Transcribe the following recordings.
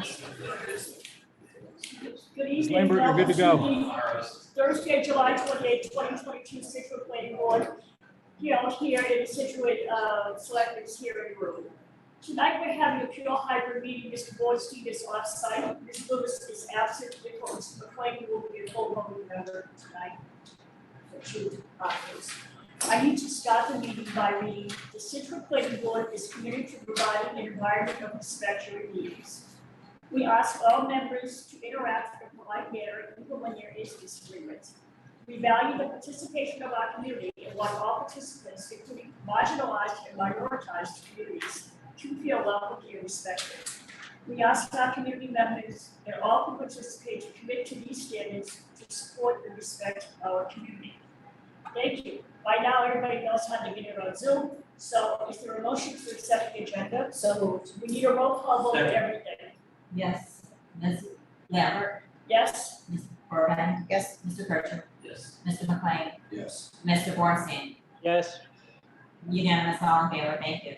Good Ms. evening. Lambert, you're good to go. Thursday, July 28, 2022, Situate Planning Board, held here in the Scituate Selectmen's Hearing Room. Tonight, we're having a pure hybrid meeting. Mr. Bornstein is off-site. Ms. Lewis is absent. Therefore, Mr. McLean will be a full voting member tonight for 2 items. I need to start the meeting by reading, the Scituate Planning Board is committed to providing an environment of respect for meetings. We ask all members to interact in a polite manner even when there is disagreement. We value the participation of our community and want all participants, including marginalized and minoritized communities, to feel welcome and respected. We ask our community members and all who participate to commit to these standards to support and respect our community. Thank you. By now, everybody knows how to get it on Zoom. So is there a motion to accept the agenda? So moved. We need a roll call vote for everything. Yes. Ms. Lambert. Yes? Ms. Burbine. Yes. Mr. Kircher. Yes. Mr. McLean. Yes. Mr. Bornstein. Yes. Unanimous, all in favor, thank you.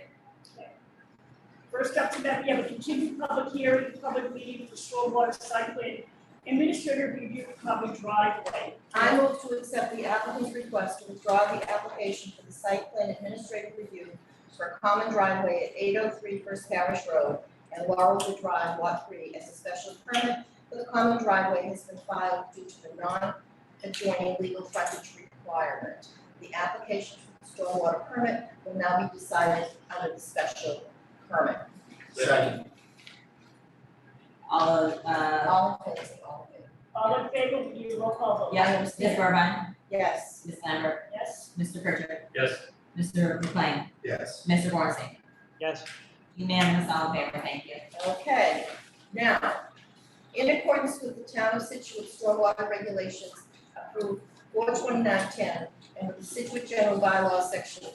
First up tonight, we have a continued public hearing, public meeting for stormwater site plan administrative review of common driveway. I move to accept the applicant's request to withdraw the application for the site plan administrative review for a common driveway at 803 First Parish Road and Laurelwood Drive, Lot 3, as a special permit for the common driveway has been filed due to the non-adjoining legal frontage requirement. The application for the stormwater permit will now be decided under the special permit. Second. All All in favor, say all in favor. All in favor, we need a roll call vote. yes, Ms. Burbine. Yes. Ms. Lambert. Yes? Mr. Kircher. Yes. Mr. McLean. Yes. Mr. Bornstein. Yes. Unanimous, all in favor, thank you. Okay, now, in accordance with the town of Scituate stormwater regulations approved 4/29/10 and with the Scituate general bylaws section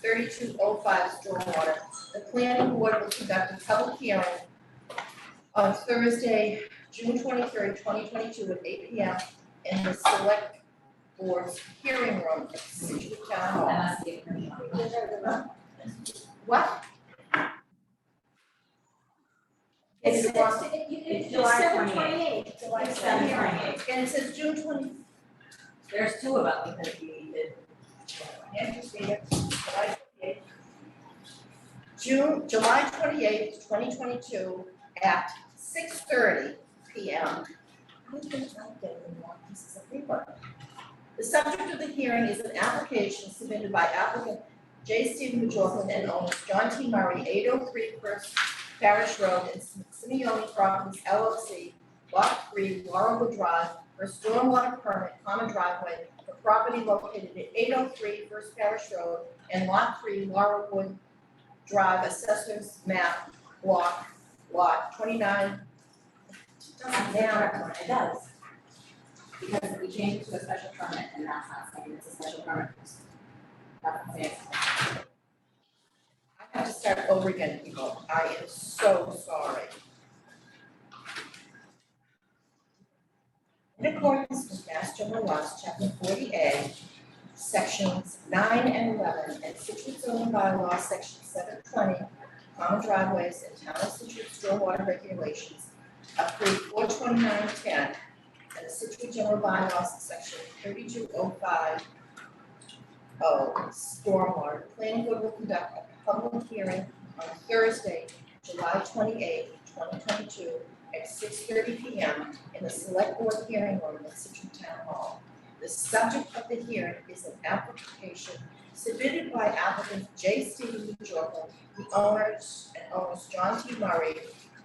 3205 stormwater, the planning board will conduct a public hearing on Thursday, June 23rd, 2022 at 8 p.m. in the select board's hearing room at Scituate Town Hall. That must be a permission. What? It's July July 28th. July It's 7th. 7/28. And it says June 20, There's 2 of them because we did. Interesting. July 28th. July 28th, 2022 at 6:30 p.m. The subject of the hearing is an application submitted by applicant J. Stephen McLaughlin and owners John T. Murray, 803 First Parish Road and Simeone Properties LLC, Lot 3, Laurelwood Drive, for a stormwater permit common driveway for property located at 803 First Parish Road and Lot 3, Laurelwood Drive, Assessor's Map, Block, Lot 29. It does. Because we changed it to a special permit and that's not saying it's a special permit. That's not saying it's- I have to start over again, people. I am so sorry. In accordance with Mass General Laws, Chapter 40A, Sections 9 and 11, and Scituate zoning bylaws, Section 720, common driveways and town of Scituate stormwater regulations, approved 4/29/10, and the Scituate general bylaws, Section 3205, stormwater. The planning board will conduct a public hearing on Thursday, July 28th, 2022 at 6:30 p.m. in the select board hearing room at Scituate Town Hall. The subject of the hearing is an application submitted by applicant J. Stephen McLaughlin, the owners John T. Murray,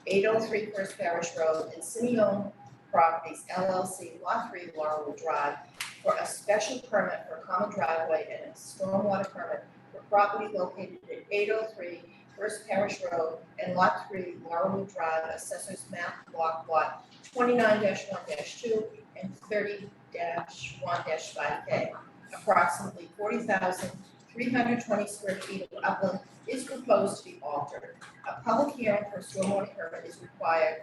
803 First Parish Road, and Simeone Properties LLC, Lot 3, Laurelwood Drive, for a special permit for a common driveway and a stormwater permit for property located at 803 First Parish Road and Lot 3, Laurelwood Drive, Assessor's Map, Block Lot 29-1-2 and 30-1-5K. Approximately 40,320 square feet of upland is proposed to be altered. A public hearing for a stormwater permit is required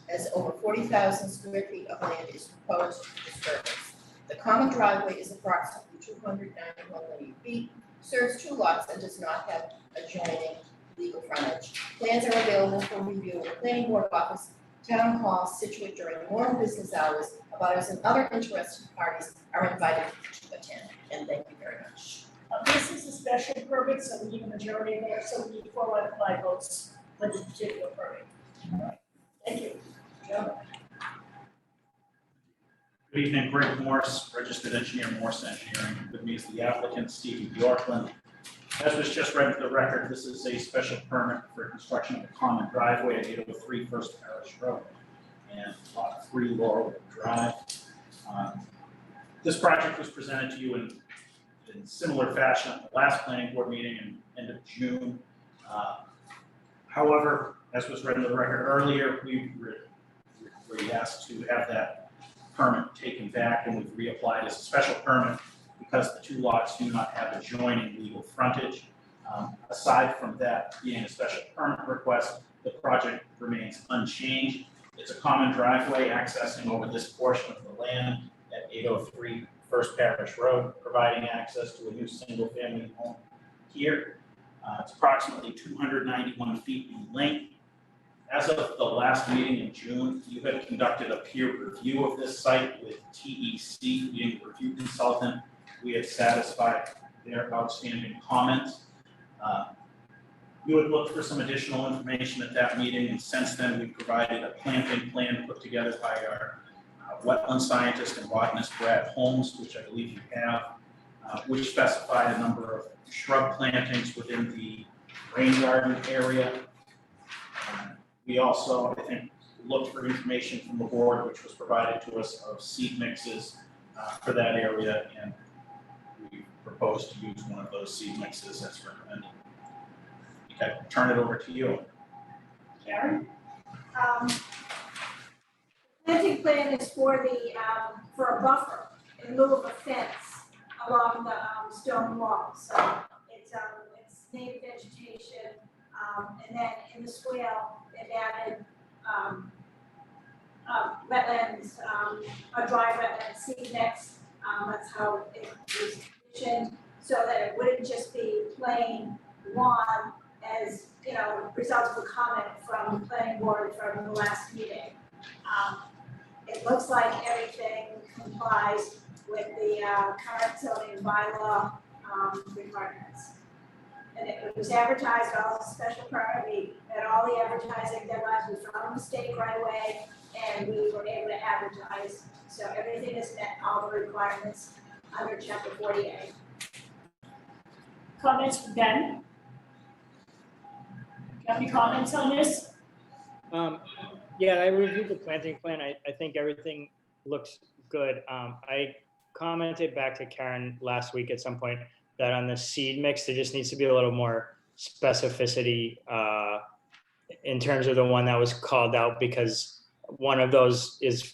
as over 40,000 square feet of land is proposed for disturbance. The common driveway is approximately 291 linear feet, serves 2 lots and does not have adjoining legal frontage. Plans are available for review in the planning board office, town hall, Scituate during normal business hours. Abutters and other interested parties are invited to attend, and thank you very much. This is a special permit, so we need a majority there, so we need 4 out of 5 votes for this particular permit. All right. Thank you. Joe? Good evening, Greg Morse, registered engineer, Morse Engineering. With me is the applicant, Stephen Bjorklund. As was just read into the record, this is a special permit for construction of a common driveway at 803 First Parish Road and lot 3 Laurel Drive. This project was presented to you in similar fashion at the last planning board meeting in end of June. However, as was read in the record earlier, we were asked to have that permit taken back, and we've reapplied as a special permit because the 2 lots do not have adjoining legal frontage. Aside from that being a special permit request, the project remains unchanged. It's a common driveway accessing over this portion of the land at 803 First Parish Road, providing access to a new single-family home here. It's approximately 291 feet in length. As of the last meeting in June, you had conducted a peer review of this site with TEC, being the review consultant. We had satisfied their outstanding comments. You had looked for some additional information at that meeting, and since then we provided a planting plan put together by our wetland scientist and botanist Brad Holmes, which I believe you have, which specified a number of shrub plantings within the rain garden area. We also, I think, looked for information from the board, which was provided to us, of seed mixes for that area, and we proposed to use one of those seed mixes as recommended. Okay, turn it over to you. Karen? Planting plan is for the, for a buffer in lieu of a fence along the, stone wall. So it's native vegetation, and then in the swale, they've added, wetlands, a dry wetland seed mix. That's how it was conditioned, so that it wouldn't just be plain lawn as, you know, results of a comment from the planning board from the last meeting. It looks like everything complies with the current zoning bylaw requirements. And it was advertised, all the special permit, we had all the advertising deadlines, we found a mistake right away, and we were able to advertise. So everything is met, all the requirements under chapter 48. Comments from Ben? Do you have any comments on this? Yeah, I reviewed the planting plan. I think everything looks good. I commented back to Karen last week at some point that on the seed mix, there just needs to be a little more specificity in terms of the one that was called out, because one of those is,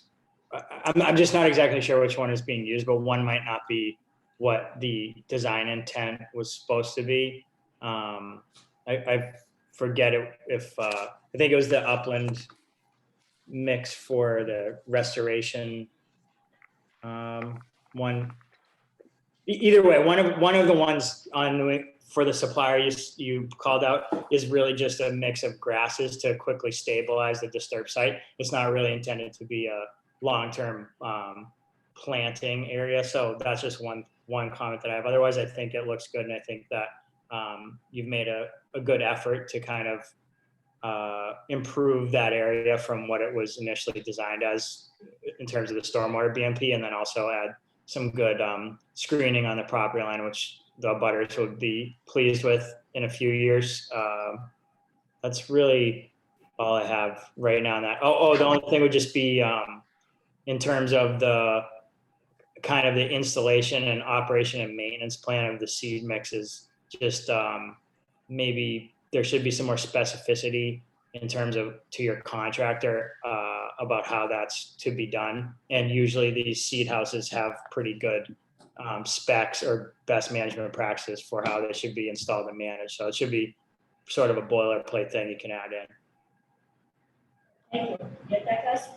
I'm just not exactly sure which one is being used, but one might not be what the design intent was supposed to be. I forget if I think it was the upland mix for the restoration one. Either way, one of the ones on for the supplier you called out is really just a mix of grasses to quickly stabilize the disturbed site. It's not really intended to be a long-term planting area. So that's just one comment that I have. Otherwise, I think it looks good, and I think that you've made a good effort to kind of improve that area from what it was initially designed as in terms of the stormwater BMP, and then also add some good screening on the property line, which the abutters would be pleased with in a few years. That's really all I have right now on that. The only thing would just be in terms of the kind of the installation and operation and maintenance plan of the seed mixes, just maybe there should be some more specificity in terms of to your contractor about how that's to be done. And usually these seed houses have pretty good specs or best management practices for how they should be installed and managed. So it should be sort of a boilerplate thing you can add in. Thank you. Get that, guys?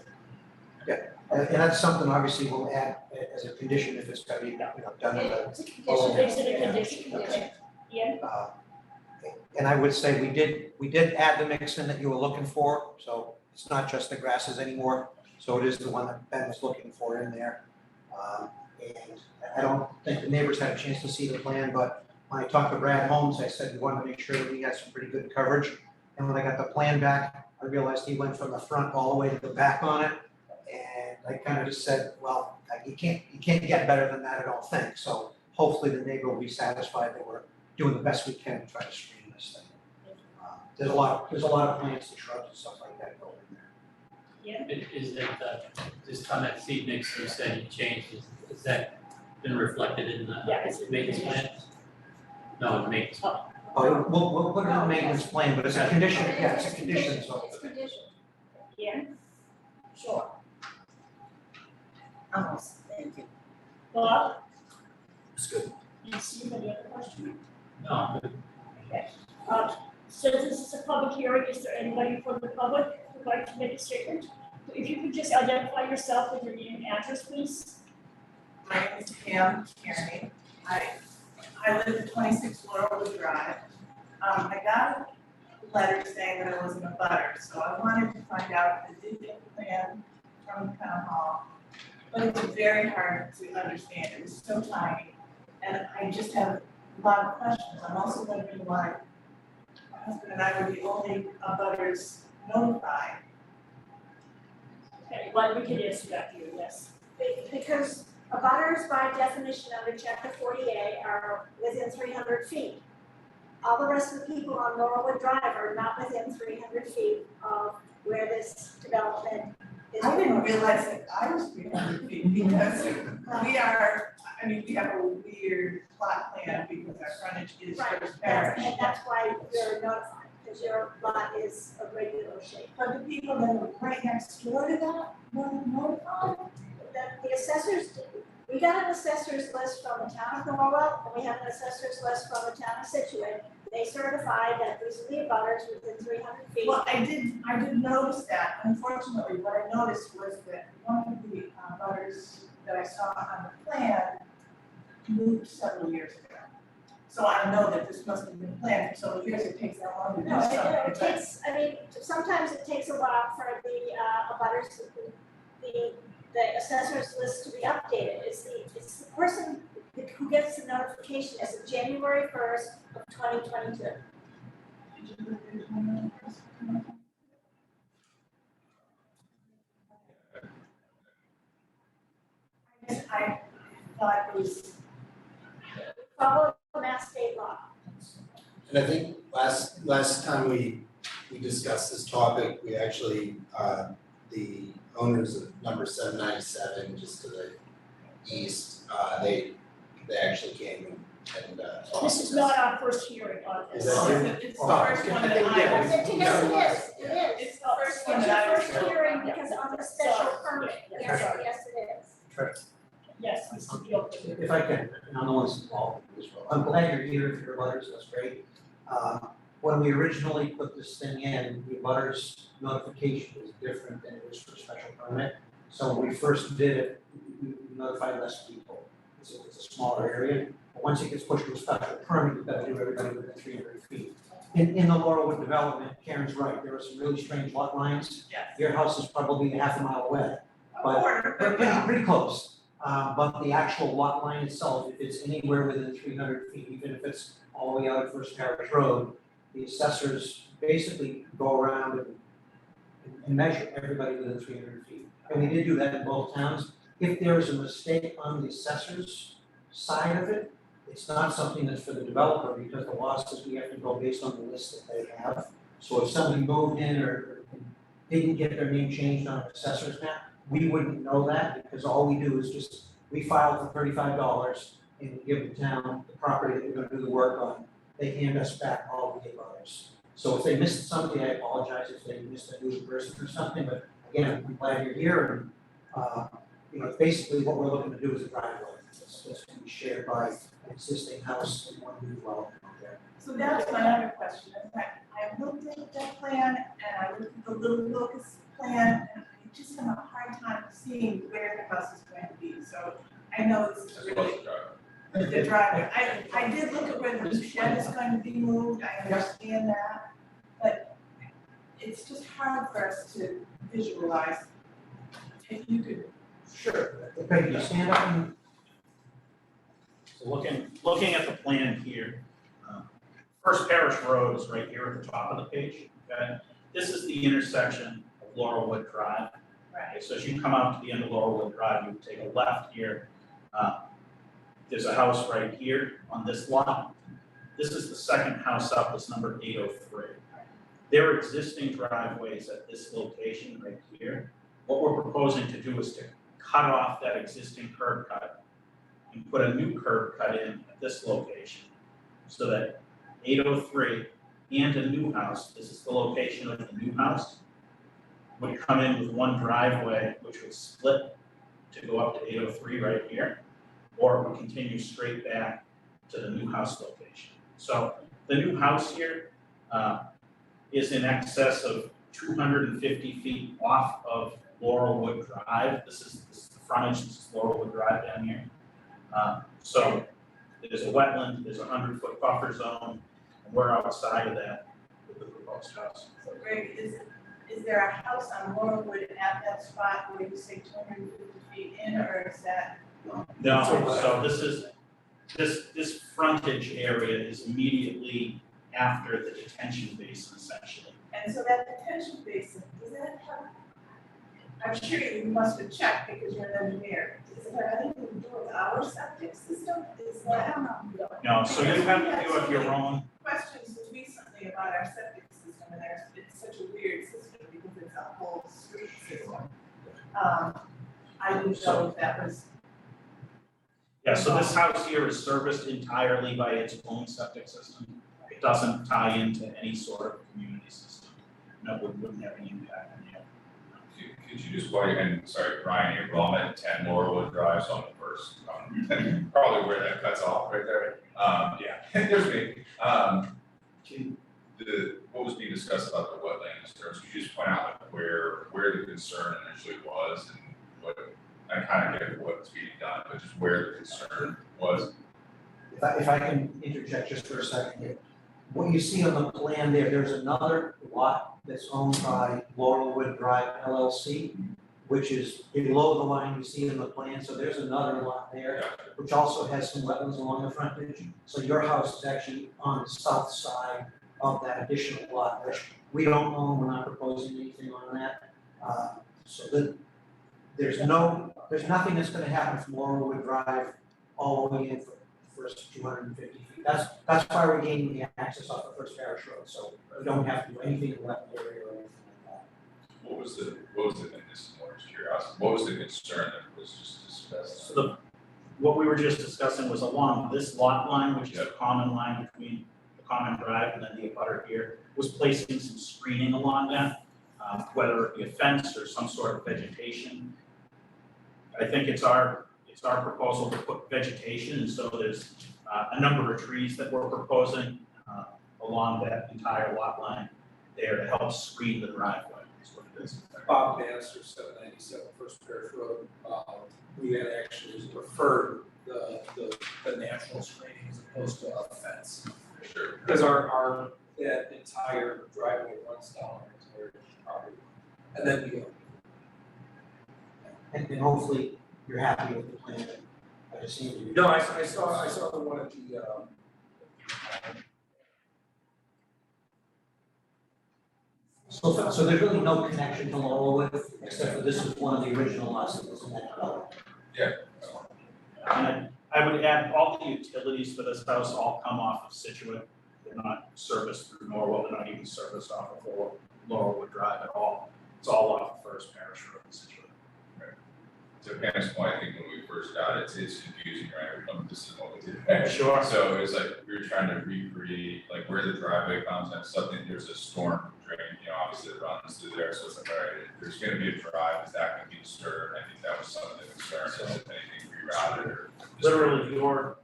And that's something obviously we'll add as a condition if it's going to be done in the. It's a condition, it's a condition. Okay. Yeah. And I would say we did add the mix in that you were looking for, so it's not just the grasses anymore. So it is the one that Ben was looking for in there. And I don't think the neighbors had a chance to see the plan, but when I talked to Brad Holmes, I said we wanted to make sure that we had some pretty good coverage. And when I got the plan back, I realized he went from the front all the way to the back on it. And I kind of just said, well, you can't get better than that, I don't think. So hopefully the neighbor will be satisfied that we're doing the best we can to try to screen this thing. There's a lot of plants and shrubs and stuff like that going in there. Is that, just on that seed mix you said you changed, is that been reflected in the Yeah, it's in maintenance plan? No, the maintenance. Oh, we'll put it in the maintenance plan, but it's a condition, yeah, it's a condition, so. It's condition. Yeah, Sure. Almost, thank you. Bob, It's good. you see any other question? No, Okay. Since this is a public hearing, is there anybody from the public who'd like to make a statement? If you could just identify yourself with your name and address, please. My name is Pam Kearney. I live at 26 Laurelwood Drive. I got a letter saying that I wasn't a butter, so I wanted to find out if I did get the plan from the town hall. But it's very hard to understand. It was so tiny. And I just have a lot of questions. I'm also wondering why my husband and I were the only butters notified. Okay, well, we can answer that here, yes. Because abutters by definition under chapter 40A are within 300 feet. All the rest of the people on Laurelwood Drive are not within 300 feet of where this development is. I didn't realize that I was 300 feet because we are, we have a weird plot plan because our frontage is Right, First Parish. and that's why you're notified, because your lot is a regular shape. But the people that are right next door to that weren't notified? The assessors, we got an assessor's list from the town of Norwell, and we have an assessor's list from the town of Scituate. They certified that these are the abutters within 300 feet. Well, I did notice that. Unfortunately, what I noticed was that one of the butters that I saw on the plan moved several years ago. So I know that this must have been planned for several years. It takes that long to do No, something. it takes, sometimes it takes a while for the abutters, the assessor's list to be updated. It's the person who gets the notification as of January 1st of 2022. I thought it was, Follow the Mass State law. And I think last time we discussed this topic, we actually, the owners of number 797, just to the east, they actually came and This is not our first hearing on this. Is that your- it's the first one that I Yes, was. it is. It's the first one It's that I your was. first hearing because on the special permit, Sorry. yes, it is. Yes, Mr. Gilpin. If I can, and I'm the one who's involved in this, I'm glad you're here for your butters, that's great. When we originally put this thing in, the butters notification was different than it was for special permit. So when we first did it, we notified less people, it's a smaller area. But once it gets pushed to a special permit, you've got to do everybody within 300 feet. In the Laurelwood development, Karen's right, there are some really strange lot lines. Yes. Your house is probably half a mile away. But Quarter, They're but yeah. pretty close, but the actual lot line itself, if it's anywhere within 300 feet, even if it's all the way out at First Parish Road, the assessors basically go around and measure everybody within 300 feet. And we did do that in both towns. If there is a mistake on the assessor's side of it, it's not something that's for the developer, because the law says we have to go based on the list that they have. So if somebody moved in or didn't get their name changed on an assessor's map, we wouldn't know that, because all we do is just, we file for $35 and we give the town the property that we're gonna do the work on. They hand us back all the abutters. So if they missed something, I apologize if they missed a new person or something, but again, I'm glad you're here, and basically what we're looking to do is a driveway. It's gonna be shared by an existing house and one new development there. So that's my other question, is that I looked at that plan and I looked at the little locus plan, and I just have a hard time seeing where the house is going to be, so I know this is really. the driveway. I did look at where the shed is going to be moved, I understand that, but it's just hard for us to visualize. If you could, Sure. Craig, you stand up and So looking at the plan here, First Parish Road is right here at the top of the page, okay? This is the intersection of Laurelwood Drive. right, Okay, so as you come out to the end of Laurelwood Drive, you take a left here. There's a house right here on this lot. This is the second house up, it's number 803. There are existing driveways at this location right here. What we're proposing to do is to cut off that existing curb cut and put a new curb cut in at this location, so that 803 and a new house, this is the location of the new house, would come in with one driveway, which would split to go up to 803 right here, or it would continue straight back to the new house location. So the new house here is in excess of 250 feet off of Laurelwood Drive. This is the frontage, this is Laurelwood Drive down here. So there's a wetland, there's a 100-foot buffer zone, and we're outside of that with the proposed house. so Greg, is there a house on Laurelwood at that spot where you say 250 feet in, or is that? No, so this frontage area is immediately after the detention basin essentially. And so that detention basin, does that have, I'm sure you must have checked because you're an engineer, does it have anything to do with our septic system? Is that, I don't know. No, so you have to do of your own. Questions recently about our septic system, and it's such a weird system because it's a whole street system. I didn't know if that was. Yeah, so this house here is serviced entirely by its own septic system. It doesn't tie into any sort of community system. No, it wouldn't have any impact on you. Could you just, and sorry, Brian, you're wrong at 10 Laurelwood Drive, so I'm the first, probably where that cuts off right there. Yeah, there's me. What was being discussed about the wetland disturbance, could you just point out like where the concern initially was and what, I kind of get what's being done, but just where the concern was? if I can interject just for a second here. What you see on the plan there, there's another lot that's owned by Laurelwood Drive LLC, which is below the line you see in the plan, so there's another lot there, which also has some wetlands along the frontage. So your house is actually on the south side of that additional lot, which we don't own, we're not proposing anything on that. There's nothing that's gonna happen from Laurelwood Drive all the way in for the first 250 feet. That's why we're gaining the access off the First Parish Road, so we don't have to do anything in the wetland area or anything like that. What was the, and this is more just curiosity, what was the concern that was just discussed? So what we were just discussing was along this lot line, which is a common line between the common drive and then the abutter here, was placing some screening along that, whether it be a fence or some sort of vegetation. I think it's our proposal to put vegetation, and so there's a number of trees that we're proposing along that entire lot line there to help screen the driveway, is what it is. Bob Bannister, 797 First Parish Road. We had actually preferred the natural screening as opposed to a fence. Sure. Because our that entire driveway runs down our entire property. And then we go. And hopefully you're happy with the plan. I just seem to be. No, I saw the one at the So there's really no connection to Laurelwood, except for this is one of the original lots that was in that development. And I would add, all the utilities for this house all come off of Scituate. They're not serviced through Norwell, they're not even serviced off of Laurelwood Drive at all. It's all off of First Parish Road in Scituate. To Pam's point, I think when we first got it, it's confusing, right? This is what we did. Sure. So it's like, we were trying to recreate, like where the driveway comes and something, there's a storm drain, obviously it runs through there, so it's like, all right, there's gonna be a drive, is that gonna be disturbed? I think that was some of the concern, is if anything rerouted or. Literally, your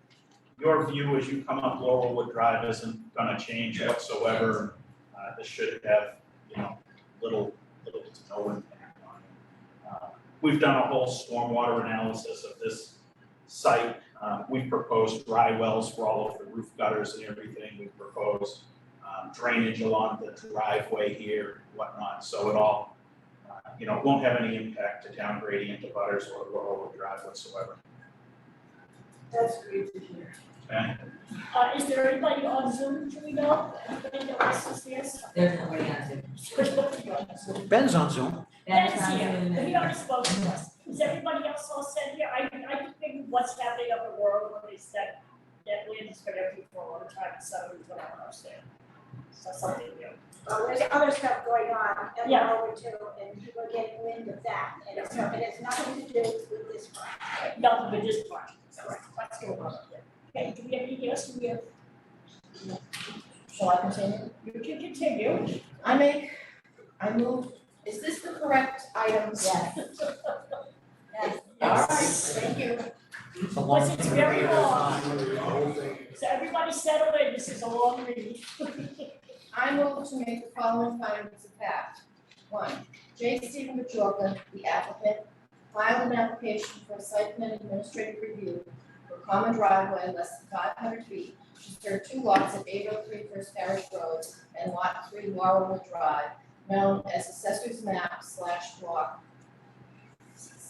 view as you come up Laurelwood Drive isn't gonna change whatsoever. This should have, little to no impact on it. We've done a whole stormwater analysis of this site. We've proposed dry wells for all of the roof gutters and everything. We've proposed drainage along the driveway here, whatnot, so it all, won't have any impact to town gradient, to butters or Laurel Drive whatsoever. That's great to hear. Okay? Is there anybody on Zoom, do we know? Anybody that wants to see us? There's nobody on Zoom. Ben's on Zoom. Ben's here, but he already spoke to us. Is everybody else all set here? I think what's happening up in Laurel is that wind has been empty for a long time, so it's going on upstairs. So something new. There's other stuff going on at Yeah. Lower too, and people are getting wind of that, and it has nothing to do with this project. Nothing but this project. What's going on up there? Okay, do we have anything else? Do we have? Shall I continue? You can continue. I move, is this the correct item? Yes. Yes. All right, thank you. It's a long Yes, it's very period of long. time. So everybody settle in, this is a long read. I move to make the following findings of fact. 1, J. Stephen Majorca, the applicant, filed an application for a site plan administrative review for common driveway less than 500 feet to serve 2 lots at 803 First Parish Road and Lot 3 Laurelwood Drive, known as Assessor's Map /block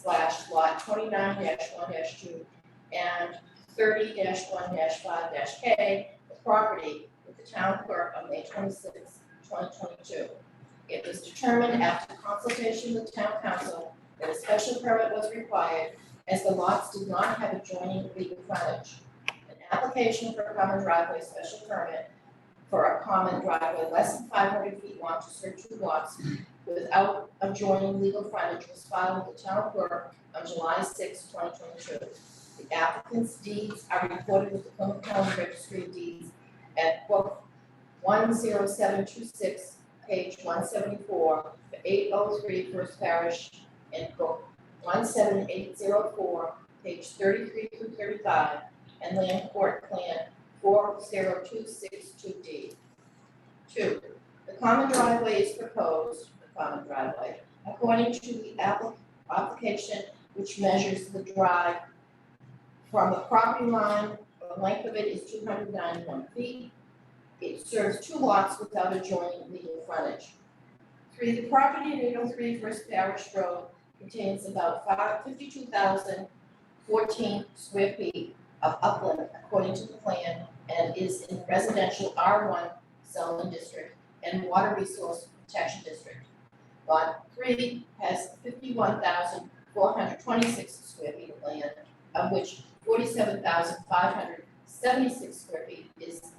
/lot 29-1-2 and 30-1-5-K, the property with the town clerk on May 26, 2022. It was determined after consultation with town council that a special permit was required as the lots did not have adjoining legal frontage. An application for a common driveway special permit for a common driveway less than 500 feet long to serve 2 lots without adjoining legal frontage was filed with the town clerk on July 6, 2022. The applicant's deeds are recorded with the Plymouth County Registry of Deeds at book 10726, page 174, for 803 First Parish, and book 17804, page 33 through 35, and land court plan 40262D. 2, the common driveway is proposed, according to the application, which measures the drive from the property line, the length of it is 291 feet. It serves 2 lots without adjoining legal frontage. 3, the property at 803 First Parish Road contains about 52,014 square feet of upland according to the plan and is in residential R1 zoning district and water resource protection district. Lot 3 has 51,426 square feet of land, of which 47,576 square feet is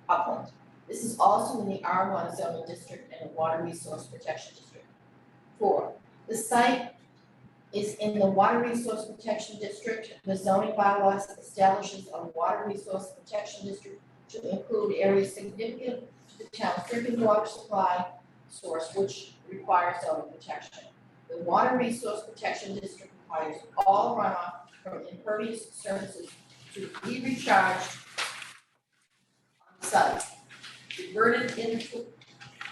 upland. This is also in the R1 zoning district and water resource protection district. 4, the site is in the water resource protection district. The zoning bylaws establishes a water resource protection district to include areas significant to the town's drinking water supply source, which requires zoning protection. The water resource protection district requires all runoff from impervious surfaces to be recharged on the site,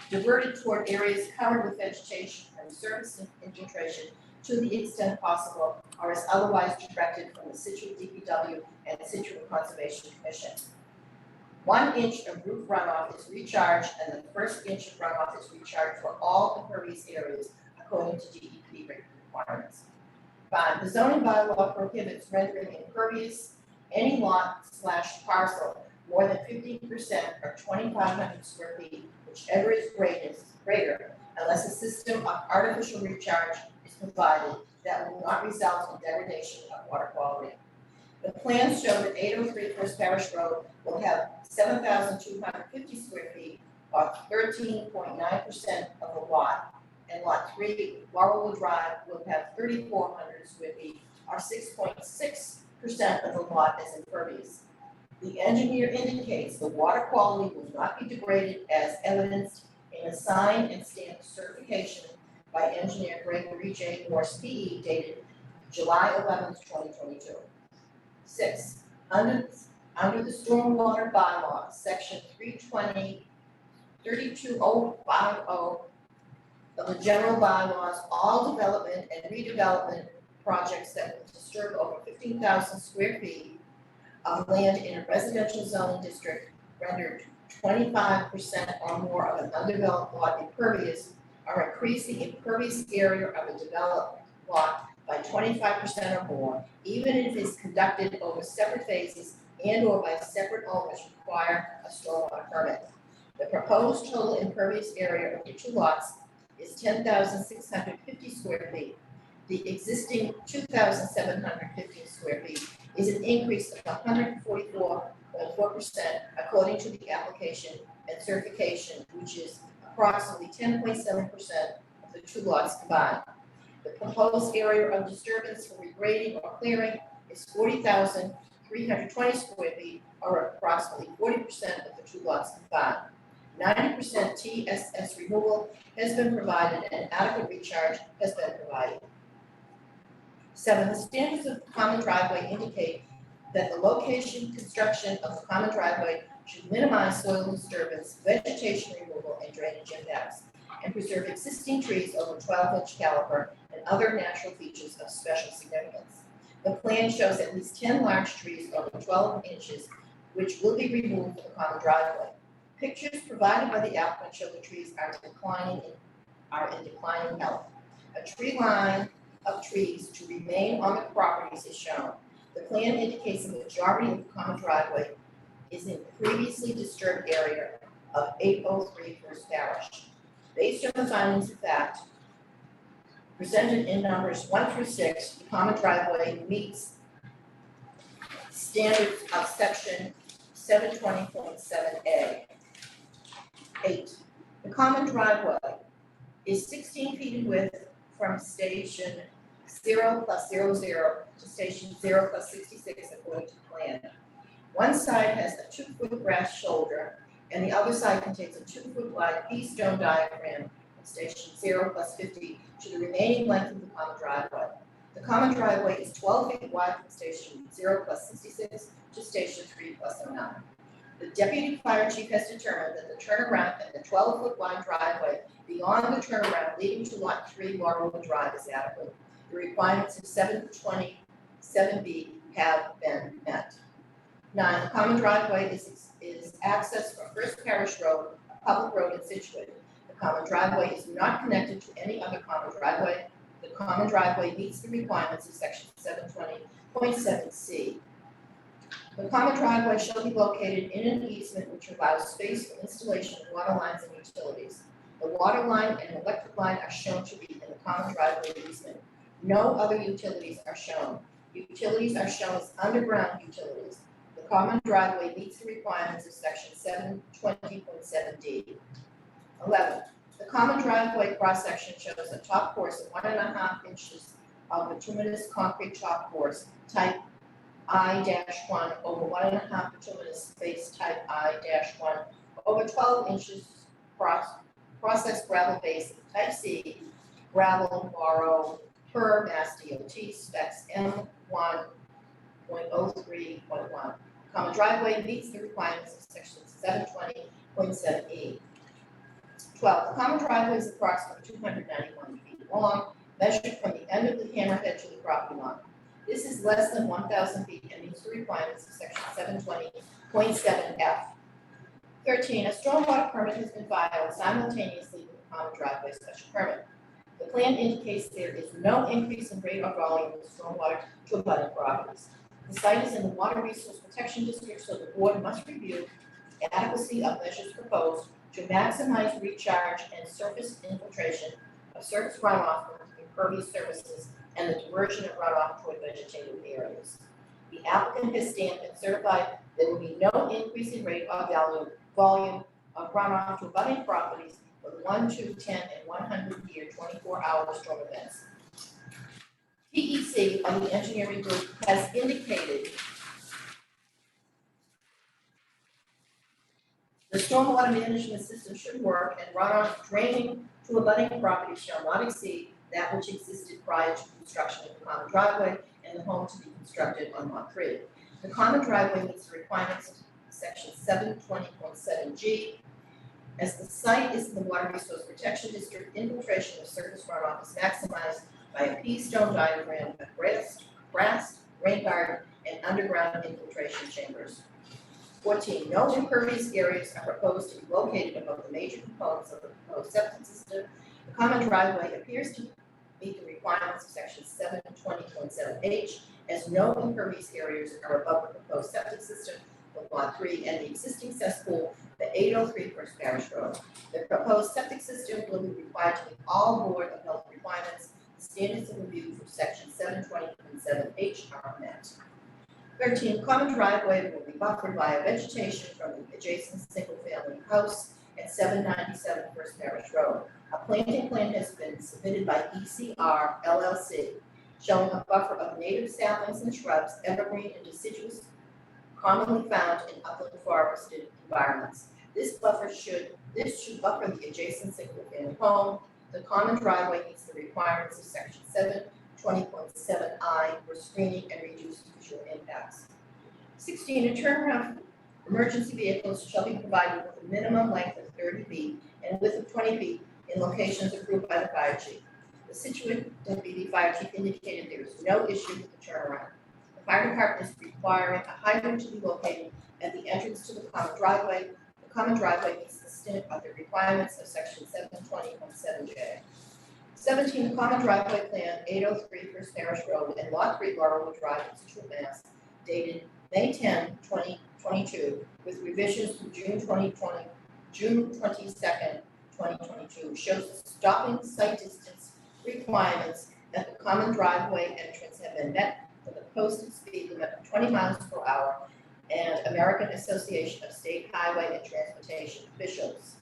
diverted toward areas covered with vegetation and surface infiltration to the extent possible, or as otherwise directed from the Scituate DPW and Scituate Conservation Commission. 1 inch of roof runoff is recharged, and the first inch of runoff is recharged for all impervious areas according to DEP requirements. 5, the zoning bylaw prohibits rendering impervious any lot/parcel more than 15% or 2,500 square feet, whichever is greater, unless a system of artificial recharge is provided that will not result in degradation of water quality. The plans show that 803 First Parish Road will have 7,250 square feet, or 13.9% of the lot, and Lot 3 Laurelwood Drive will have 3,400 square feet, or 6.6% of the lot as impervious. The engineer indicates the water quality will not be degraded as evidenced in a signed and stamped certification by engineer Gregory J. Morse PE dated July 11, 2022. 6, under the Stormwater Bylaws, section 320, 32050 of the general bylaws, all development and redevelopment projects that will disturb over 15,000 square feet of land in a residential zoning district rendered 25% or more of an undeveloped lot impervious, or increase the impervious area of a developed lot by 25% or more, even if it is conducted over separate phases and or by separate owners require a stormwater permit. The proposed total impervious area of the two lots is 10,650 square feet. The existing 2,750 square feet is an increase of 144.4% according to the application and certification, which is approximately 10.7% of the two lots combined. The proposed area of disturbance for regrading or clearing is 40,320 square feet, or approximately 40% of the two lots combined. 90% TSS removal has been provided and adequate recharge has been provided. 7, the standards of the common driveway indicate that the location, construction of the common driveway should minimize soil disturbance, vegetation removal, and drainage impacts, and preserve existing trees over 12-inch caliber and other natural features of special significance. The plan shows at least 10 large trees over 12 inches, which will be removed from the common driveway. Pictures provided by the applicant show the trees are in declining health. A tree line of trees to remain on the properties is shown. The plan indicates the majority of the common driveway is in previously disturbed area of 803 First Parish. Based on the findings of fact presented in numbers 1 through 6, the common driveway meets standards of section 720.7A. 8, the common driveway is 16 feet in width from station 0 + 00 to station 0 + 66 according to plan. One side has a 2-foot grass shoulder, and the other side contains a 2-foot wide pea-stone diaphragm from station 0 + 50 to the remaining length of the common driveway. The common driveway is 12 feet wide from station 0 + 66 to station 3 + 09. The deputy fire chief has determined that the turnaround and the 12-foot wide driveway beyond the turnaround leading to lot 3 Laurelwood Drive is adequate. The requirements of 727B have been met. 9, the common driveway is accessed from First Parish Road, a public road in Scituate. The common driveway is not connected to any other common driveway. The common driveway meets the requirements of section 720.7C. The common driveway shall be located in an easement which allows space for installation of water lines and utilities. The water line and electric line are shown to be in the common driveway easement. No other utilities are shown. Utilities are shown as underground utilities. The common driveway meets the requirements of section 720.7D. 11, the common driveway cross-section shows a top course of 1.5 inches of bituminous concrete top course type I-1 over 1.5 bituminous face type I-1 over 12 inches processed gravel base type C gravel borrow per Mass DOT specs M1.03.1. Common driveway meets the requirements of section 720.7E. 12, the common driveway is approximately 291 feet long, measured from the end of the hammerhead to the property line. This is less than 1,000 feet and meets the requirements of section 720.7F. 13, a stormwater permit has been filed simultaneously with the common driveway special permit. The plan indicates there is no increase in rate or volume of stormwater to abutting properties. The site is in the Water Resource Protection District, so the board must review the adequacy of measures proposed to maximize recharge and surface infiltration of surface runoff from impervious surfaces and the diversion of runoff toward vegetative areas. The applicant has stamped and certified there will be no increase in rate or volume of runoff to abutting properties for the 1, 2, 10, and 100-year 24-hour storm events. TEC of the engineering group has indicated the stormwater management system should work and runoff draining to abutting properties shall not exceed that which existed prior to construction of the common driveway and the home to be constructed on lot 3. The common driveway meets the requirements of section 720.7G. As the site is in the Water Resource Protection District, infiltration of surface runoff is maximized by a pea stone diagram of grass, rain garden, and underground infiltration chambers. 14, no impervious areas are proposed to be located above the major components of the proposed septic system. The common driveway appears to meet the requirements of section 720.7H, as no impervious areas are above the proposed septic system of lot 3 and the existing cesspool, the 803 First Parish Road. The proposed septic system will be required to meet all Board of Health requirements. The standards of review for section 720.7H are met. 13, common driveway will be buffered by a vegetation from the adjacent single-family house at 797 First Parish Road. A planting plan has been submitted by ECR LLC, showing a buffer of native saplings and shrubs, evergreen and deciduous, commonly found in upland forested environments. This should buffer the adjacent single-family home. The common driveway meets the requirements of section 720.7I for screening and reduced visual impacts. 16, a turnaround for emergency vehicles shall be provided with a minimum length of 30 feet and width of 20 feet in locations approved by the fire chief. The Scituate Deputy Fire Chief indicated there is no issue with the turnaround. The fire department is requiring a hydrant to be located at the entrance to the common driveway. The common driveway meets the requirements of section 720.7J. 17, the common driveway plan, 803 First Parish Road and Lot 3 Laurelwood Drive in Scituate, Mass, dated May 10, 2022, with revisions through June 22nd, 2022, shows the stopping site distance requirements that the common driveway entrance have been met for the posted speed limit of 20 miles per hour and American Association of State Highway and Transportation Officials,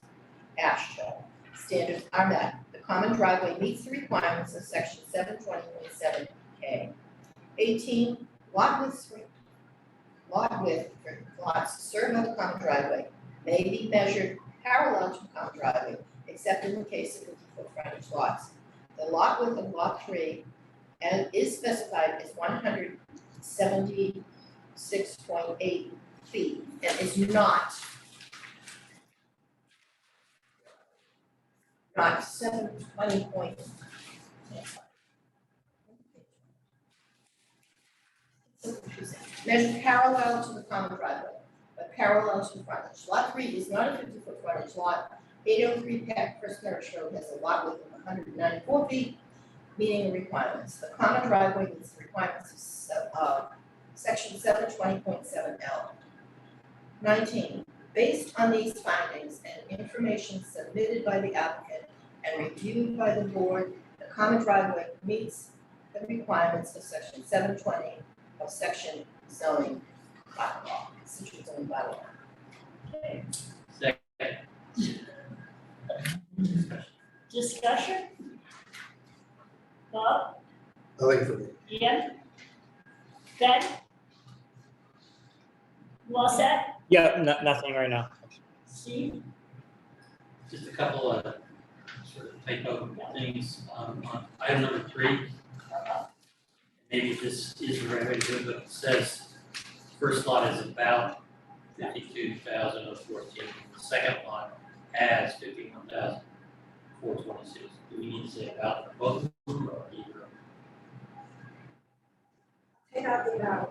AASHTO, standards are met. The common driveway meets the requirements of section 720.7K. 18, lot width for lots served by the common driveway may be measured parallel to the common driveway, except in the case of 50-foot frontage lots. The lot width of lot 3 is specified as 176.8 feet and is not 720. Measured parallel to the common driveway, but parallel to the frontage. Lot 3 is not a 50-foot frontage lot. 803 First Parish Road has a lot width of 194 feet, meeting the requirements. The common driveway meets the requirements of section 720.7L. 19, based on these findings and information submitted by the applicant and reviewed by the board, the common driveway meets the requirements of section 720 of section zoning bylaw, Scituate zoning bylaw. Okay. Second. Discussion? Bob? Nothing for me. Ian? Ben? You all set? Yeah, nothing right now. Steve? Just a couple of sort of typo things on item number 3. Maybe this is the right way to do it, but it says first lot is about 52,014. The second lot has 51,426. Do we need to say about for both of them or either? Take out the amount.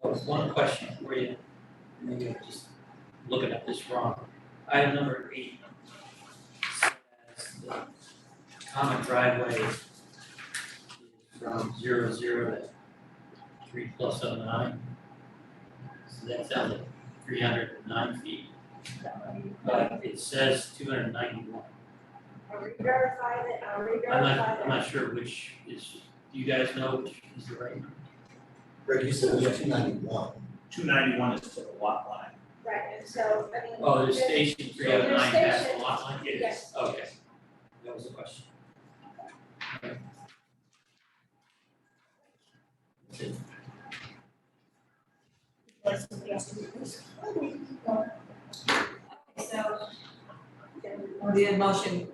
Well, one question for you, maybe I'm just looking at this wrong. Item number 8 says the common driveway is from 0 to 3 plus 09. So that sounds like 309 feet. But it says 291. I'll re-verify that, I'm not sure which is, do you guys know which is the right number? Greg, you said it was 291. 291 is to the lot line. Right, and so, I mean. Oh, there's station 309 past the station- lot line? It is. yes. Okay. That was the question. Okay. That's it. Like somebody else to do this? So, we'll do a motion,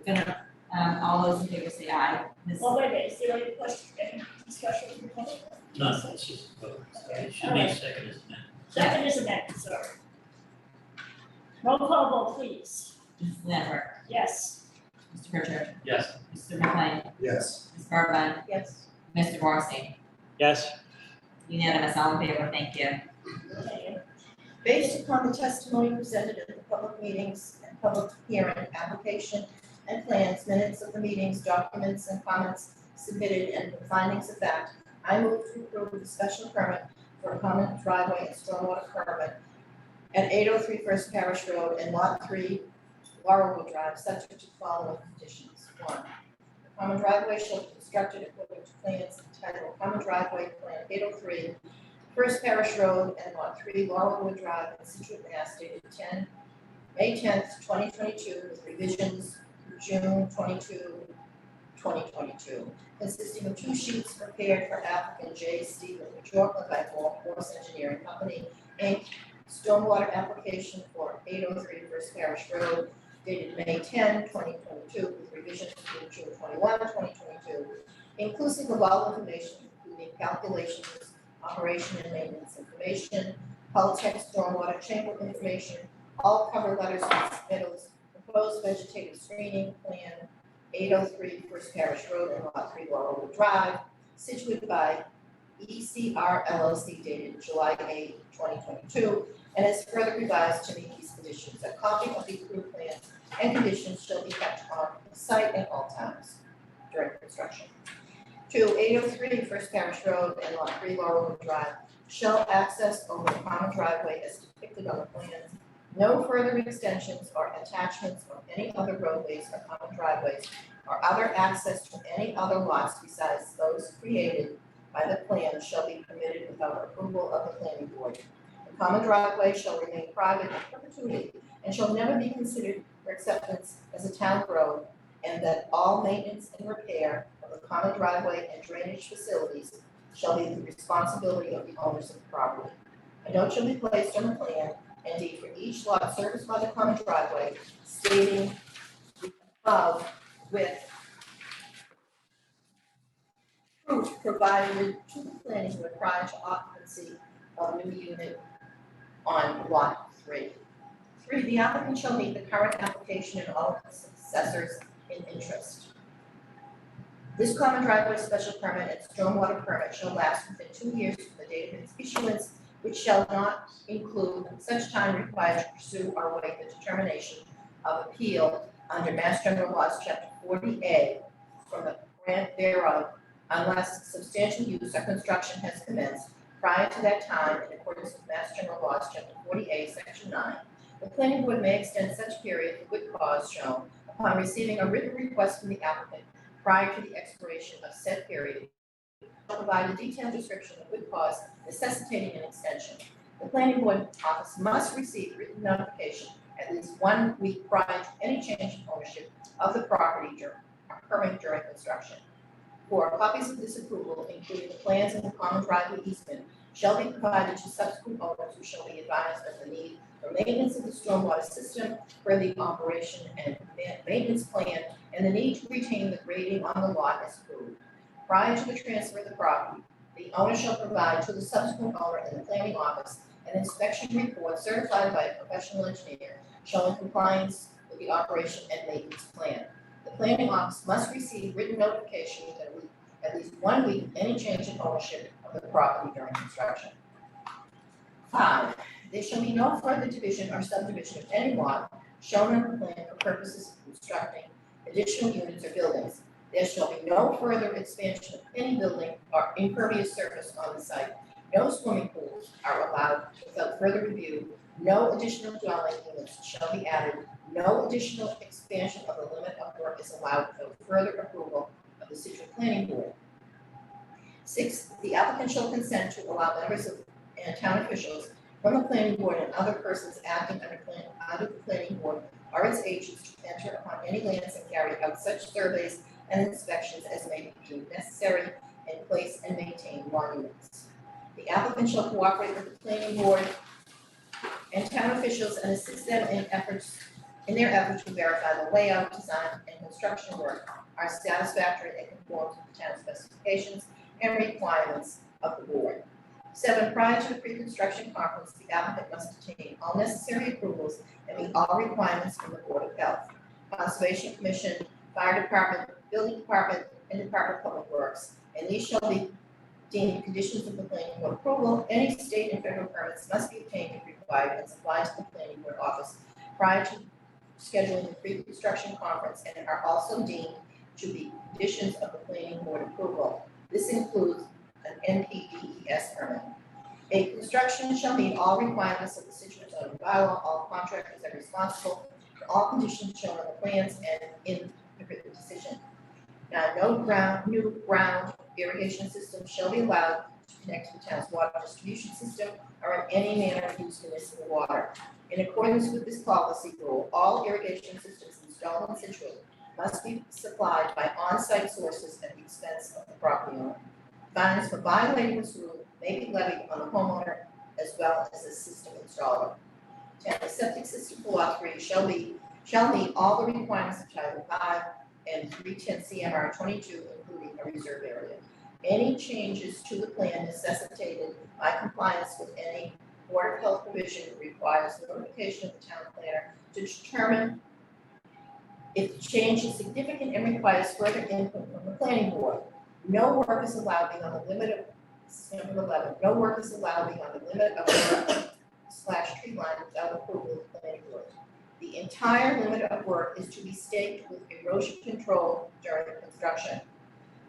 all those in favor say aye. Ms. Well, wait a minute, is there any questions, any discussion? No, it's just a vote. It should be second, isn't it? Second is amended, sorry. Roll call vote, please. Mrs. Lambert, Yes. Mr. Pritchard, Yes. Mr. McLean, Yes. Ms. Burbine, Yes. Mr. Bornstein. Yes. Unanimous, all in favor, thank you. Okay. Based upon the testimony presented at the public meetings and public hearing, application and plans, minutes of the meetings, documents and comments submitted, and the findings of fact, I move to approve the special permit for a common driveway and stormwater permit at 803 First Parish Road and Lot 3, Laurelwood Drive, subject to the following conditions. 1, the common driveway shall be constructed according to plans entitled Common Driveway Plan 803 First Parish Road and Lot 3, Laurelwood Drive, in Scituate, Mass, dated May 10th, 2022, with revisions through June 22, 2022, consisting of 2 sheets prepared for applicant J. Stephen McJorklin by Force Engineering Company, Inc., stormwater application for 803 First Parish Road, dated May 10, 2022, with revisions through June 21, 2022, inclusive of all information, including calculations, operation and maintenance information, Polytech stormwater chamber information, all cover letters and submittals, proposed vegetative screening plan, 803 First Parish Road and Lot 3 Laurelwood Drive, Scituate by ECR LLC dated July 8, 2022, and is further revised to meet these conditions. A copy of the approved plans and conditions shall be kept on the site at all times during construction. 2, 803 First Parish Road and Lot 3 Laurelwood Drive shall access over the common driveway as depicted on the plans. No further extensions or attachments of any other roadways or common driveways or other access to any other lots besides those created by the plan shall be permitted without approval of the planning board. The common driveway shall remain private in perpetuity and shall never be considered for acceptance as a town road, and that all maintenance and repair of the common driveway and drainage facilities shall be the responsibility of the owners of the property. A note shall be placed on the plan and deed for each lot serviced by the common driveway, stating the above with proof provided to the planning board prior to occupancy of new unit on lot 3. 3, the applicant shall meet the current application and all of the successors in interest. This common driveway special permit and stormwater permit shall last within 2 years from the date of its issuance, which shall not include such time required to pursue or waive the determination of appeal under Mass General Laws, Chapter 40A, from the grant thereof, unless substantial use or construction has commenced prior to that time in accordance with Mass General Laws, Chapter 40A, Section 9. The planning board may extend such period for good cause shown upon receiving a written request from the applicant prior to the expiration of said period, shall provide a detailed description of good cause necessitating an extension. The planning board office must receive written notification at least 1 week prior to any change in ownership of the property occurring during construction. 4, copies of this approval, including the plans and the common driveway easement, shall be provided to subsequent owners who shall be advised of the need for maintenance of the stormwater system for the operation and maintenance plan, and the need to retain the grading on the lot as approved. Prior to the transfer of the property, the owner shall provide to the subsequent owner in the planning office an inspection report certified by a professional engineer showing compliance with the operation and maintenance plan. The planning office must receive written notification within at least 1 week of any change in ownership of the property during construction. 5, there shall be no further division or subdivision of any lot shown on the plan for purposes of constructing additional units or buildings. There shall be no further expansion of any building or impervious surface on the site. No swimming pools are allowed without further review. No additional dwelling units shall be added. No additional expansion of the limit of work is allowed without further approval of the Scituate Planning Board. 6, the applicant shall consent to allow members of and town officials from the planning board and other persons acting under the planning board or its agents to enter upon any lands and carry out such surveys and inspections as may be deemed necessary and place and maintain monuments. The applicant shall cooperate with the planning board and town officials and assist them in their efforts to verify the layout, design, and construction work are satisfactory and conform to the town specifications and requirements of the board. 7, prior to the pre-construction conference, the applicant must obtain all necessary approvals and meet all requirements from the Board of Health, Conservation Commission, Fire Department, Building Department, and Department of Public Works, and these shall be deemed conditions of the planning board approval. Any state and federal permits must be obtained if required and supplied to the planning board office prior to scheduling the pre-construction conference and are also deemed to be conditions of the planning board approval. This includes an NPDES permit. A construction shall meet all requirements of the Scituate zoning bylaw. All contractors are responsible for all conditions shown on the plans and in the written decision. Now, new ground irrigation systems shall be allowed to connect to the town's water distribution system or in any manner use municipal water. In accordance with this policy rule, all irrigation systems installed in Scituate must be supplied by on-site sources at the expense of the property owner. Fines for violating this rule may be levied on the homeowner as well as the system installer. 10, the septic system for lot 3 shall meet all the requirements of Title 5 and 310 CMR 22, including a reserve area. Any changes to the plan necessitated by compliance with any Board of Health provision requires notification of the town planner to determine if the change is significant and requires further input from the planning board. No work is allowed beyond the limit of, number 11, no work is allowed beyond the limit of / tree line without approval of the planning board. The entire limit of work is to be staked with erosion control during the construction.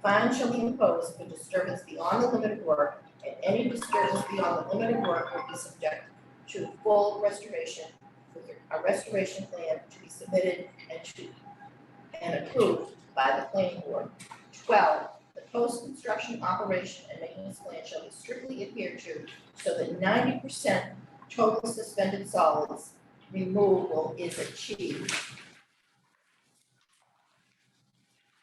Fines shall be imposed for disturbance beyond the limit of work, and any disturbance beyond the limit of work will be subject to full restoration with a restoration plan to be submitted and approved by the planning board. 12, the post-construction operation and maintenance plan shall be strictly adhered to so that 90% total suspended solids removal is achieved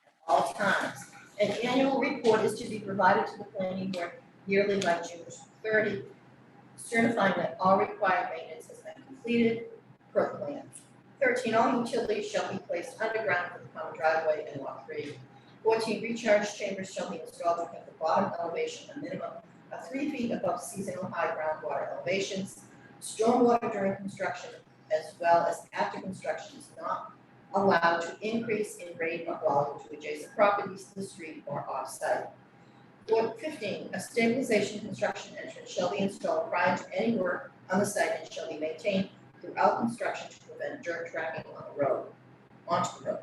at all times. An annual report is to be provided to the planning board yearly by June 30, certifying that all required maintenance has been completed per plan. 13, all utilities shall be placed underground for the common driveway and lot 3. 14, recharge chambers shall be installed within the bottom elevation, a minimum of 3 feet above seasonal high groundwater elevations. Stormwater during construction as well as after construction is not allowed to increase in rate or volume to adjacent properties to the street or off-site. 15, a stabilization construction entrance shall be installed prior to any work on the site and shall be maintained throughout construction to prevent dirt tracking onto the road.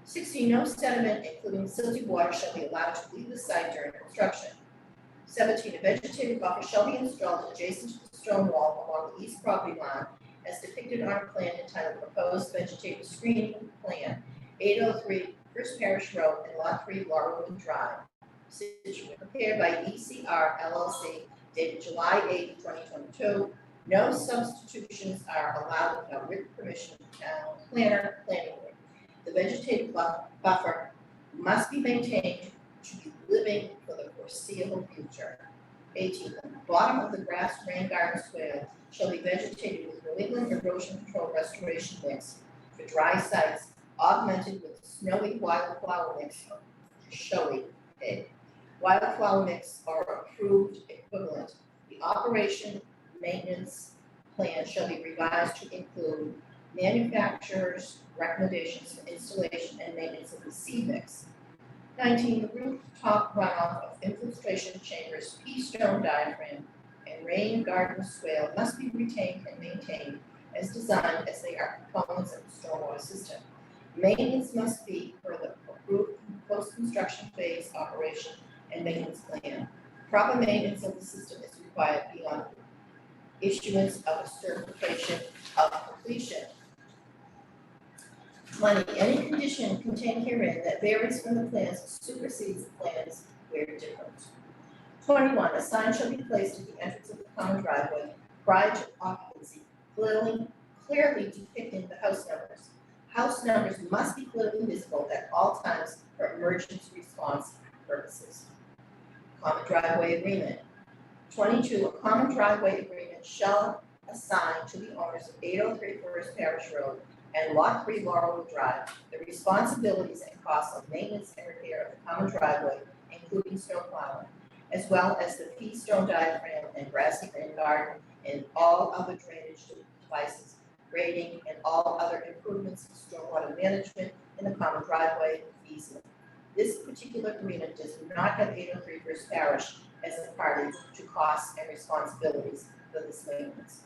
16, no sediment, including silty water, shall be allowed to leave the site during construction. 17, a vegetative buffer shall be installed adjacent to the stone wall along the east property line as depicted on a plan entitled Proposed Vegetative Screening Plan, 803 First Parish Road and Lot 3, Laurelwood Drive, Scituate, prepared by ECR LLC, dated July 8, 2022. No substitutions are allowed without written permission of the town planner, planning board. The vegetative buffer must be maintained to be living for the foreseeable future. 18, the bottom of the grass rain garden swale shall be vegetated with New England erosion control restoration mix for dry sites, augmented with snowy wildflower mix, showy egg. Wildflower mix or approved equivalent. The operation maintenance plan shall be revised to include manufacturer's recommendations for installation and maintenance of the seed mix. 19, the rooftop runoff of infiltration chambers, pea stone diaphragm, and rain garden swale must be retained and maintained as designed as they are components of the stormwater system. Maintenance must be per the approved post-construction phase operation and maintenance plan. Proper maintenance of the system is required beyond issuance of a certification of completion. 20, any condition contained herein that varies from the plans supersedes the plans where different. 21, a sign shall be placed at the entrance of the common driveway prior to occupancy, clearly depicting the house numbers. House numbers must be clearly visible at all times for emergency response purposes. Common driveway agreement. 22, a common driveway agreement shall assign to the owners of 803 First Parish Road and Lot 3 Laurelwood Drive the responsibilities and costs of maintenance and repair of the common driveway, including snow plowing, as well as the pea stone diaphragm and grassy rain garden and all other drainage devices, grading, and all other improvements in stormwater management in the common driveway easement. This particular agreement does not have 803 First Parish as a party to costs and responsibilities for this maintenance.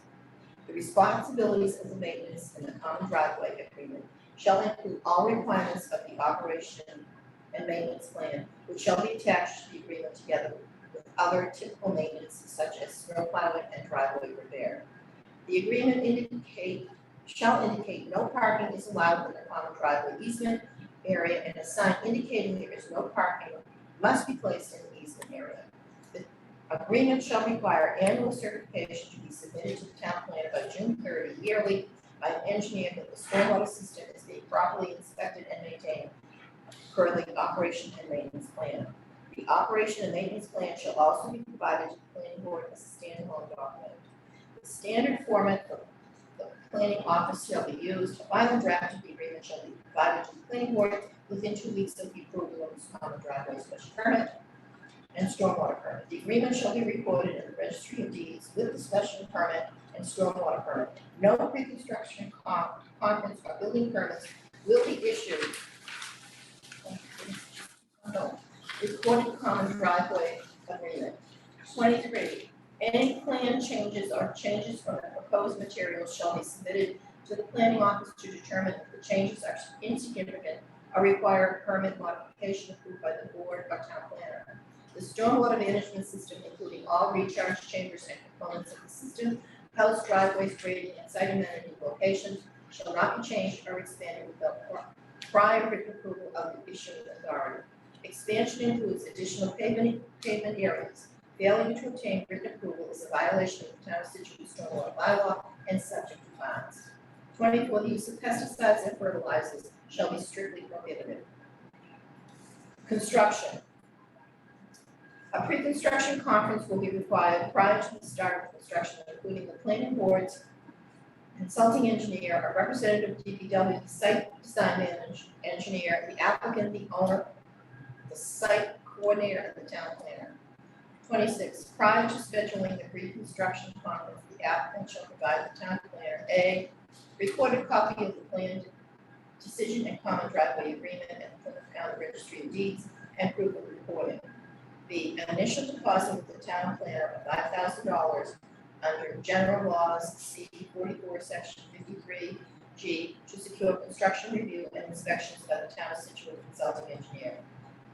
The responsibilities of the maintenance in the common driveway agreement shall include all requirements of the operation and maintenance plan, which shall be attached to the agreement together with other typical maintenance such as snow plowing and driveway repair. The agreement shall indicate no parking is allowed in the common driveway easement area, and a sign indicating there is no parking must be placed in the easement area. The agreement shall require annual certification to be submitted to the town planner by June 30 yearly by an engineer that the stormwater system is being properly inspected and maintained per the operation and maintenance plan. The operation and maintenance plan shall also be provided to the planning board as a standalone document. The standard format for the planning office shall be used. A final draft of the agreement shall be provided to the planning board within 2 weeks of the approval of this common driveway special permit and stormwater permit. The agreement shall be recorded in the registry of deeds with the special permit and stormwater permit. No pre-construction conference or building permits will be issued. Recorded common driveway agreement. 23, any plan changes or changes from the proposed materials shall be submitted to the planning office to determine if the changes are insignificant or require a permit modification approved by the board or town planner. The stormwater management system, including all recharge chambers and components of the system, house driveways, grading, and site amenity locations shall not be changed or expanded without prior written approval of the issuing authority. Expansion includes additional pavement areas. Failing to obtain written approval is a violation of the town of Scituate Stormwater Bylaw and subject to fines. 24, the use of pesticides and fertilizers shall be strictly prohibited. Construction. A pre-construction conference will be required prior to the start of construction, including the planning board's consulting engineer, a representative of DPW, the site design engineer, the applicant, the owner, the site coordinator, and the town planner. 26, prior to scheduling the pre-construction conference, the applicant shall provide the town planner a recorded copy of the planned decision and common driveway agreement and Plymouth County Registry of Deeds and proof of recording. B, an initial deposit with the town planner of $5,000 under general laws C 44 section 53G to secure construction review and inspections by the town of Scituate consulting engineer.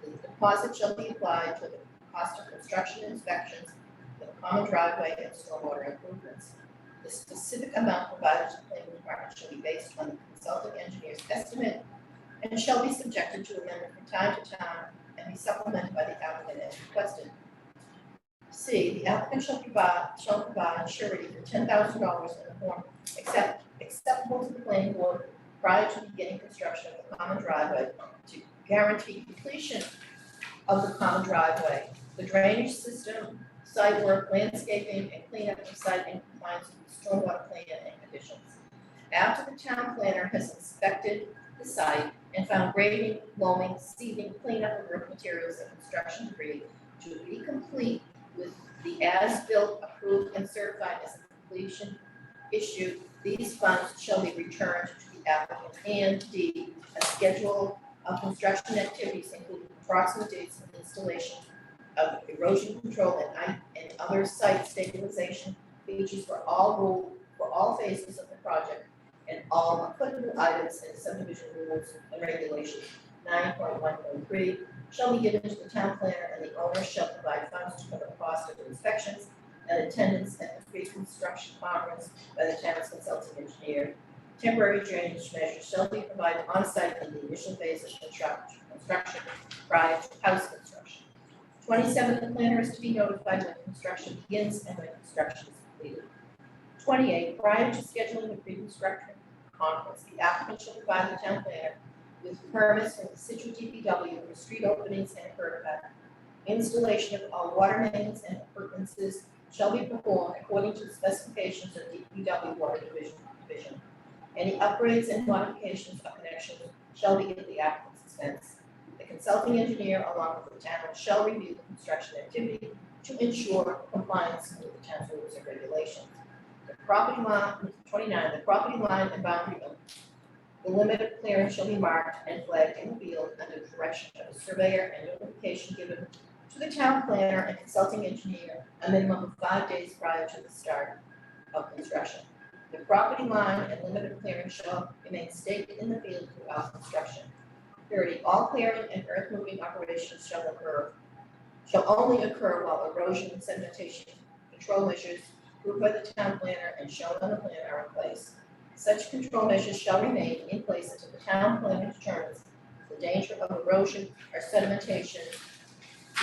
The deposit shall be applied to the cost of construction inspections for the common driveway and stormwater improvements. The specific amount provided to the planning department shall be based on the consulting engineer's estimate and shall be subjected to amendment from time to time and be supplemented by the applicant as requested. C, the applicant shall provide surety for $10,000 in the form acceptable to the planning board prior to beginning construction of the common driveway to guarantee completion of the common driveway, the drainage system, site work, landscaping, and cleanup of site in compliance with the stormwater plan and conditions. After the town planner has inspected the site and found grading, loaming, seeding, cleanup of earth materials, and construction debris to be complete with the as-built approved and certified as a completion issued, these funds shall be returned to the applicant. And D, a schedule of construction activities including approximate dates of installation of erosion control and other site stabilization features for all phases of the project and all applicable items and subdivision rules and regulations. 9.1.3 shall be given to the town planner, and the owner shall provide funds to cover the cost of the inspections and attendance at the pre-construction conference by the town's consulting engineer. Temporary drainage measures shall be provided on site in the initial phase of construction prior to house construction. 27, the planner is to be notified when construction begins and when construction is completed. 28, prior to scheduling the pre-construction conference, the applicant shall provide the town planner with permits from the Scituate DPW for street openings and curb cut. Installation of all water mains and appurtenances shall be performed according to the specifications of DPW Water Division. Any upgrades and modifications of connections shall be at the applicant's expense. The consulting engineer along with the town shall review the construction activity to ensure compliance with the town's rules and regulations. The property line, 29, the property line and boundary of the limit of clearance shall be marked and flagged in the field under the direction of a surveyor and notification given to the town planner and consulting engineer a minimum of 5 days prior to the start of construction. The property line and limit of clearance shall remain staked in the field throughout construction. 30, all clearing and earth moving operations shall only occur while erosion and sedimentation control measures approved by the town planner and shown on the plan are in place. Such control measures shall remain in place until the town planner determines the danger of erosion or sedimentation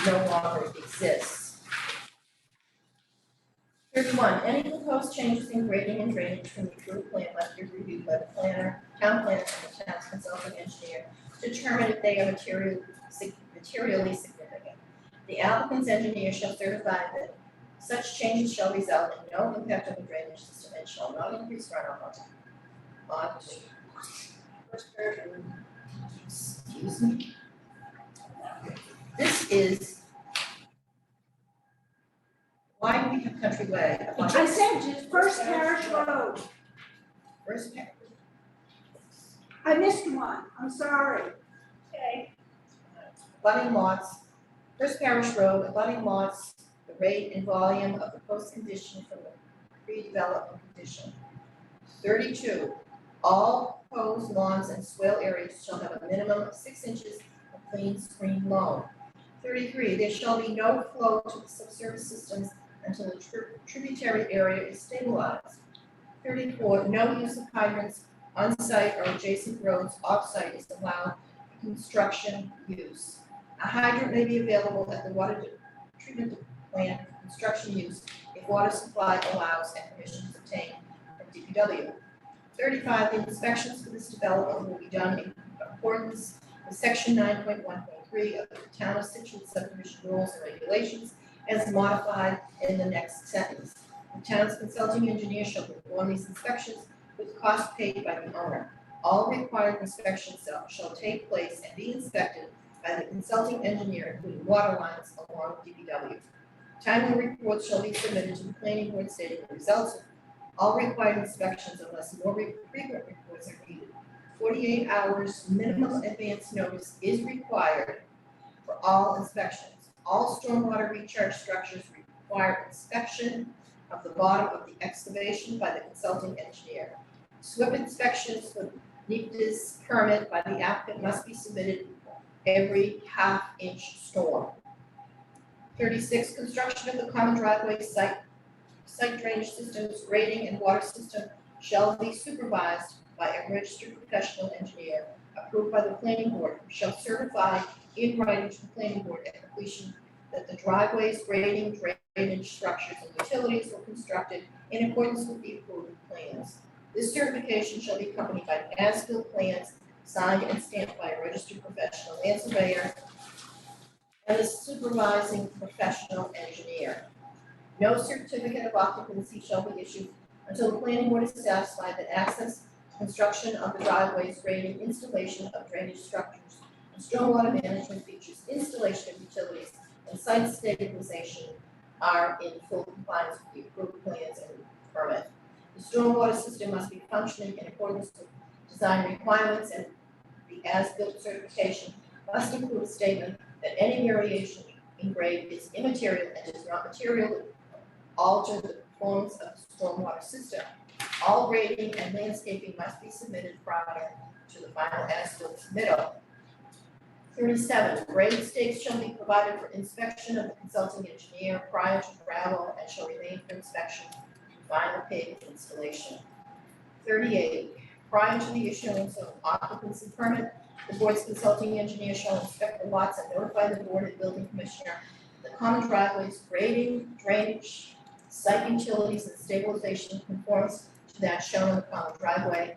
no longer exists. 31, any proposed changes in grading and drainage from the approved plan must be reviewed by the planner, town planner, and the town's consulting engineer to determine if they are materially significant. The applicant's engineer shall certify that such changes shall result in no impact on the drainage system and shall not increase runoff on first paragraph. Excuse me. This is, why do we have Country Way? I said just First Parish Road. First paragraph. I missed one, I'm sorry. Okay, Abutting lots, First Parish Road, abutting lots, the rate and volume of the post-condition from the pre-development condition. 32, all proposed lawns and swale areas shall have a minimum of 6 inches of clean screen loam. 33, there shall be no flow to the subsurface systems until the tributary area is stabilized. 34, no use of hydrants on site or adjacent roads off-site is allowed for construction use. A hydrant may be available at the water treatment plant for construction use if water supply allows and permission is obtained from DPW. 35, the inspections for this development will be done in accordance with section 9.1.3 of the Town of Scituate subdivision rules and regulations as modified in the next sentence. The town's consulting engineer shall perform these inspections with cost paid by the owner. All required inspections shall take place and be inspected by the consulting engineer, including water lines along with DPW. Timely reports shall be submitted to the planning board stating the results of all required inspections unless more frequent reports are needed. 48 hours minimum advance notice is required for all inspections. All stormwater recharge structures require inspection of the bottom of the excavation by the consulting engineer. SWIP inspections for NEPA's permit by the applicant must be submitted every half-inch storm. 36, construction of the common driveway site drainage systems, grading and water system shall be supervised by a registered professional engineer approved by the planning board, who shall certify in writing to the planning board at completion that the driveways, grading, drainage structures, and utilities were constructed in accordance with the approved plans. This certification shall be accompanied by as-built plans signed and stamped by a registered professional land surveyor and a supervising professional engineer. No certificate of occupancy shall be issued until the planning board is satisfied that access, construction of the driveways, grading, installation of drainage structures, and stormwater management features, installation of utilities, and site stabilization are in full compliance with the approved plans and permit. The stormwater system must be functioning in accordance with design requirements, and the as-built certification must include a statement that any variation in grade is immaterial and does not materially alter the performance of the stormwater system. All grading and landscaping must be submitted prior to the final as-built submittal. 37, grade stakes shall be provided for inspection of the consulting engineer prior to gravel and shall remain for inspection through final pavement installation. 38, prior to the issuance of occupancy permit, the board's consulting engineer shall inspect the lots and notify the board and building commissioner the common driveways, grading, drainage, site utilities, and stabilization conforms to that shown on the common driveway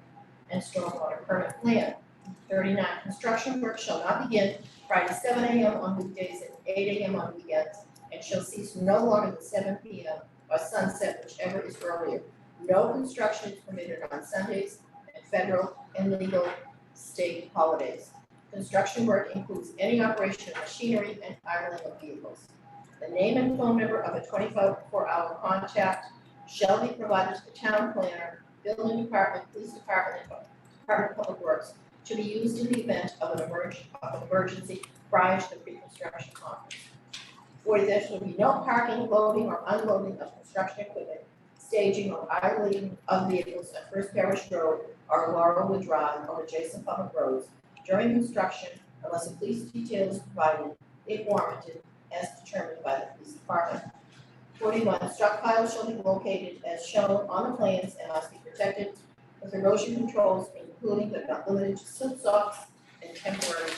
and stormwater permit plan. 39, construction work shall not begin prior to 7 a.m. on weekdays and 8 a.m. on weekends and shall cease no longer than 7 p.m. or sunset, whichever is earlier. No construction is permitted on Sundays and federal and legal state holidays. Construction work includes any operation of machinery and idling of vehicles. The name and phone number of a 24-hour contact shall be provided to the town planner, building department, police department, and Department of Public Works to be used in the event of an emergency prior to the pre-construction conference. 40, there shall be no parking, loading, or unloading of construction equipment, staging or idling of vehicles at First Parish Road or Laurelwood Drive or adjacent public roads during construction unless a police detail is provided if warranted as determined by the police department. 41, stockpiles shall be located as shown on the plans and must be protected with erosion controls, including but not limited to silt socks and temporary.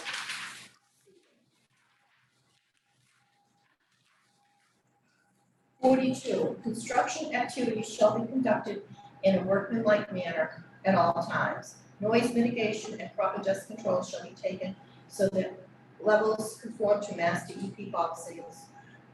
42, construction activities shall be conducted in a workmanlike manner at all times. Noise mitigation and proper dust control shall be taken so that levels conform to Mass DEP policies.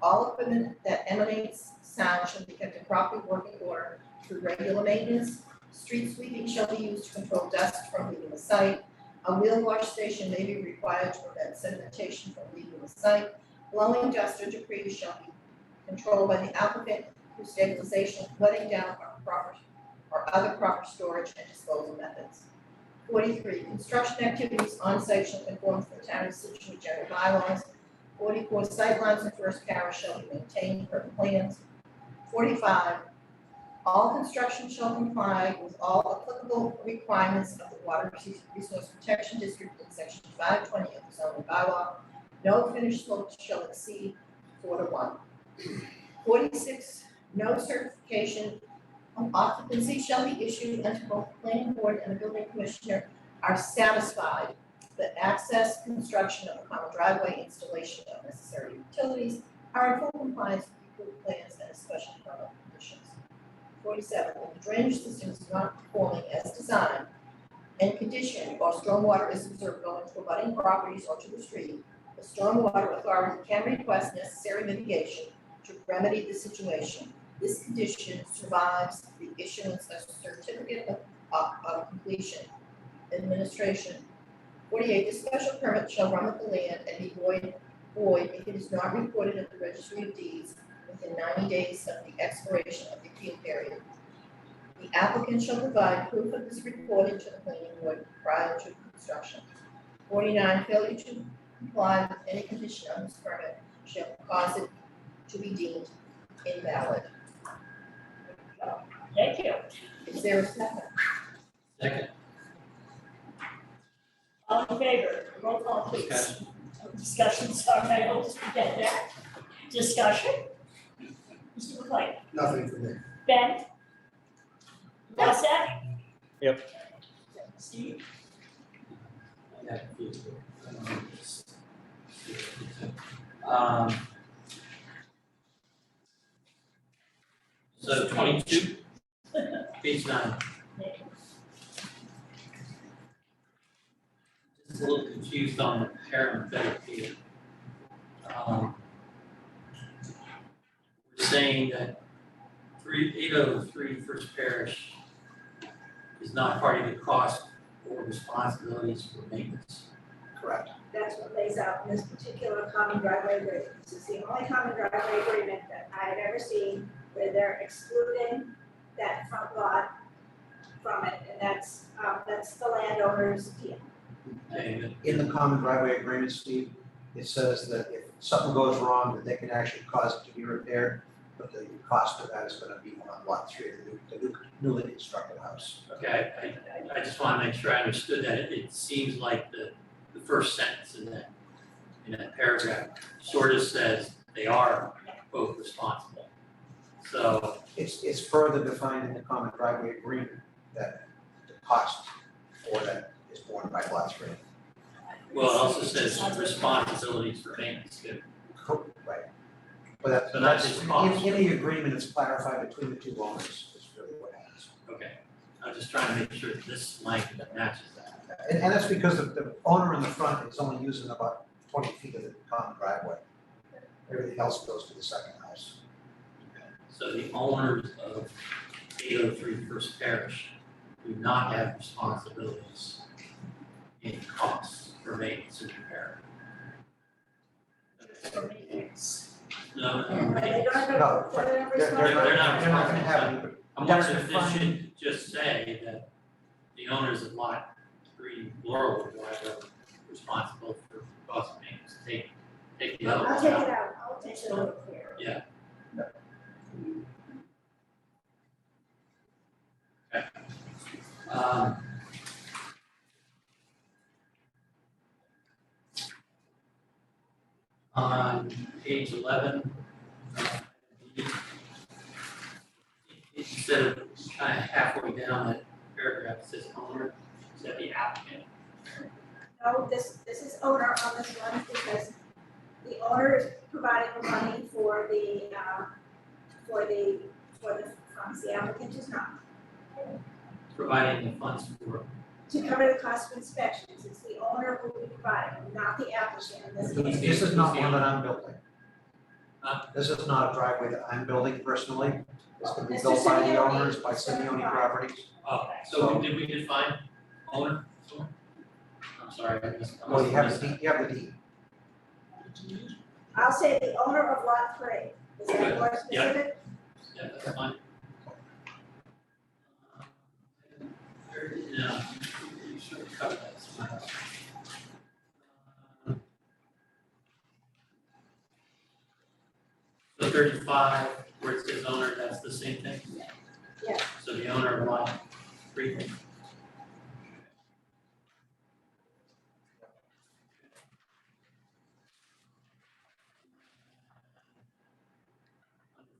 All equipment that emanates sound shall be kept in proper working order through regular maintenance. Street sweeping shall be used to control dust from leaving the site. A wheel wash station may be required to prevent sedimentation from leaving the site. Blowing dust or debris shall be controlled by the applicant through stabilization, letting down, or other proper storage and disposal methods. 43, construction activities on site shall conform to the town of Scituate general bylaws. 44, sightlines in First Parish shall be maintained per the plans. 45, all construction shall comply with all applicable requirements of the Water Resource Protection District in section 520 of the zoning bylaw. No finished slopes shall exceed 4 to 1. 46, no certification of occupancy shall be issued until both the planning board and the building commissioner are satisfied that access, construction of a common driveway, installation of necessary utilities are in full compliance with approved plans and special permit conditions. 47, if the drainage system is not performing as designed and conditioned or stormwater is observed going to abutting properties or to the street, the stormwater authority can request necessary mitigation to remedy the situation. This condition survives the issuance of certificate of completion. Administration. 48, the special permit shall run with the land and be void if it is not recorded at the registry of deeds within 90 days of the expiration of the appeal period. The applicant shall provide proof of this reporting to the planning board prior to construction. 49, failure to comply with any condition on this permit shall cause it to be deemed invalid. Thank you. Is there a second? Second. All in favor, roll call please. Discussion, sorry, I hope to forget that. Discussion? Mr. McLean? Nothing for me. Ben? All set? Yep. Steve? So 22, page 9. Just a little confused on the parenthetic here. We're saying that 803 First Parish is not part of the cost or responsibilities for maintenance. Correct. That's what lays out in this particular common driveway agreement. This is the only common driveway agreement that I have ever seen where they're excluding that front lot from it, and that's the landowner's deal. Okay, In the common driveway agreement, Steve, it says that if something goes wrong, that they can actually cause it to be repaired, but the cost of that is gonna be on lot 3, the newly constructed house. okay, I just want to make sure I understood that. It seems like the first sentence in that paragraph sort of says they are both responsible. So, It's further defined in the common driveway agreement that the cost for that is borne by lot 3. well, it also says responsibilities for maintenance too. Right. But So not that's, just cost. in the agreement, it's clarified between the two owners, is really what happens. Okay, I'm just trying to make sure that this language matches that. And that's because the owner in the front is only using about 20 feet of the common driveway. Everything else goes to the second house. So the owners of 803 First Parish do not have responsibilities in costs. for maintenance and repair. For maintenance. No, They don't have No, a, but they're not They're responsible. not they're not gonna have any, but I'm That's wondering if this fine. should just say that the owners of lot 3 Laurelwood Drive are responsible for cost of maintenance, take the other I'll one take out. it out, I'll take Makes it it a out. little clearer. Yeah. Um, on page 11, instead of kind of halfway down that paragraph, it says owner, is that the applicant? No, this is owner on this one because the owner is providing the money for the funds, the applicant is not. Providing the funds for, To cover the cost of inspections, it's the owner who will be providing, not the applicant in this case. this is not one that I'm building. Huh? This is not a driveway that I'm building personally. It's gonna be Mr. built by the Simeone, owners, by Mr. Simeone Simeone. Properties. oh, so did we define owner? I'm sorry, I missed. I Well, you have must the have deed, you have the deed. I'll say the owner of lot 3, is that more Yeah. specific? Yeah, that's fine. No, you should have covered that somehow. So 35, where it says owner, that's the same thing? Yeah. So the owner of lot 3.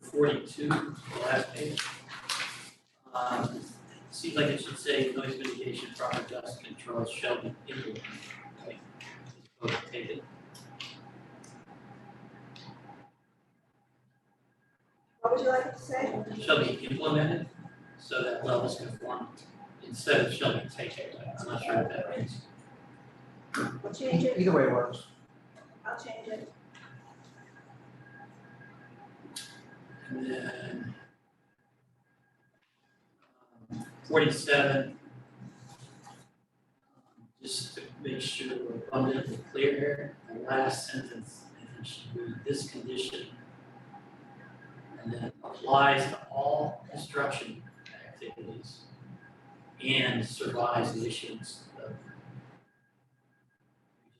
.42, the last page. Seems like it should say noise mitigation, proper dust controls shall be implemented. Right? Okay, take it. What would you like it to say? Shall be implemented so that levels conform instead of shall be taken. I'm not sure what that means. We'll change it, Either way works. I'll change it. And then 47, just to make sure we're abundantly clear here, the last sentence, I think should read this condition. And then applies to all construction activities and survives the issuance of. We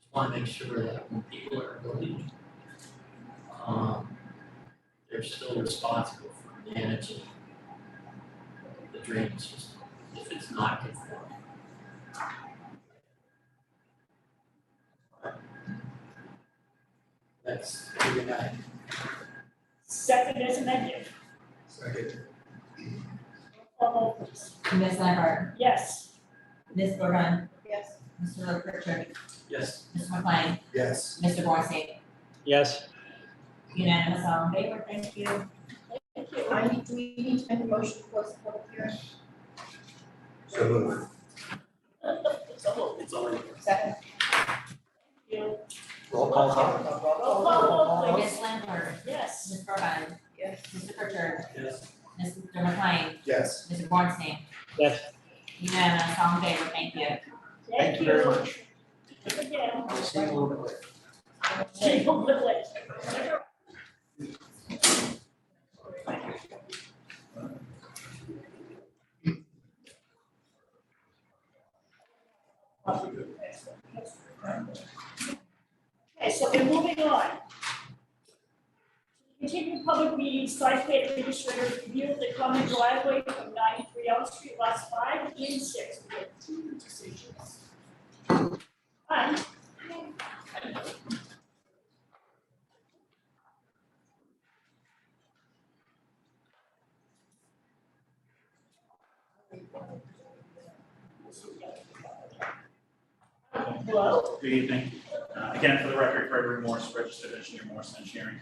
just want to make sure that when people are building, they're still responsible for managing the drainage system if it's not conforming. That's what we got. Second as amended. Second. Roll call vote, please. Ms. Lambert, Yes. Ms. Gordon, Yes. Mr. Pritchard, Yes. Mr. McLean, Yes. Mr. Bornstein, Yes, unanimous all in favor, thank you. Thank you. Do we need to make a motion to close the public hearing? So moved. It's already. Second. You. Roll call vote. Roll call vote, Ms. please. Lambert, Yes. Ms. Gordon, Yes. Mr. Pritchard, Yes. Mr. McLean, Yes. Mr. Bornstein, yes. unanimous all in favor, thank you. Thank you very much. Again. I'll see you a little bit later. See you a little later. Okay, so we're moving on. Continuing public meetings, Scituate administrator review the common driveway from 93 Elm Street, lots 5 and 6. We have 2 decisions. Hi. Hello? Good evening. Again, for the record, Gregory Morse, registered engineer, Morse Engineering.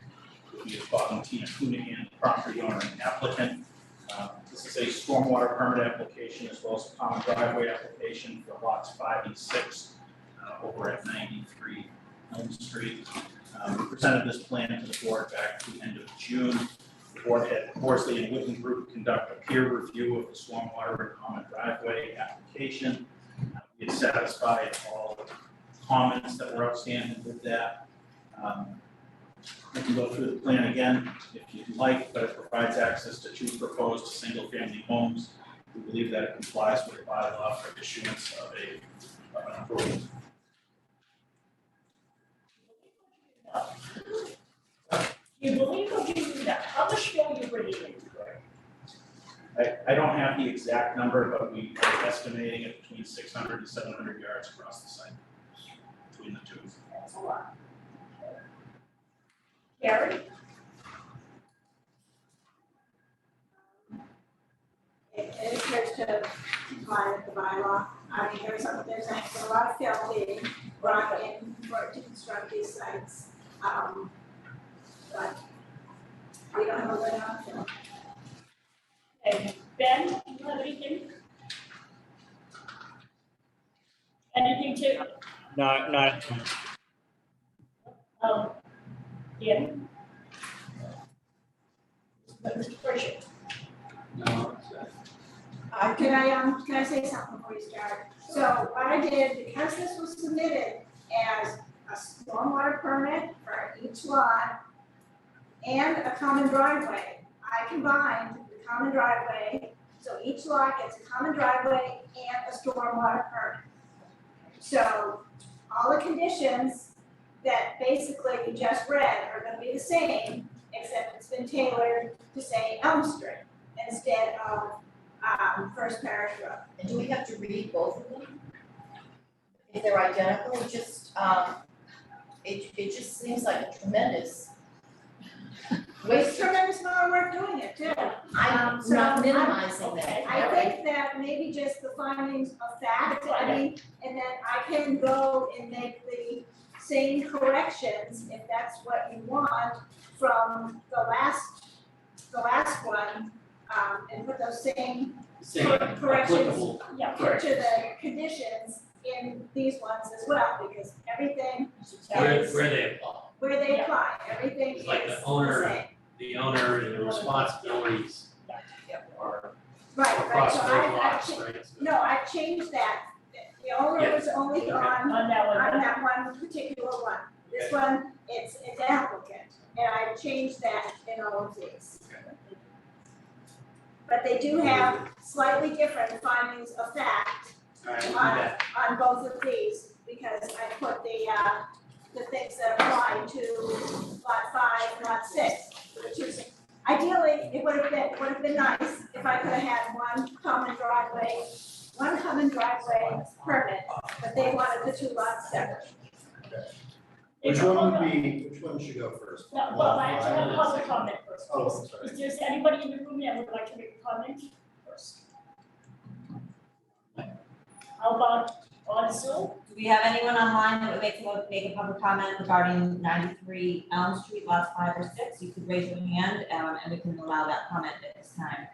We have Bob and Tina Coonihan, property owner and applicant. This is a stormwater permit application as well as a common driveway application for lots 5 and 6 over at 93 Elm Street. We presented this plan to the board back to the end of June. The board had Horsley and Whitten Group conduct a peer review of the stormwater and common driveway application. We had satisfied all comments that were outstanding with that. I can go through the plan again if you'd like, but it provides access to 2 proposed single-family homes. We believe that it complies with the bylaw for issuance of an approval. You believe what you do now, how much fill you bringing in? I don't have the exact number, but we are estimating it between 600 and 700 yards across the site between the 2. That's a lot. Gary? It appears to comply with the bylaw. I mean, there's a lot of fill being brought in for to construct these sites. But we don't have a lid on fill. And Ben, do you have anything? Anything to, Not, Ian? Mr. Pritchett? No, Can I say something before you start? So what I did, because this was submitted as a stormwater permit for each lot and a common driveway, I combined the common driveway, so each lot gets a common driveway and a stormwater permit. So all the conditions that basically you just read are gonna be the same, except it's been tailored to say Elm Street instead of First Parish Road. And do we have to read both of them? If they're identical, it just seems like a tremendous It's waste. tremendous amount of work doing it too. I'm So not I'm- minimizing that. I think that maybe just the findings of fact, I mean, and then I can go and make the same corrections if that's what you want from the last one, and put those same same corrections applicable, Yeah. to the conditions in these ones as well, because everything where is, they apply. where they Yeah. apply, everything is It's like the the same. owner, the owner and the responsibilities are Right, across so both lots, right? no, I've changed that. The owner was only Okay. on that on that one particular one. This one, it's applicant, and I changed that in all of these. But they do have slightly different findings of fact Alright, we'll do that. on both of these, because I put the things that apply to lot 5 and lot 6, which is, ideally, it would have been nice if I could have had one common driveway permit, but they wanted the 2 lots separate. Which one should go first? No, well, I actually have a public comment first. Oh, I'm sorry. Is there anybody in the room that would like to make a comment first? How about on Zoom? Do we have anyone online that would make a public comment regarding 93 Elm Street, lots 5 or 6? You could raise your hand, and we can allow that comment at this time.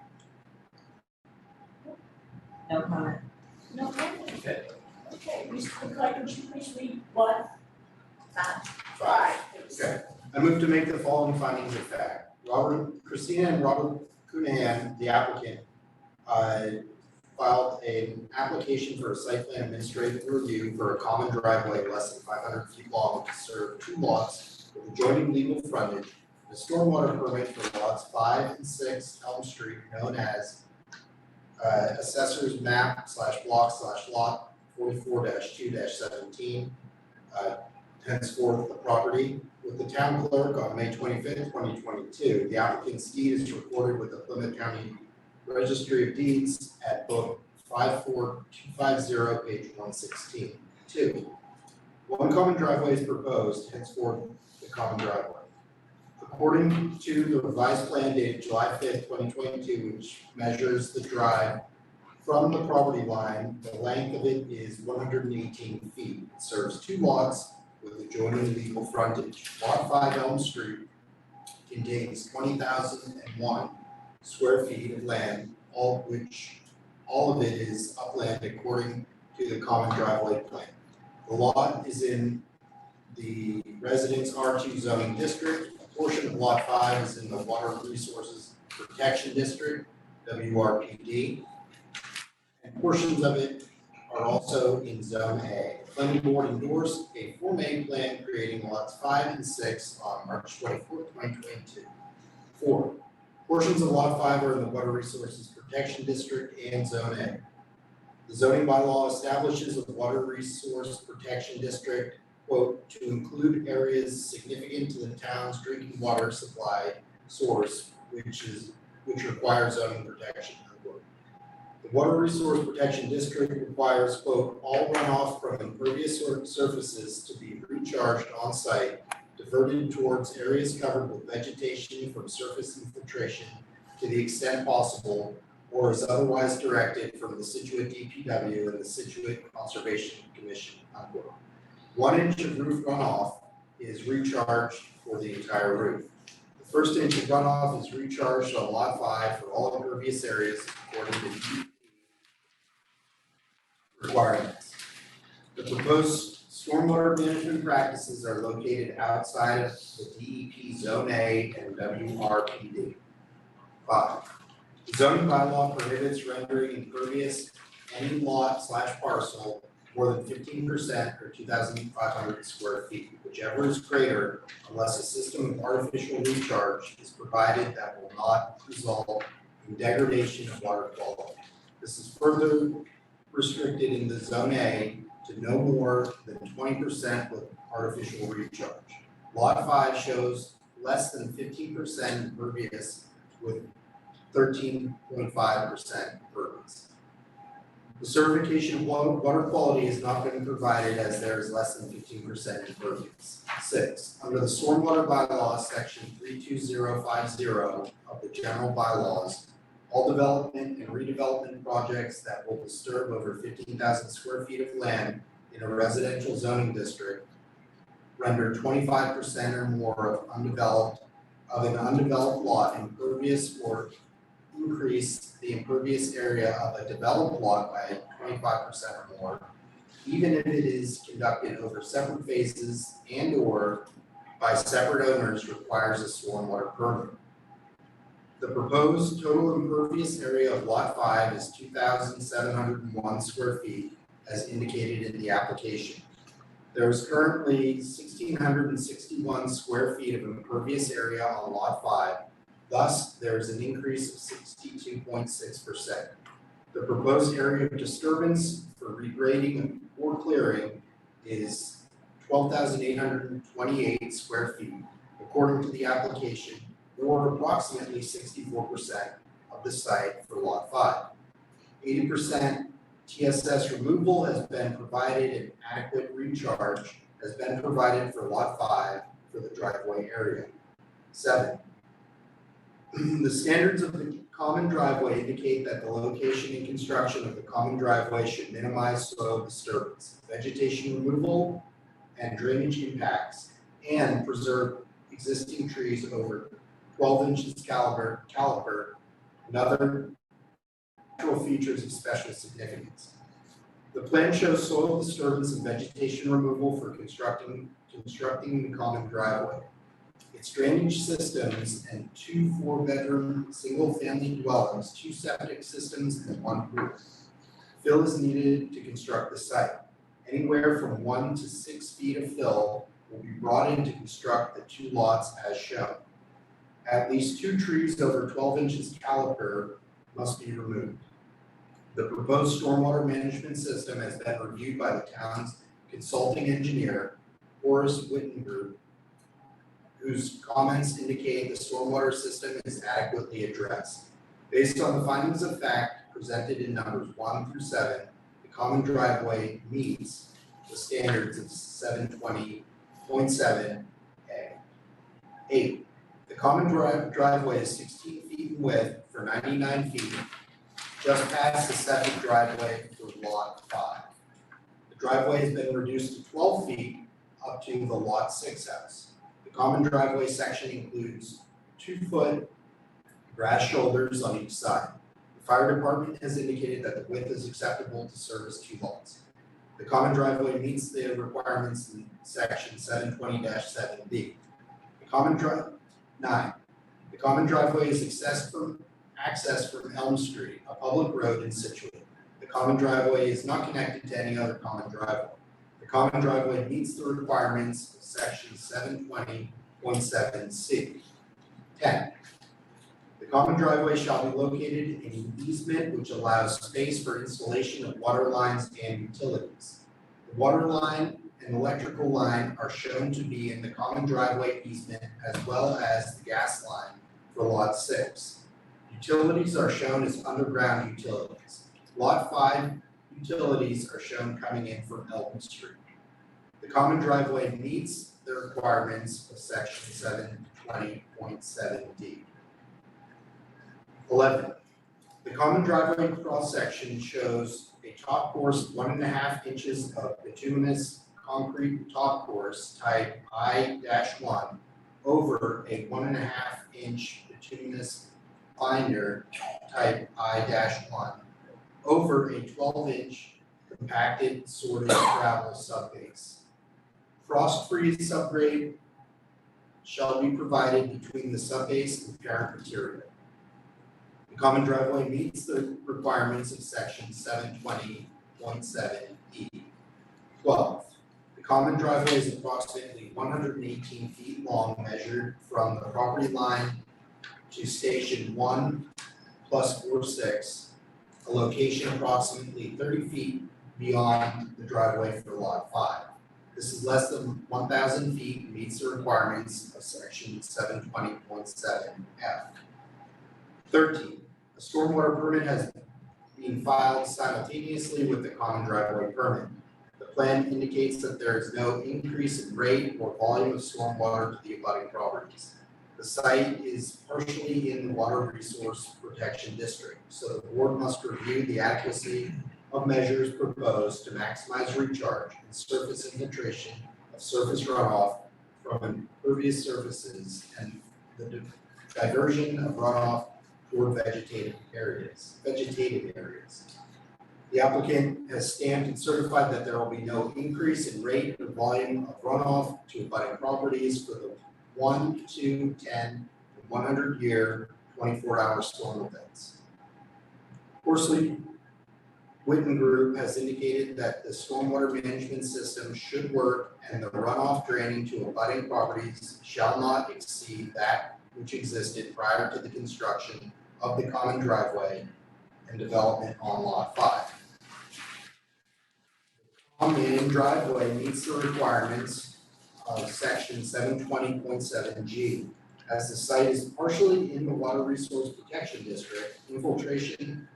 No comment. No comment? Okay. Okay, Mr. Clerk, would you please read what? 5. Okay. I move to make the following findings of fact. Christina and Robert Cunahan, the applicant, filed an application for a site plan administrative review for a common driveway less than 500 feet long to serve 2 lots with adjoining legal frontage, and a stormwater permit for lots 5 and 6 Elm Street, known as assessor's map / block / lot 44-2-17, henceforth the property, with the town clerk on May 25th, 2022. The applicant's deed is recorded with the Plymouth County Registry of Deeds at book 54250, page 116. 2. One common driveway is proposed, henceforth the common driveway. According to the revised plan dated July 5th, 2022, which measures the drive from the property line, the length of it is 118 feet. It serves 2 lots with adjoining legal frontage. Lot 5 Elm Street contains 20,001 square feet of land, all of it is upland according to the common driveway plan. The lot is in the Residence R2 zoning district. A portion of lot 5 is in the Water Resources Protection District, WRPD. And portions of it are also in Zone A. The planning board endorsed a Form A plan creating lots 5 and 6 on March 24th, 2022. 4. Portions of Lot 5 are in the Water Resources Protection District and Zone A. The zoning bylaw establishes a Water Resource Protection District, quote, to include areas significant to the town's drinking water supply source, which requires zoning protection, unquote. The Water Resource Protection District requires, quote, all runoff from impervious surfaces to be recharged on site, diverted towards areas covered with vegetation from surface infiltration to the extent possible, or is otherwise directed from the Scituate DPW and the Scituate Conservation Commission, unquote. 1 inch of roof runoff is recharged for the entire roof. The first inch of runoff is recharged on Lot 5 for all impervious areas according to DEP requirements. The proposed stormwater management practices are located outside of the DEP Zone A and WRPD. 5. The zoning bylaw prohibits rendering impervious any lot/parcel more than 15% or 2,500 square feet, whichever is greater, unless a system of artificial recharge is provided that will not result in degradation of water quality. This is further restricted in the Zone A to no more than 20% with artificial recharge. Lot 5 shows less than 15% impervious with 13.5% impervious. The certification of water quality has not been provided as there is less than 15% impervious. 6. Under the Stormwater Bylaws, section 32050 of the general bylaws, all development and redevelopment projects that will disturb over 15,000 square feet of land in a residential zoning district render 25% or more of an undeveloped lot impervious or increase the impervious area of a developed lot by 25% or more, even if it is conducted over separate phases and or by separate owners, requires a stormwater permit. The proposed total impervious area of Lot 5 is 2,701 square feet as indicated in the application. There is currently 1,661 square feet of impervious area on Lot 5. Thus, there is an increase of 62.6%. The proposed area of disturbance for regrading or clearing is 12,828 square feet, according to the application, or approximately 64% of the site for Lot 5. 80% TSS removal has been provided and adequate recharge has been provided for Lot 5 for the driveway area. 7. The standards of the common driveway indicate that the location and construction of the common driveway should minimize soil disturbance, vegetation removal, and drainage impacts, and preserve existing trees over 12 inches caliber, and other natural features of special significance. The plan shows soil disturbance and vegetation removal for constructing the common driveway. Its drainage systems and 2 4-bedroom single-family dwellings, 2 septic systems, and 1 pool. Fill is needed to construct the site. Anywhere from 1 to 6 feet of fill will be brought in to construct the 2 lots as shown. At least 2 trees over 12 inches caliper must be removed. The proposed stormwater management system has been reviewed by the town's consulting engineer, Horace Witten Group, whose comments indicate the stormwater system is adequately addressed. Based on the findings of fact presented in numbers 1 through 7, the common driveway meets the standards of 720.7A. 8. The common driveway is 16 feet in width for 99 feet, just past the septic driveway for Lot 5. The driveway has been reduced to 12 feet up to the Lot 6 house. The common driveway section includes 2-foot grass shoulders on each side. The fire department has indicated that the width is acceptable to service 2 lots. The common driveway meets the requirements in section 720-7B. 9. The common driveway is accessed from Elm Street, a public road in Scituate. The The common driveway is not connected to any other common driveway. The common driveway meets the requirements of section 720.7C. 10. The common driveway shall be located in an easement which allows space for installation of water lines and utilities. The water line and electrical line are shown to be in the common driveway easement as well as the gas line for lot 6. Utilities are shown as underground utilities. Lot 5 utilities are shown coming in from Elton Street. The common driveway meets the requirements of section 720.7D. 11. The common driveway cross-section shows a top course of 1.5 inches of bituminous concrete top course type I-1 over a 1.5 inch bituminous binder type I-1 over a 12-inch compacted sorted gravel subbase. Frost-free subgrade shall be provided between the subbase and parent material. The common driveway meets the requirements of section 720.7E. 12. The common driveway is approximately 118 feet long measured from the property line to station 1 plus 46, a location approximately 30 feet beyond the driveway for lot 5. This is less than 1,000 feet and meets the requirements of section 720.7F. 13. A stormwater permit has been filed simultaneously with the common driveway permit. The plan indicates that there is no increase in rate or volume of stormwater to the abutting properties. The site is partially in the Water Resource Protection District, so the board must review the adequacy of measures proposed to maximize recharge and surface infiltration of surface runoff from impervious surfaces and the diversion of runoff toward vegetative areas. The applicant has stamped and certified that there will be no increase in rate or volume of runoff to abutting properties for the 1, 2, 10, and 100 year 24-hour storm events. Horsley Witten Group has indicated that the stormwater management system should work and the runoff draining to abutting properties shall not exceed that which existed prior to the construction of the common driveway and development on lot 5. The common driveway meets the requirements of section 720.7G. As the site is partially in the Water Resource Protection District, infiltration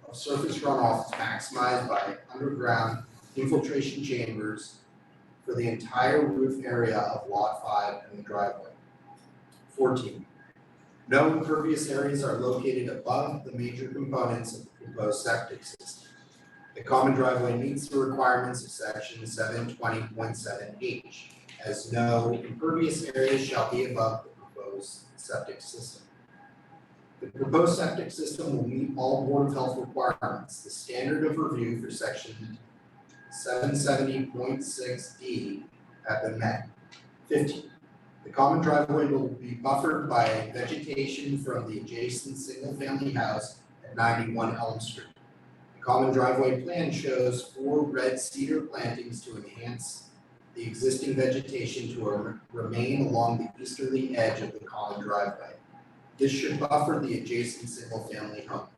of surface runoff is maximized by underground infiltration chambers for the entire roof area of lot 5 and the driveway. 14. No impervious areas are located above the major components of the proposed septic system. The common driveway meets the requirements of section 720.7H, as no impervious areas shall be above the proposed septic system. The proposed septic system will meet all Board of Health requirements. The standard of review for section 770.6D have been met. 15. The common driveway will be buffered by vegetation from the adjacent single-family house at 91 Elm Street. The common driveway plan shows 4 red cedar plantings to enhance the existing vegetation to remain along the easterly edge of the common driveway. This should buffer the adjacent single-family home.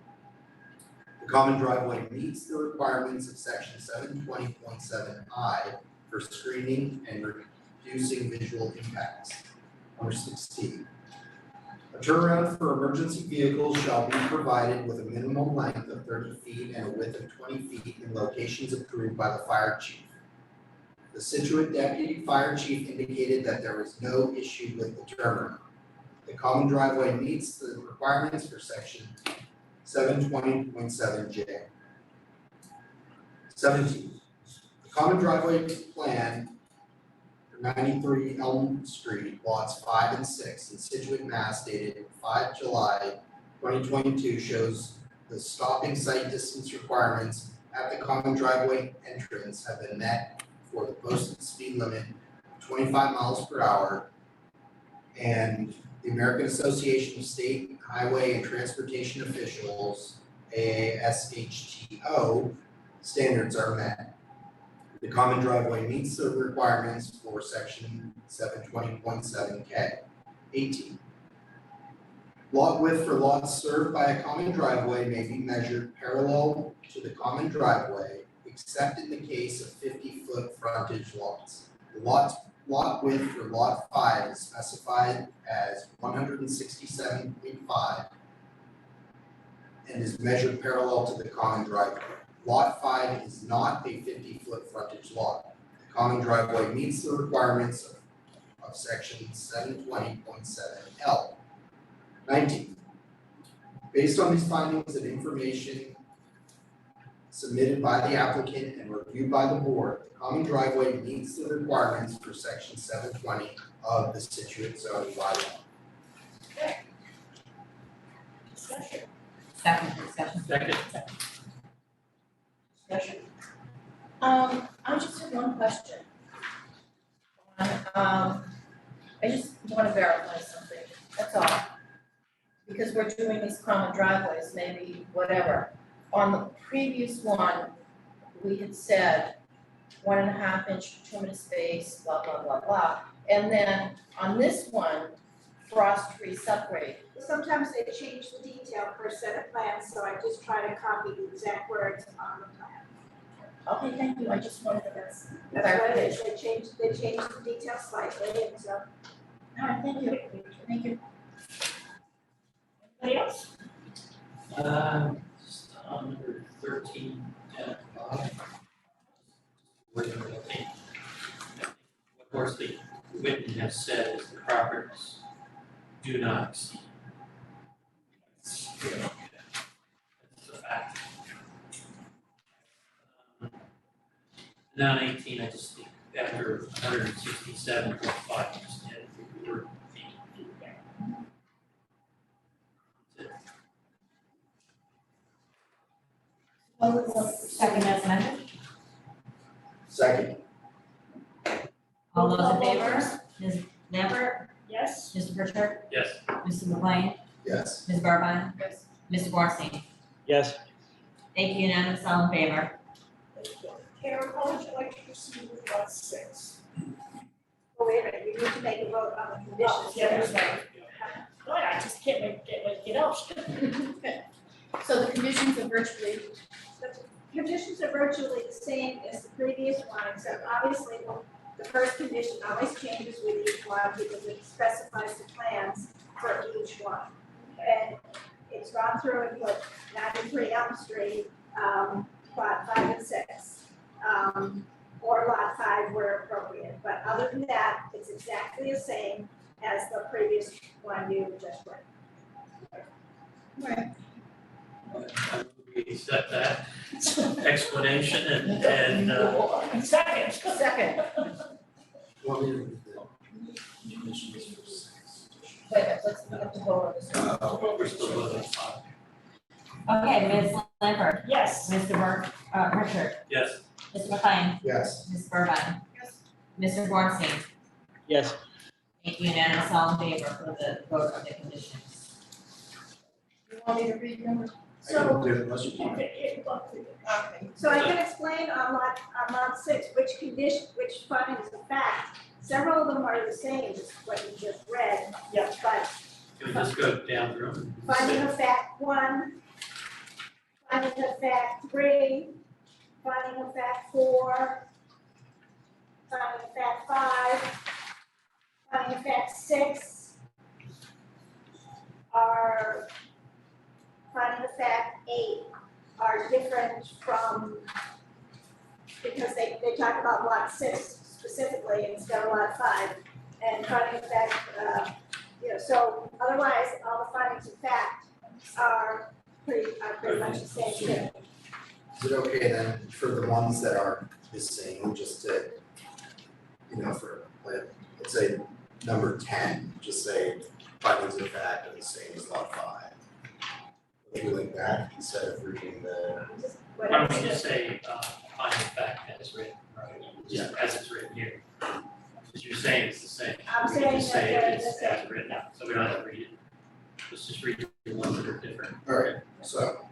The common driveway meets the requirements of section 720.7I for screening and reducing visual impacts. Number 16. A turnaround for emergency vehicles shall be provided with a minimum length of 30 feet and a width of 20 feet in locations approved by the fire chief. The Scituate Deputy Fire Chief indicated that there was no issue with the turnaround. The common driveway meets the requirements for section 720.7J. 17. The common driveway plan for 93 Elm Street, lots 5 and 6 in Scituate, Mass. Dated 5 July 2022 shows the stopping site distance requirements at the common driveway entrance have been met for the posted speed limit of 25 miles per hour, and the American Association of State Highway and Transportation Officials AASHTO standards are met. The common driveway meets the requirements for section 720.7K. 18. Lot width for lots served by a common driveway may be measured parallel to the common driveway, except in the case of 50-foot frontage lots. The lot width for lot 5 is specified as 167.5 and is measured parallel to the common driveway. Lot 5 is not a 50-foot frontage lot. The common driveway meets the requirements of section 720.7L. 19. Based on these findings and information submitted by the applicant and reviewed by the board, the common driveway meets the requirements for section 720 of the Scituate zoning bylaw. Discussion. Second discussion. Second. Discussion. I just have one question. I just want to verify something, that's all. Because we're doing these common driveways, maybe whatever. On the previous one, we had said 1.5 inch bituminous space, blah, blah, blah, blah. And then on this one, frost-free subgrade. Sometimes they change the detail per set of plans, so I just try to copy the exact words on the plan. Okay, thank you, I just wanted to, That's what it is, they changed the detail slightly, and so. all right, thank you, thank you. Anybody else? Just on number 13, 5. What of course the witness has said is the properties do not exceed. That's the fact. Now 18, I just think after 167.5, just add the word feet. Second as amended. Second. All those in favor? Ms. Lambert? Yes? Mr. Pritchard? Yes. Mr. McLean? Yes. Ms. Burbine? Yes. Mr. Bornstein? Yes. Thank you, unanimous, all in favor. Karen, how would you like to proceed with lot 6? Oh, wait a minute, we need to make a vote on the conditions. Yeah, that's right. Good, I just can't get out. So the conditions are virtually, The conditions are virtually the same as the previous one, except obviously the first condition always changes with each one because it specifies the plans for each one. And it's gone through and put 93 Elm Street, lot 5 and 6, or lot 5 where appropriate. But other than that, it's exactly the same as the previous one you just read. right, We accept that explanation and Second. second, Want me to read the conditions for 6? wait, let's, we have to vote on this. we're still voting on. Okay, Ms. Lambert? Yes. Mr. Pritchard? Yes. Mr. McLean? Yes. Ms. Burbine? Yes. Mr. Bornstein? Yes. Thank you, unanimous, all in favor for the vote of the conditions. You want me to read number? I can do it unless you want. Okay. So I can explain on lot 6, which findings of fact, several of them are the same as what you just read. Yeah. But Can we just go down through them? finding of fact 1, finding of fact 3, finding of fact 4, finding of fact 5, finding of fact 6 are finding of fact 8 are different from, because they talk about lot 6 specifically instead of lot 5, and finding of fact, so otherwise, all the findings of fact are pretty much the same too. Is it okay then for the ones that are missing, just to, for, like, let's say number 10, just say findings of fact are the same as lot 5? Would you like that instead of reading the? Why don't we just say, find the fact as written, right? Just as it's written here. Because you're saying it's the same. I'm We can saying just that say they're it's the same. as written, so we don't have to read it. Let's just read the ones that are different. Alright, so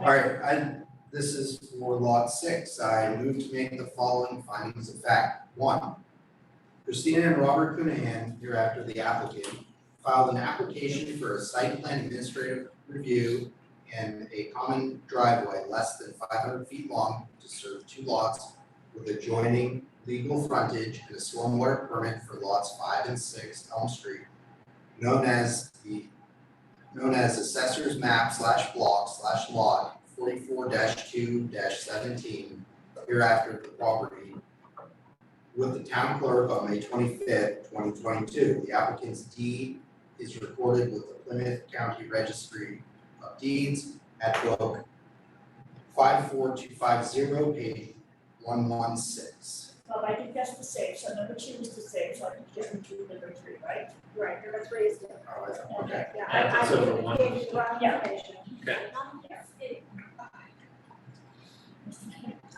Alright, this is for lot 6, I move to make the following findings of fact. 1, Christina and Robert Cunahan, hereafter the applicant, filed an application for a site plan administrative review and a common driveway less than 500 feet long to serve 2 lots with adjoining legal frontage and a stormwater permit for lots 5 and 6 Elm Street, known as Assessor's Map / Block / Lot 44-2-17, hereafter the property, with the town clerk on May 25th, 2022. The applicant's deed is recorded with the Plymouth County Registry of Deeds at book 54250, page 116. I think that's the same, so number 2 is the same, so I think just number 2 and number 3, right? Right, number 3 is different. Okay. Yeah, That's I over gave one. you the wrong Yeah. information.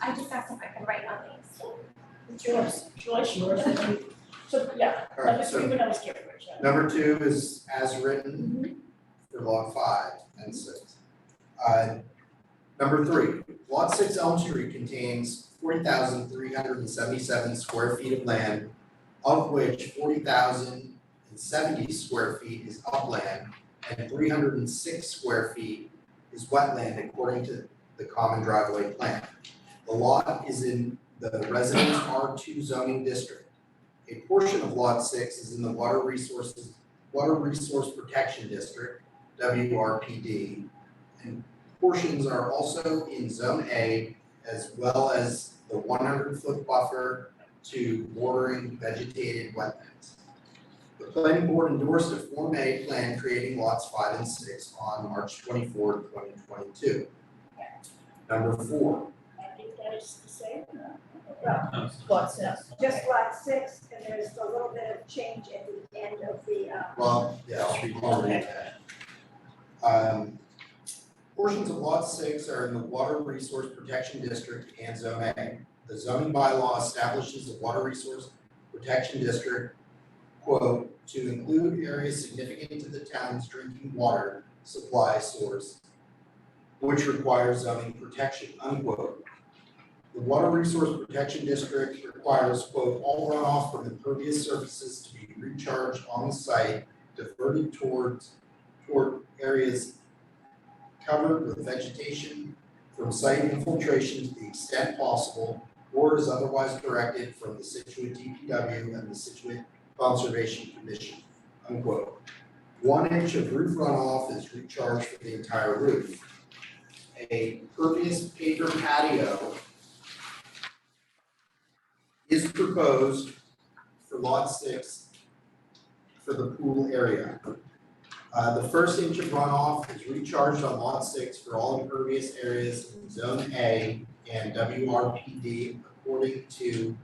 I just asked if I could write on these. It's yours, yours, and then you, so, yeah, Alright, number 3, so but I was getting rich, yeah. number 2 is as written for lot 5 and 6. Number 3, lot 6 Elm Street contains 40,377 square feet of land, of which 40,070 square feet is upland and 306 square feet is wetland according to the common driveway plan. The lot is in the residence R2 zoning district. A portion of lot 6 is in the Water Resource Protection District, WRPD, and portions are also in Zone A, as well as the 100-foot buffer to bordering vegetated wetlands. The planning board endorsed a Form A plan creating lots 5 and 6 on March 24, 2022. Number 4, I think that is the same, Well, Lot 6. just lot 6, and there's a little bit of change at the end of the, well, yeah, I'll read that. Portions of lot 6 are in the Water Resource Protection District and Zone A. The zoning bylaw establishes a Water Resource Protection District, quote, to include areas significant to the town's drinking water supply source, which requires zoning protection, unquote. The Water Resource Protection District requires, quote, all runoff from impervious surfaces to be recharged on the site, diverted toward areas covered with vegetation from site infiltration to the extent possible, or is otherwise directed from the Scituate DPW and the Scituate Conservation Commission, unquote. 1 inch of roof runoff is recharged for the entire roof. A pervious paver patio is proposed for lot 6 for the pool area. The first inch of runoff is recharged on lot 6 for all impervious areas in Zone A and WRPD according to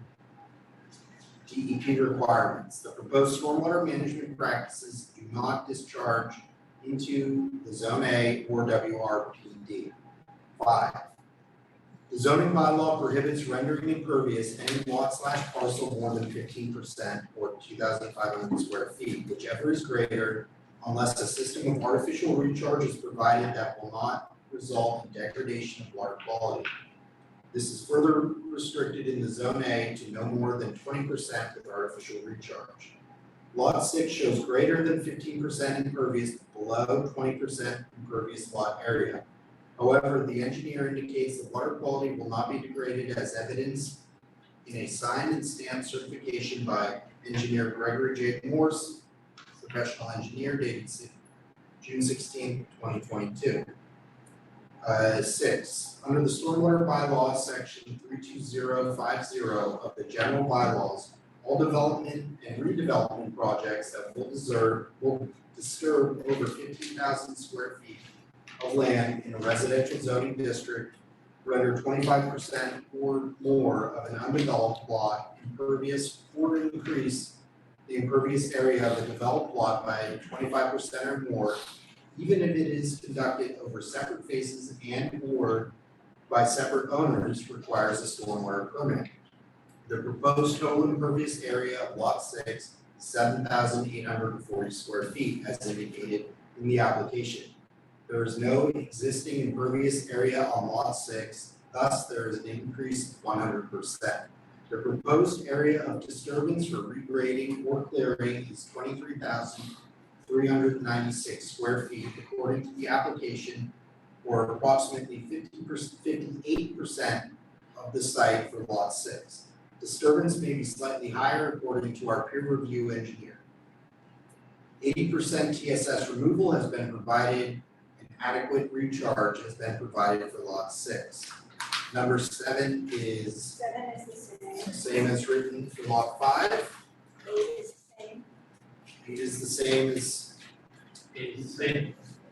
DEP requirements. The proposed stormwater management practices do not discharge into the Zone A or WRPD. 5. The zoning bylaw prohibits rendering impervious any lot / parcel more than 15% or 2,500 square feet, whichever is greater, unless a system of artificial recharge is provided that will not result in degradation of water quality. This is further restricted in the Zone A to no more than 20% with artificial recharge. Lot 6 shows greater than 15% impervious below 20% impervious lot area. However, the engineer indicates the water quality will not be degraded as evidenced in a signed and stamped certification by engineer Gregory J. Morse, professional engineer, dated June 16, 2022. 6, under the Stormwater Bylaws, section 32050 of the general bylaws, all development and redevelopment projects that will disturb over 15,000 square feet of land in a residential zoning district, render 25% or more of an undeveloped lot impervious, or increase the impervious area of a developed lot by 25% or more, even if it is conducted over separate phases and or by separate owners, requires a stormwater permit. The proposed total impervious area of lot 6 is 7,840 square feet as indicated in the application. There is no existing impervious area on lot 6, thus there is an increase of 100%. The proposed area of disturbance for regrading or clearing is 23,396 square feet according to the application, or approximately 58% of the site for lot 6. Disturbance may be slightly higher according to our peer review engineer. 80% TSS removal has been provided and adequate recharge has been provided for lot 6. Number 7 is 7 is the same, same as written for lot 5. 8 is the same, 8 is the same as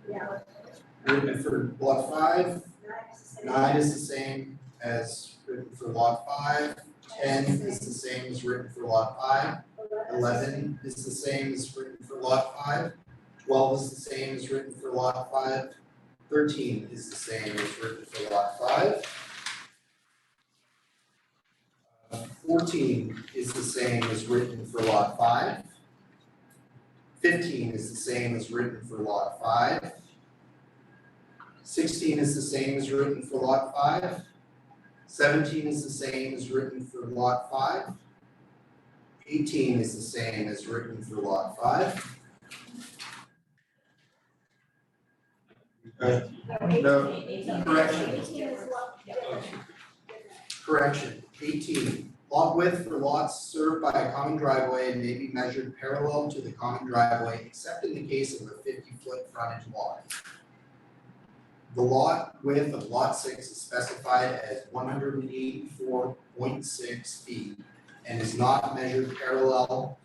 yeah, written for lot 5. 9 is the same. 9 is the same as written for lot 5. 10 is the same as written for lot 5. 11 is the same as written for lot 5. 12 is the same as written for lot 5. 13 is the same as written for lot 5. 14 is the same as written for lot 5. 15 is the same as written for lot 5. 16 is the same as written for lot 5. 17 is the same as written for lot 5. 18 is the same as written for lot 5. No, correction. 18 is what, different. Correction, 18, lot width for lots served by a common driveway may be measured parallel to the common driveway except in the case of a 50-foot frontage lot. The lot width of lot 6 is specified as 184.6 feet and is not measured parallel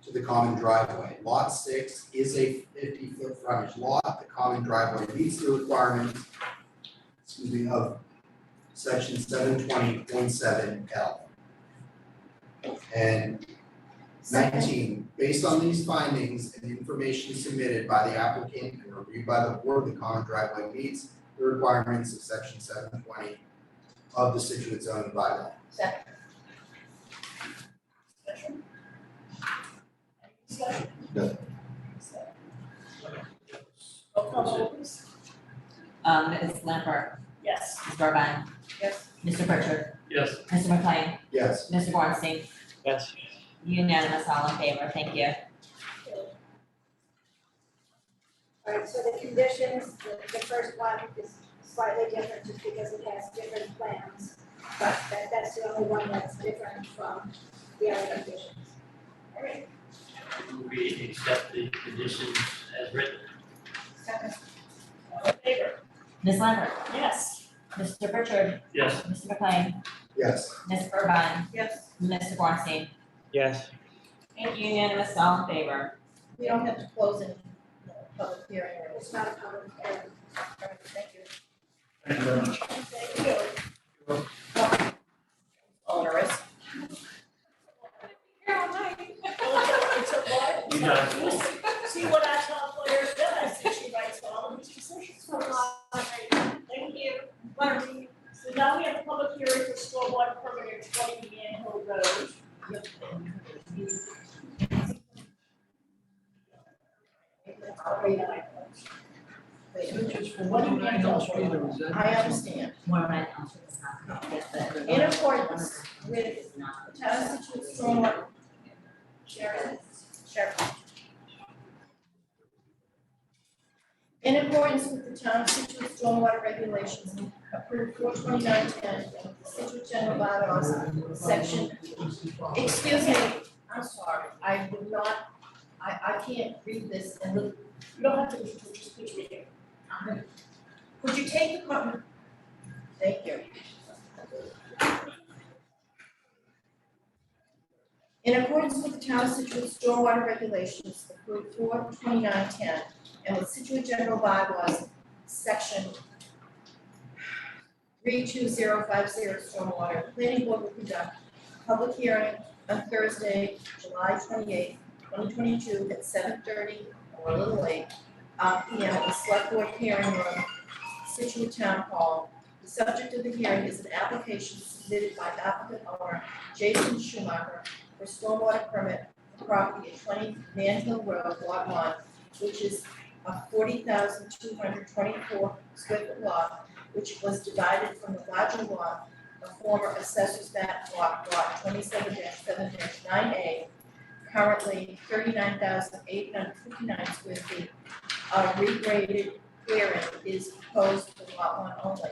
to the common driveway. Lot 6 is a 50-foot frontage lot. The common driveway meets the requirements, of section 720.7L. And 19, based on these findings and information submitted by the applicant and reviewed by the board, the common driveway meets the requirements of section 720 of the Scituate zoning bylaw. Second. Discussion? No. Roll call vote, please. Ms. Lampert, Yes. Ms. Burbine, Yes. Mr. Pritchard, Yes. Mr. McLean, Yes. Mr. Bornstein, Yes. unanimous, all in favor, thank you. All right, so the conditions, the first one is slightly different just because it has different plans. But that's the only one that's different from the other conditions. All right, We accept the conditions as written. Second. All in favor? Ms. Lampert, Yes. Mr. Pritchard, Yes. Mr. McLean, Yes. Ms. Burbine, Yes. Mr. Bornstein, Yes. thank you, unanimous, all in favor. We don't have to close any public hearing or it's not a public hearing. Alright, thank you. Thank you very much. Thank you. Onerous. It's a what? You got it. See what our top player does, and she writes all of these decisions for us. Thank you. So now we have a public hearing for stormwater permit at 20 Man Hill Road. What do you mean, I understand. One of my answers is not correct, yes, but. In accordance with It's not. the town of Scituate stormwater. Sharon. In accordance with the town of Scituate stormwater regulations approved 42910 and the Scituate general bylaws, section, excuse me, I'm sorry, I would not, I can't read this and look. You don't have to, just put your name. Could you take the comment? Thank you. In accordance with the town of Scituate stormwater regulations approved 42910 and with Scituate general bylaws, section 32050 stormwater, planning board will conduct a public hearing on Thursday, July 28th, 2022 at 7:30 or a little late, p.m. at the select board hearing room, Scituate Town Hall. The subject of the hearing is an application submitted by applicant owner Jason Schumacher for stormwater permit for property at 20 Man Hill Road, Lot 1, which is a 40,224 square foot lot, which was divided from the larger lot, a former assessor's map lot 27-7-9A, currently 39,859 square feet. A regraded clearing is proposed for lot 1 only.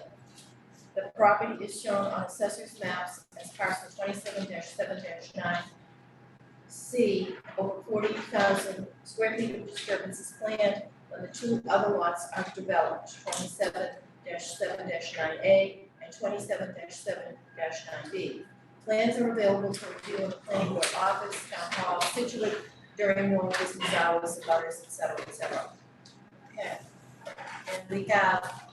The property is shown on assessor's maps as parcel 27-7-9C, over 40,000 square feet of disturbance is planned when the two other lots are developed, 27-7-9A and 27-7-9B. Plans are available for review in the planning board office, town hall, Scituate during normal business hours, abutters, et cetera, et cetera. Okay. And we have,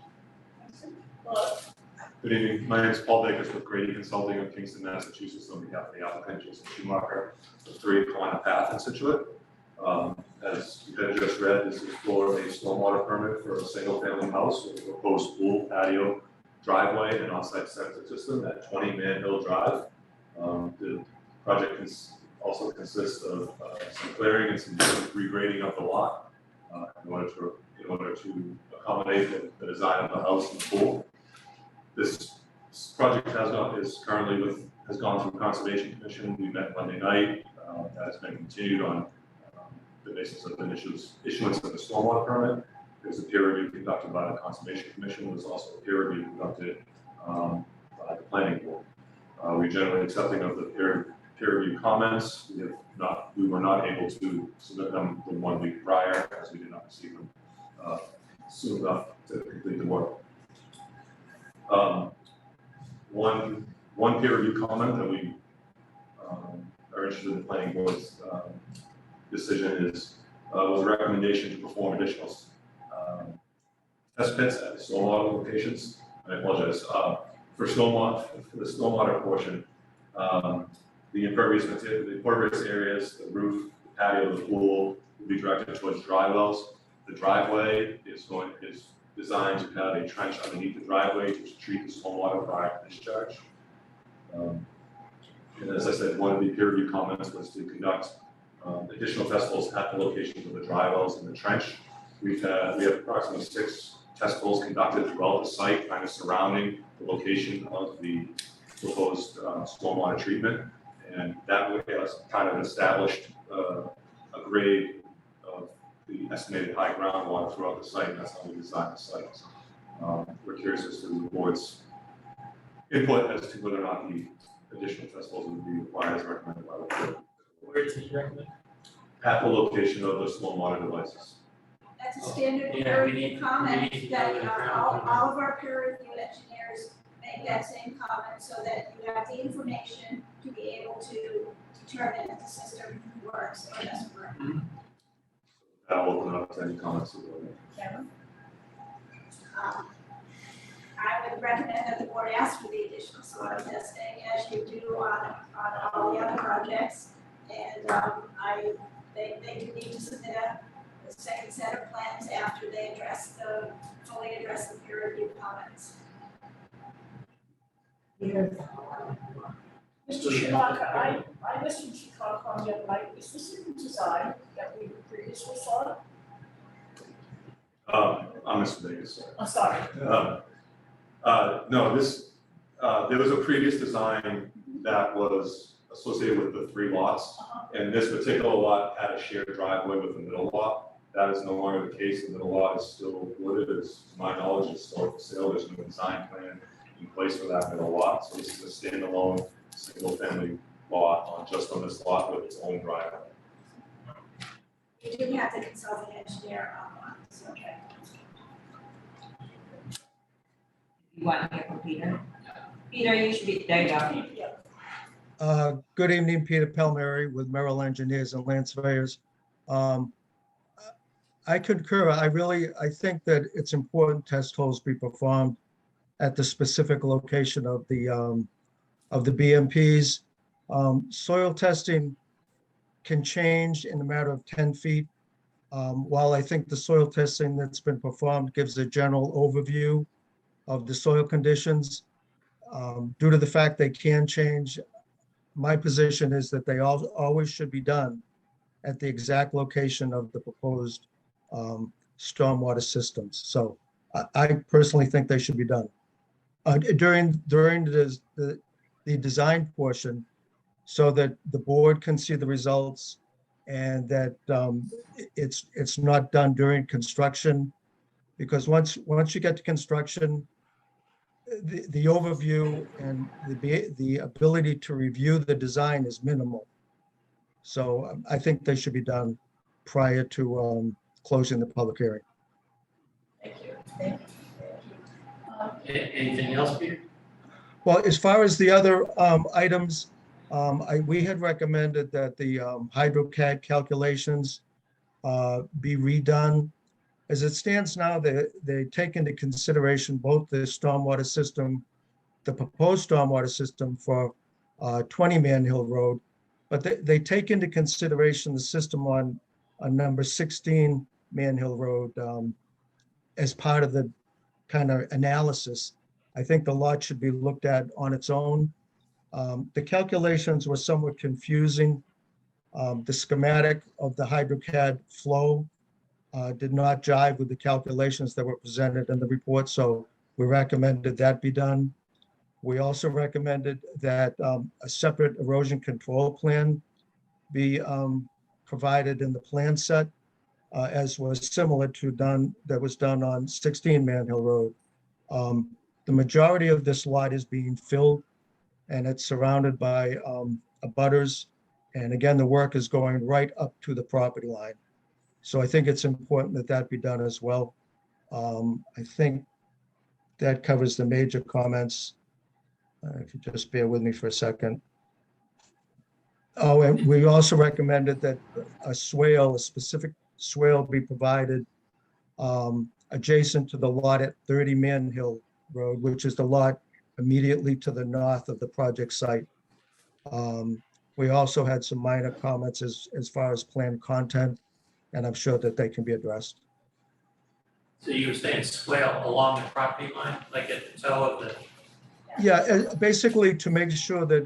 Good evening, my name is Paul Bakers with Grady Consulting of Kingston, Massachusetts, on behalf of the applicant, Jason Schumacher, the 3 Kiwanis Path in Scituate. As you had just read, this is for a stormwater permit for a single-family house with a proposed pool, patio, driveway, and on-site septic system at 20 Man Hill Drive. The project also consists of some clearing and some regrading of the lot in order to accommodate the design of the house and the pool. This project has gone through Conservation Commission. We met Monday night. That has been continued on the basis of the issuance of the stormwater permit. There was a peer review conducted by the Conservation Commission. There was also a peer review conducted by the Planning Board. We're generally accepting of the peer review comments. We were not able to submit them the 1 week prior, as we did not receive them soon enough to complete the work. One peer review comment that we are interested in the Planning Board's decision was a recommendation to perform additional test pits at stormwater locations. I apologize. For the stormwater portion, the impervious areas, the roof, the patio, the pool will be directed towards dry wells. The driveway is designed to have a trench underneath the driveway to treat the stormwater prior to discharge. And as I said, one of the peer review comments was to conduct additional test holes at the locations of the dry wells in the trench. We have approximately 6 test holes conducted throughout the site, kind of surrounding the location of the proposed stormwater treatment. And that way has kind of established a grade of the estimated high groundwater throughout the site, and that's how we designed the site. We're curious as to the board's input as to whether or not the additional test holes would be required as recommended by the board. Where does he recommend? At the location of the stormwater devices. That's a standard Yeah, peer we review need comment to know that the ground all of our peer review engineers make that same comment so that you have the information to be able to determine if the system works or doesn't work. I'll open it up to any comments. Kevin? I would recommend that the board ask for the additional soil testing as you do on all the other projects. And they do need to submit a second set of plans after they fully address the peer review comments. Mr. Schumacher, I listened to Chicago on the other night. Is this a design that we previously saw? I'm Mr. Vegas. I'm sorry. No, there was a previous design that was associated with the 3 lots. And this particular lot had a shared driveway with the middle lot. That is no longer the case. The middle lot is still wooded, to my knowledge, it's still for sale. There's no design plan in place for that middle lot. So this is a standalone, single-family lot just on this lot with its own driveway. You do have to consult an engineer on this, okay? You want to hear from Peter? Peter, you should be, there you go. Good evening, Peter Pelmary with Merrill Engineers and Land Surveyors. I concur. I think that it's important test holes be performed at the specific location of the BMPs. Soil testing can change in a matter of 10 feet. While I think the soil testing that's been performed gives a general overview of the soil conditions, due to the fact they can change, my position is that they always should be done at the exact location of the proposed stormwater systems. So I personally think they should be done. During the design portion, so that the board can see the results and that it's not done during construction. Because once you get to construction, the overview and the ability to review the design is minimal. So I think they should be done prior to closing the public hearing. Thank you, thank you. Anything else, Peter? Well, as far as the other items, we had recommended that the Hydrocad calculations be redone. As it stands now, they take into consideration both the stormwater system, the proposed stormwater system for 20 Man Hill Road, but they take into consideration the system on number 16 Man Hill Road as part of the kind of analysis. I think the lot should be looked at on its own. The calculations were somewhat confusing. The schematic of the Hydrocad flow did not jive with the calculations that were presented in the report, so we recommended that be done. We also recommended that a separate erosion control plan be provided in the plan set, as was similar to that was done on 16 Man Hill Road. The majority of this lot is being filled and it's surrounded by abutters. And again, the work is going right up to the property line. So I think it's important that that be done as well. I think that covers the major comments. If you just bear with me for a second. Oh, and we also recommended that a specific swale be provided adjacent to the lot at 30 Man Hill Road, which is the lot immediately to the north of the project site. We also had some minor comments as far as plan content, and I'm sure that they can be addressed. So you were saying swale along the property line, like at the toe of the? Yeah, basically to make sure that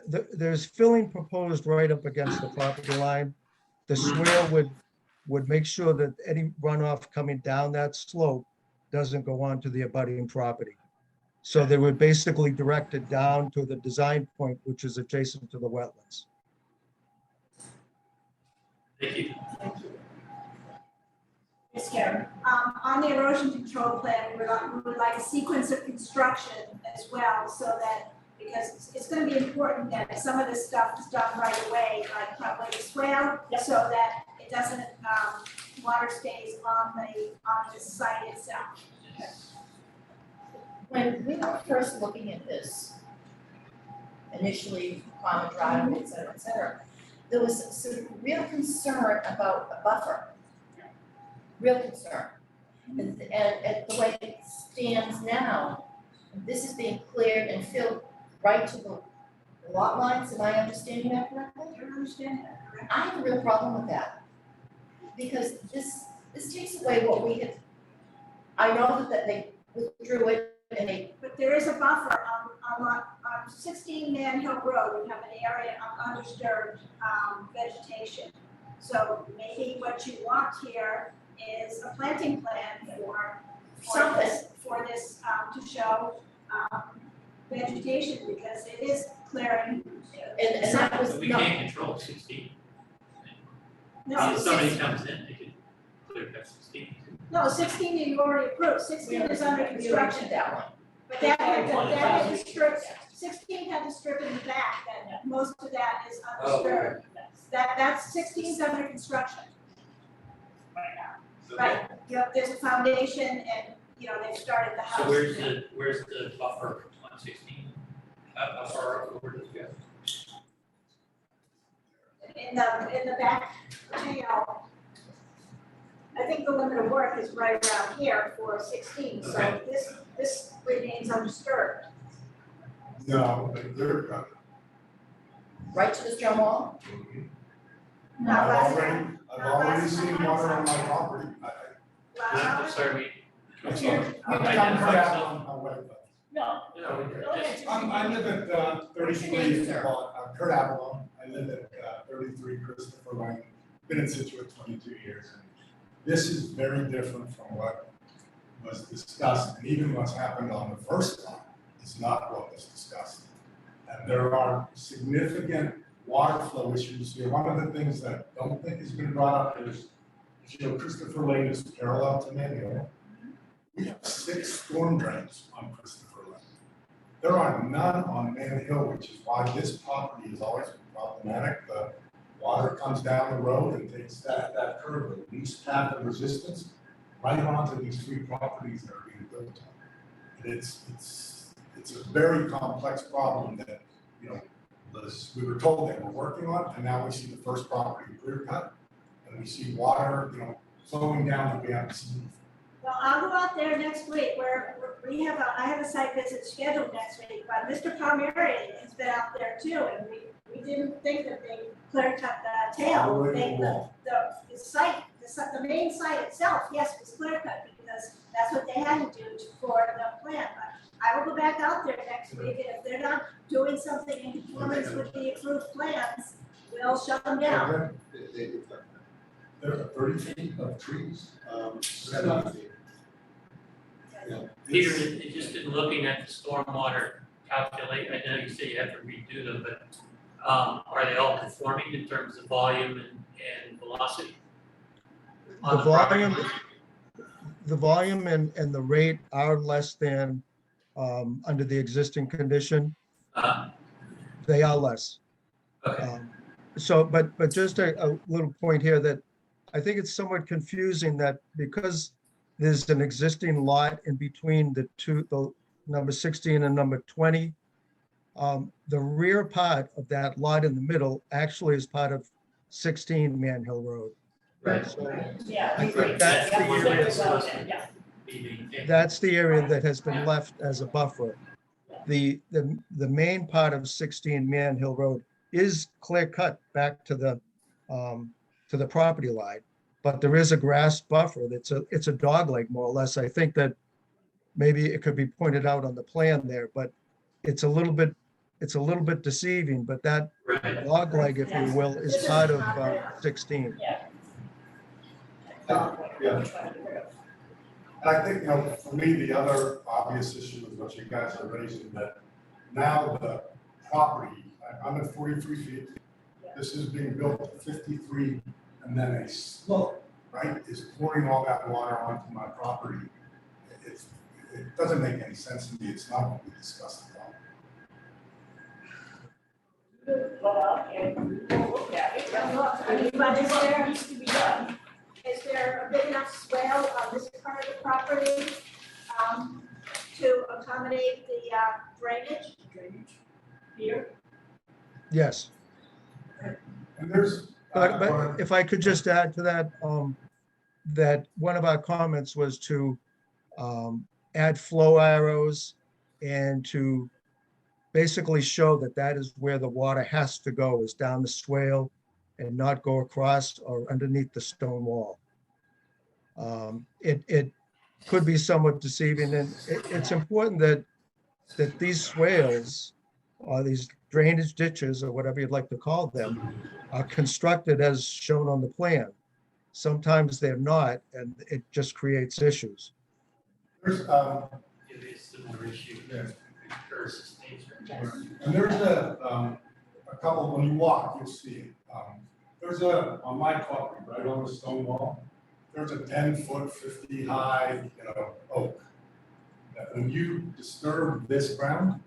there's filling proposed right up against the property line. The swale would make sure that any runoff coming down that slope doesn't go onto the abutting property. So they would basically direct it down to the design point, which is adjacent to the wetlands. Thank you. Ms. Karen. On the erosion control plan, we would like a sequence of construction as well, so that, because it's gonna be important that some of this stuff is done right away, like probably the swale, so that it doesn't, water stays on the site itself. When we were first looking at this, initially, common driveway, et cetera, there was some real concern about a buffer. Real concern. And the way it stands now, this is being cleared and filled right to the lot lines. Am I understanding that correctly? You're understanding that, correct? I have a real problem with that. Because this takes away what we had, I know that they withdrew it and they. But there is a buffer on 16 Man Hill Road, we have an area of undisturbed vegetation. So maybe what you want here is a planting plan for this to show vegetation, because it is clearing. And that was But we not, can't control 16. No, If somebody comes in, they can clear cut 16. No, 16 you already approved, 16 is under construction. that one. But that had to strip, 16 had to strip in the back, that most of that is undisturbed. That's 16's under construction. Right, there's a foundation and, they've started the house. So where's the buffer on 16? How far over does it go? In the back tail, I think the limit of work is right around here for 16, so Okay. this remains undisturbed. No, but they're, Right to the stone wall? Not last I've already seen water on my property. I'm sorry, I'm identify yourself. No, No, just, I live at What's your 33, name, sir? Kurt Avalon. I live at 33 Christopher Lane. Been in Scituate 22 years. This is very different from what was discussed, and even what's happened on the first lot is not what was discussed. And there are significant water flow issues here. One of the things that I don't think has been brought up is, if you know, Christopher Lane is parallel to Man Hill. We have 6 storm drains on Christopher Lane. There are none on Man Hill, which is why this property has always been problematic. The water comes down the road and takes that curve, the least path of resistance, right onto these 3 properties that are being built on. And it's a very complex problem that, you know, we were told they were working on, and now we see the first property clear cut, and we see water, you know, flowing down that we haven't seen. Well, I'll go out there next week where I have a site visit scheduled next week, but Mr. Palmieri has been out there too, and we didn't think that they clear cut the tail. We think the site, the main site itself, yes, was clear cut because that's what they had to do for the plan, but I will go back out there next week, and if they're not doing something in conformance with the approved plans, we'll shut them down. There are 30 feet of trees, 70 feet. Yeah, Peter, just in looking at the stormwater calculate, I know you say you have to redo them, but are they all conforming in terms of volume and velocity? The volume and the rate are less than under the existing condition. They are less. Okay. So, but just a little point here that I think it's somewhat confusing that because there's an existing lot in between the number 16 and number 20, the rear part of that lot in the middle actually is part of 16 Man Hill Road. Right. So Yeah. I think that's the area. Yeah. That's the area that has been left as a buffer. The main part of 16 Man Hill Road is clear cut back to the property line, but there is a grass buffer. It's a dog leg more or less. I think that maybe it could be pointed out on the plan there, but it's a little bit deceiving, but that dog leg, if you will, is part of 16. Yeah. And I think, you know, for me, the other obvious issue is what you guys are raising, that now the property, I'm at 43 feet. This is being built at 53, and then a slope, right, is pouring all that water onto my property. It doesn't make any sense to me. It's not what we discussed at all. And we'll look at it. I mean, but is there, Needs to be done. is there a big enough swale on this part of the property to accommodate the drainage? Here. Yes. And there's. But if I could just add to that, that one of our comments was to add flow arrows and to basically show that that is where the water has to go, is down the swale and not go across or underneath the stone wall. It could be somewhat deceiving, and it's important that these swales or these drainage ditches or whatever you'd like to call them are constructed as shown on the plan. Sometimes they're not, and it just creates issues. There's, It is a similar issue. Versus nature. and there's a couple, when you walk, you'll see it. There's on my property, right on the stone wall, there's a 10-foot, 50-high, oak. That when you disturb this ground,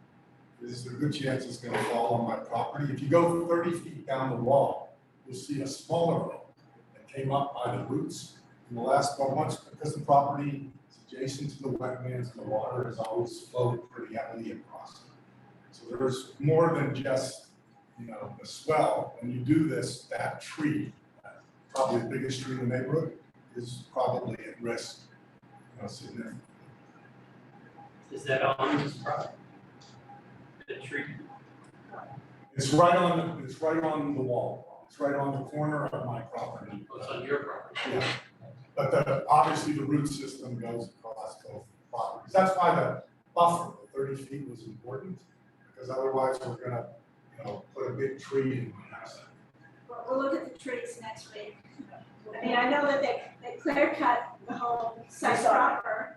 there's a good chance it's gonna fall on my property. If you go 30 feet down the wall, you'll see a smaller oak that came up by the roots in the last 12 months, because the property is adjacent to the wetlands and the water has always flowed pretty heavily across it. So there's more than just, the swell. When you do this, that tree, probably the biggest tree in the neighborhood, is probably at risk, significantly. Is that on this property? The tree? It's right on the wall. It's right on the corner of my property. Oh, it's on your property? Yeah. But obviously the root system goes across both properties. That's why the buffer, the 30 feet, was important, because otherwise we're gonna, put a big tree in my house. We'll look at the trees next week. I mean, I know that they clear cut the whole site proper,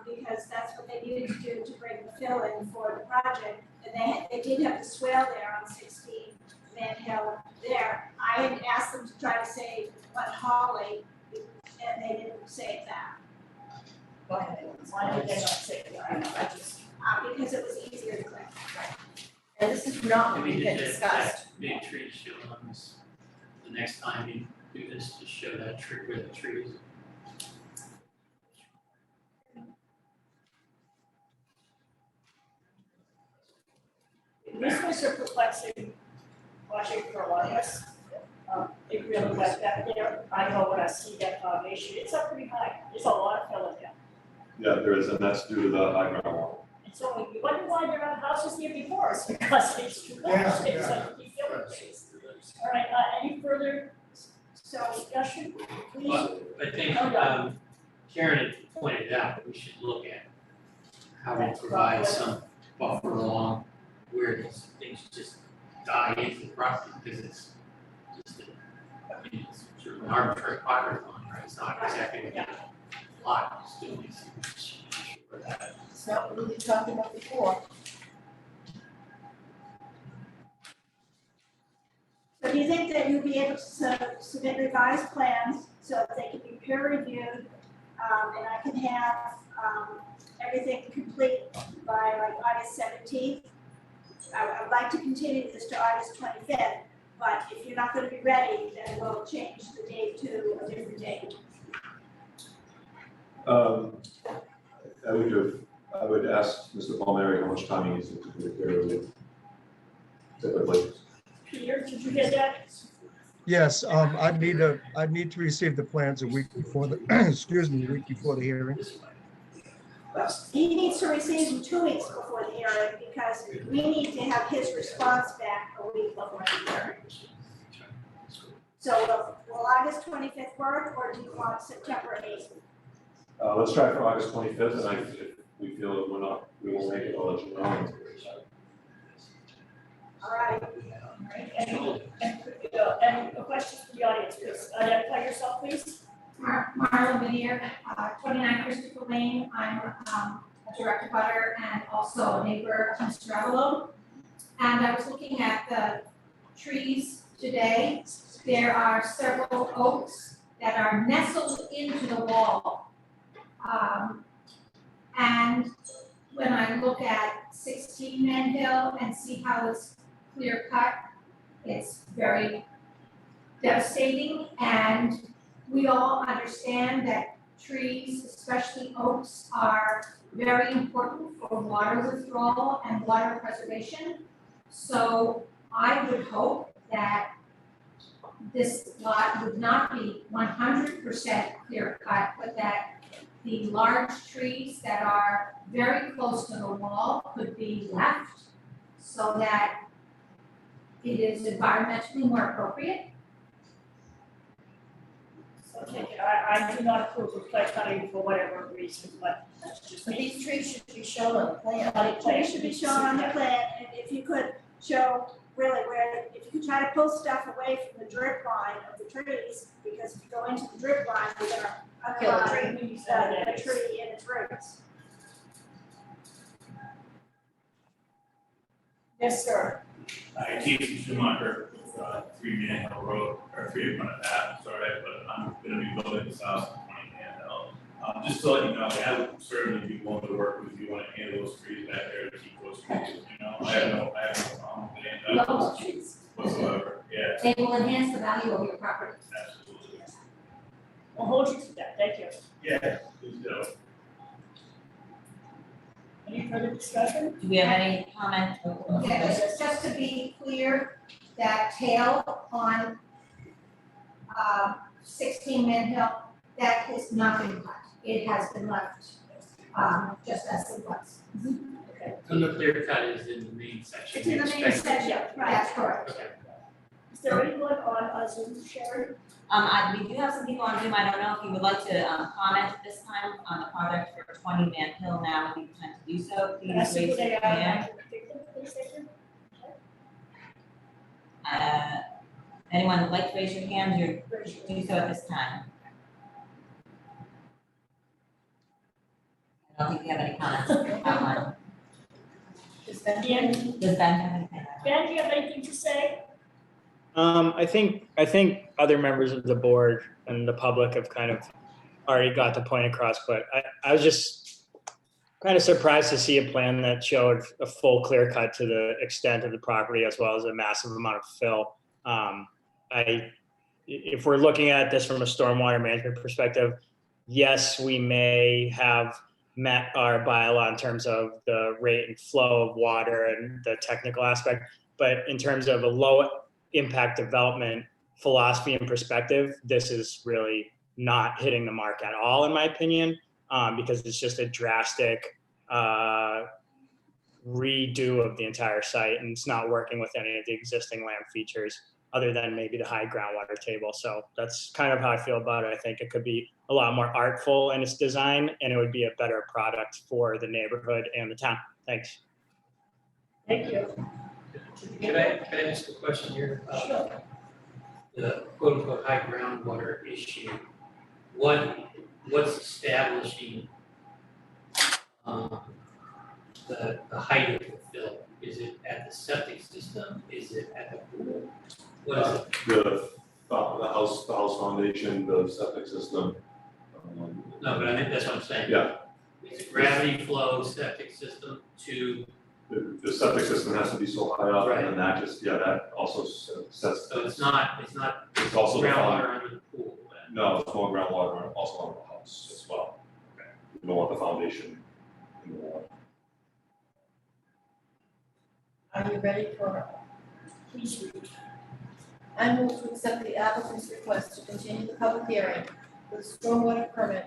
because that's what they needed to do to bring the fill in for the project. And they did have the swale there on 16 Man Hill there. I had asked them to try to save one holly, and they didn't save that. Why did they not say that? I just, Because it was easier to clear. And this is not what Maybe we had that discussed. big tree shown on this, the next time you do this, just show that tree where the tree is. this was a perplexing project for a lot of us. It really was back there. I know when I see that foundation, it's up pretty high. There's a lot of fill in there. Yeah, there is, and that's due to the high ground level. And so you wonder why there are houses here before us, because it's too much. Yeah, It's yeah. like you fill in things. All right, any further discussion, please? Well, I think, Karen had pointed out, we should look at how to provide some buffer along where these things just die into the property, because it's just, I mean, it's sort of an arbitrary pocket line, right? It's not exactly a lot, it's doing these things. Sure that- It's not what we were talking about before. So do you think that you'll be able to submit revised plans so that they can be peer reviewed, and I can have, everything complete by like August 17th? I would like to continue this to August 25th, but if you're not gonna be ready, then we'll change the date to a different date. I would ask Mr. Palmieri how much time he needs to do the peer review. Typically. Peter, did you get that? Yes, I'd need to receive the plans a week before the, excuse me, a week before the hearing. He needs to receive them 2 weeks before the hearing, because we need to have his response back a week before the hearing. So will August 25th work, or do you want September 8th? Let's try for August 25th, and if we feel that we're not, we will make it, I'll let you know. All right. And a question for the audience, please. Identify yourself, please. Marla Whittier, 29 Christopher Lane. I'm a direct abutter and also a neighbor to Mr. Avalone. And I was looking at the trees today. There are several oaks that are nestled into the wall. And when I look at 16 Man Hill and see how it's clear cut, it's very devastating, and we all understand that trees, especially oaks, are very important for water withdrawal and water preservation. So I would hope that this lot would not be 100% clear cut, but that the large trees that are very close to the wall could be left so that it is environmentally more appropriate. Okay, I do not approve of clay cutting for whatever reason, but that's just But me. these trees should be shown on the plan. They should be shown on the plan, and if you could show really where, if you could try to pull stuff away from the drip line of the trees, because if you go into the drip line, you're gonna undermine the tree and its roots. Yes, sir. Hi, Keith Schumacher, 3 Man Hill Road, or 3 Path, sorry, but I'm gonna be building this house on 20 Man Hill. Just to let you know, I would certainly be willing to work with you on any of those trees back there to keep those trees, you know, I have no problem with any of Love that trees. whatsoever, yeah, They will enhance the value of your property. absolutely. We'll hold you to that, thank you. Yeah, please do. Any further discussion? Do we have any comment? Yeah, just to be clear, that tail on 16 Man Hill, that has not been cut. It has been left just as it was. And the clear cut is in the main section. It's in the main Expected. section, right? That's correct. Okay. Is there anyone on Zoom, Sharon? We do have some people on Zoom, I don't know if you would like to, comment at this time on the project for 20 Man Hill now, would be the time to do so, Can I please see raise who they your are? hand. Please, thank you. Anyone would like to raise your hand, you're do so at this time. I don't think we have any comments online. Does Ben? Does Ben have anything? Ben, do you have anything to say? I think other members of the board and the public have kind of already got the point across, but I was just kind of surprised to see a plan that showed a full clear cut to the extent of the property as well as a massive amount of fill. If we're looking at this from a stormwater management perspective, yes, we may have met our bylaw in terms of the rate and flow of water and the technical aspect, but in terms of a low impact development philosophy and perspective, this is really not hitting the mark at all, in my opinion, because it's just a drastic redo of the entire site, and it's not working with any of the existing land features other than maybe the high groundwater table. So that's kind of how I feel about it. I think it could be a lot more artful in its design, and it would be a better product for the neighborhood and the town. Thanks. Thank you. Could I ask a question here? Sure. The quote unquote high groundwater issue, what's establishing the height of the fill? Is it at the septic system? Is it at the pool? What is it? The house foundation, the septic system. No, but I think that's what I'm saying. Yeah. Is it gravity flow septic system to? The septic system has to be so high up, Right. and then that just, that also sets. So it's not It's also the groundwater under the pool. No, it's more groundwater also on the house as well. Okay. You don't want the foundation in the water. Are you ready for? Please read. I move to accept the applicant's request to continue the public hearing with stormwater permit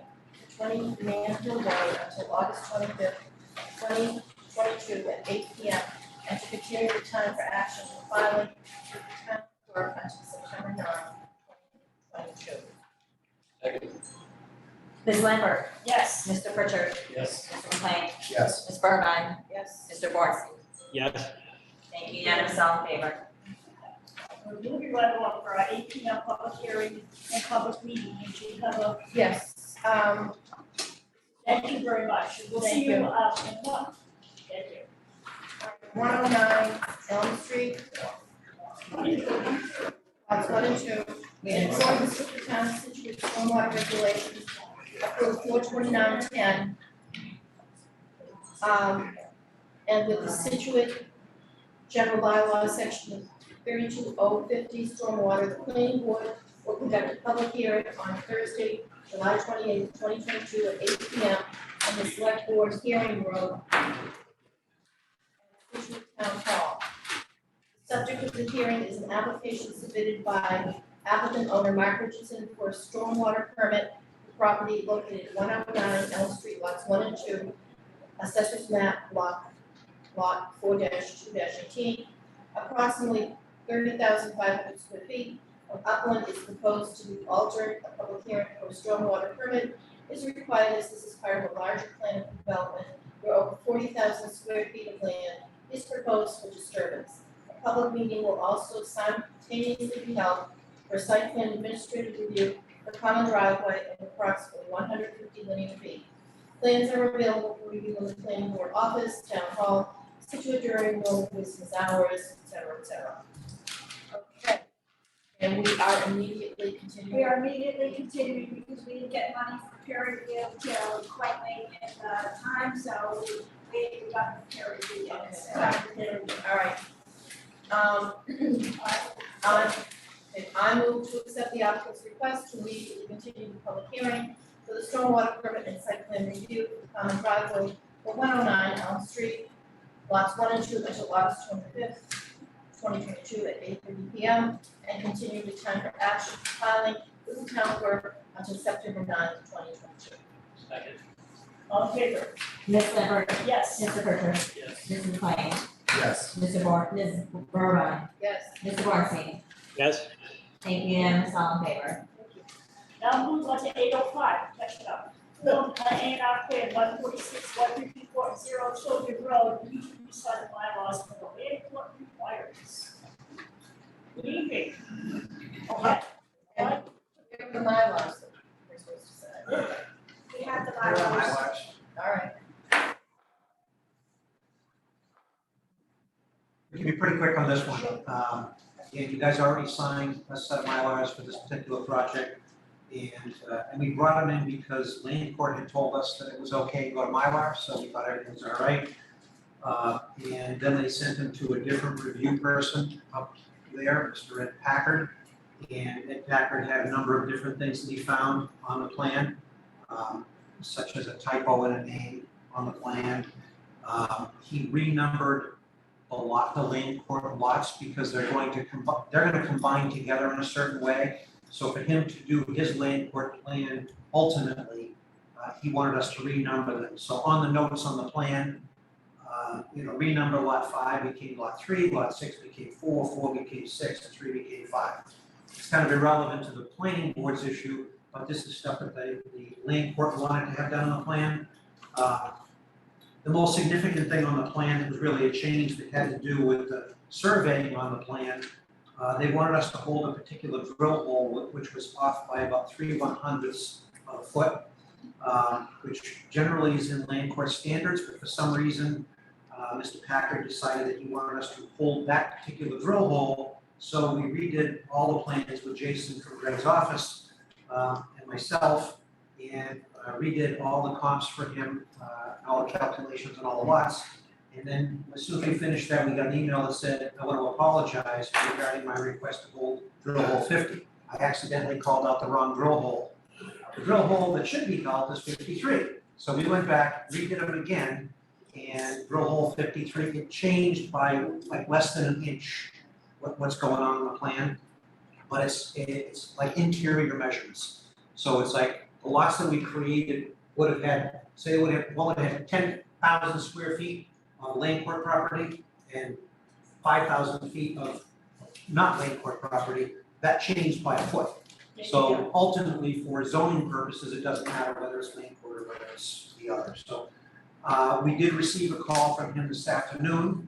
for 20 Manhill Road until August 25th, 2022 at 8 p.m. and to continue the time for action and filing with the town clerk until September 9, 2022. Second. Ms. Lambert, Yes. Mr. Pritchard, Yes. Mr. McLean, Yes. Ms. Burbine, Yes. Mr. Bornstein. Yes. Thank you, unanimous, all in favor. We're moving right along for our 8 p.m. public hearing and public meeting. Did you have a, Yes, thank you very much. We'll Thank see you you. in a month. Thank you. 109 Elm Street, lots 1 and 2, in accordance with the town of Scituate stormwater regulations, approved 42910. And with the Scituate general bylaws, section 32050 stormwater, the planning board will conduct a public hearing on Thursday, July 28th, 2022 at 8 p.m. in the select board hearing room at Scituate Town Hall. The subject of the hearing is an application submitted by applicant owner Mark Richardson for a stormwater permit for property located at 109 Elm Street, lots 1 and 2, assessors map lot 4-2-18. Approximately 30,500 square feet of upland is proposed to be altered. A public hearing for a stormwater permit is required as this is part of a larger plan of development where over 40,000 square feet of land is proposed for disturbance. A public meeting will also simultaneously be held for site plan administrative review for common driveway of approximately 150 linear feet. Plans are available for review in the planning board office, town hall, Scituate during normal business hours, et cetera, et cetera. Okay, and we are immediately continuing. We are immediately continuing because we didn't get money for peer review till quite late in the time, so we got the peer review. All right. I move to accept the applicant's request to immediately continue the public hearing for the stormwater permit and site plan review for common driveway for 109 Elm Street, lots 1 and 2 until August 25th, 2022 at 8:30 p.m. and continue the time for action filing with the town clerk until September 9th, 2022. Second. All in favor? Ms. Lambert, Yes. Mr. Pritchard, Yes. Mrs. McLean, Yes. Ms. Burbine, Yes. Mr. Bornstein. Yes. Thank you, unanimous, all in favor. Now move on to 805, catch it up. Form A&R plan 146, 154, Children Road, each of these side bylaws for the land court requires. Good evening. We can be pretty quick on this one. And you guys already signed a set of Mylars for this particular project. And we brought them in because land court had told us that it was okay to go to Mylar, so we thought everything was all right. And then they sent them to a different review person up there, Mr. Ed Packard. And Ed Packard had a number of different things that he found on the plan, such as a typo in a name on the plan. He renumbered the land court lots because they're going to combine together in a certain way. So for him to do his land court plan, ultimately, he wanted us to renumber them. So on the notes on the plan, renumber lot 5 became lot 3, lot 6 became 4, 4 became 6, and 3 became 5. It's kind of irrelevant to the planning board's issue, but this is stuff that the land court wanted to have done on the plan. The most significant thing on the plan was really a change that had to do with the surveying on the plan. They wanted us to hold a particular drill hole, which was off by about 3/100ths of a foot, which generally is in land court standards, but for some reason, Mr. Packard decided that he wanted us to hold that particular drill hole. So we redid all the plans with Jason from Greg's office and myself, and redid all the comps for him, all the calculations and all the lots. And then as soon as we finished that, we got an email that said, I want to apologize regarding my request to hold drill hole 50. I accidentally called out the wrong drill hole. The drill hole that should be called is 53. So we went back, redid them again, and drill hole 53, it changed by like less than an inch what's going on in the plan. But it's like interior measurements. So it's like the lots that we created would have had, say it would have, 10,000 square feet on land court property and 5,000 feet of not land court property. That changed by a foot. So ultimately, for zoning purposes, it doesn't matter whether it's land court or whether it's the other. So we did receive a call from him this afternoon,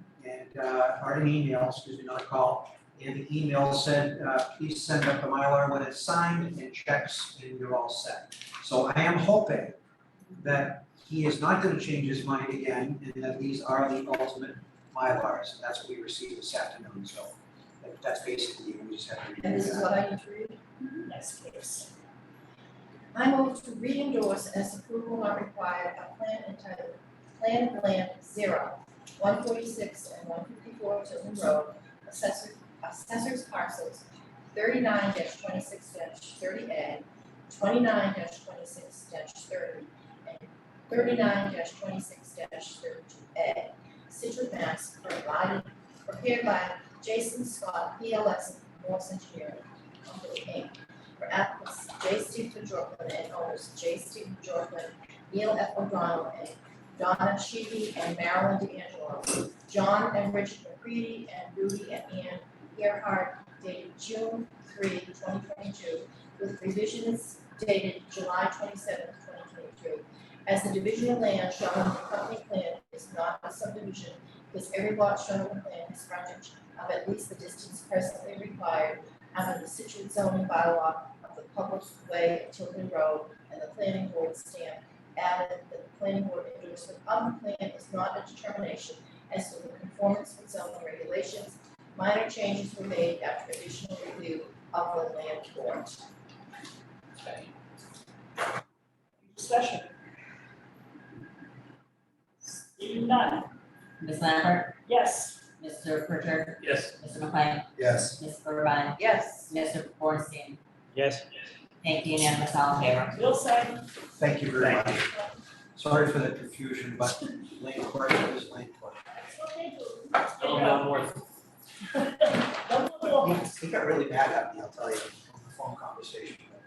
or an email, excuse me, not a call. And the email said, please send up the Mylar when it's signed and checks, and you're all set. So I am hoping that he is not going to change his mind again, and that these are the ultimate Mylars. That's what we received this afternoon. So that's basically, we just have to read that. And this is what I need to read? Yes, please. I move to re-endorse as approval not required a plan entitled Plan of Land 0, 146 and 154 Tilton Road, assessors parcels 39-26-30A, 29-26-30, and 39-26-32A. Scituate, Mass. Prepared by Jason Scott, PLS Morse Engineering Company, Inc. For applicants J. Steve Jordan and owners J. Steve Jordan, Neil F. O'Donnell, and Donna Sheedy and Marilyn D'Angelo, John and Richard McCready, and Rudy and Ann Earhart, dated June 3, 2022, with revisions dated July 27, 2022. As the division of land shown on the company plan is not a subdivision, because every lot shown on the plan has frontage of at least the distance presently required under the Scituate zoning bylaw of the public way at Tilton Road, and the planning board stamp added that the planning board endorsement of the plan is not a determination as to the conformance with zoning regulations. Minor changes were made after additional review of the land court. Discussion. Seeing none. Ms. Lambert, Yes. Mr. Pritchard, Yes. Mr. McLean, Yes. Ms. Burbine, Yes. Mr. Bornstein. Yes. Thank you, unanimous, all in favor. Bill Simon. Thank you very much. Sorry for the confusion, but land court is land court. Okay, Still no more. It got really bad at me, I'll tell you, on the phone conversation, but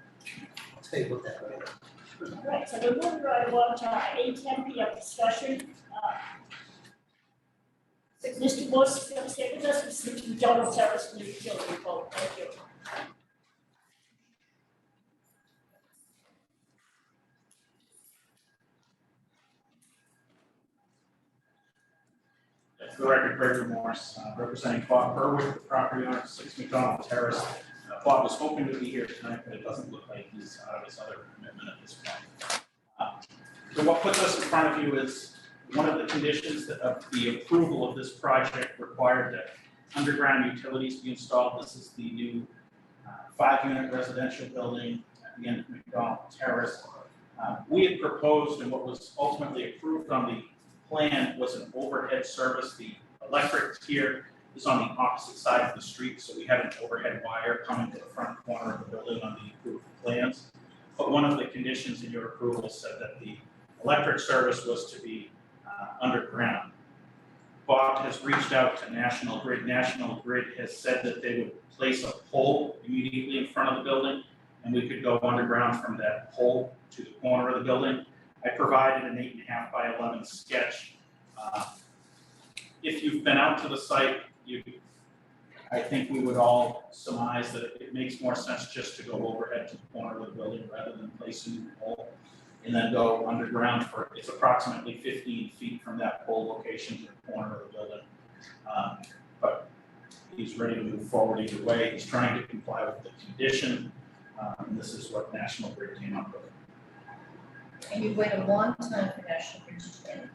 I'll tell you about that later. All right, so we're moving right along to our 8:10 PM discussion. Mr. Morse is going to stay with us, Mr. Donald Terrace from the utility code. Thank you. For the record, Gregory Morse, representing Bob Berwick, the property owner, 6 McDonald Terrace. Bob was hoping to be here tonight, but it doesn't look like he's out of his other commitment at this point. So what puts us in front of you is One of the conditions of the approval of this project required that underground utilities be installed. This is the new 5-unit residential building at the end of McDonald Terrace. We had proposed, and what was ultimately approved on the plan was an overhead service. The electric tier is on the opposite side of the street, so we had an overhead wire coming to the front corner of the building on the approved plans. But one of the conditions in your approval said that the electric service was to be underground. Bob has reached out to National Grid. National Grid has said that they would place a pole immediately in front of the building, and we could go underground from that pole to the corner of the building. I provided an 8.5 by 11 sketch. If you've been out to the site, I think we would all surmise that it makes more sense just to go overhead to the corner of the building rather than placing the pole and then go underground for, it's approximately 15 feet from that pole location to the corner of the building. But he's ready to move forward either way. He's trying to comply with the condition, and this is what National Grid came up with. And you've waited a long time for National Grid to do it.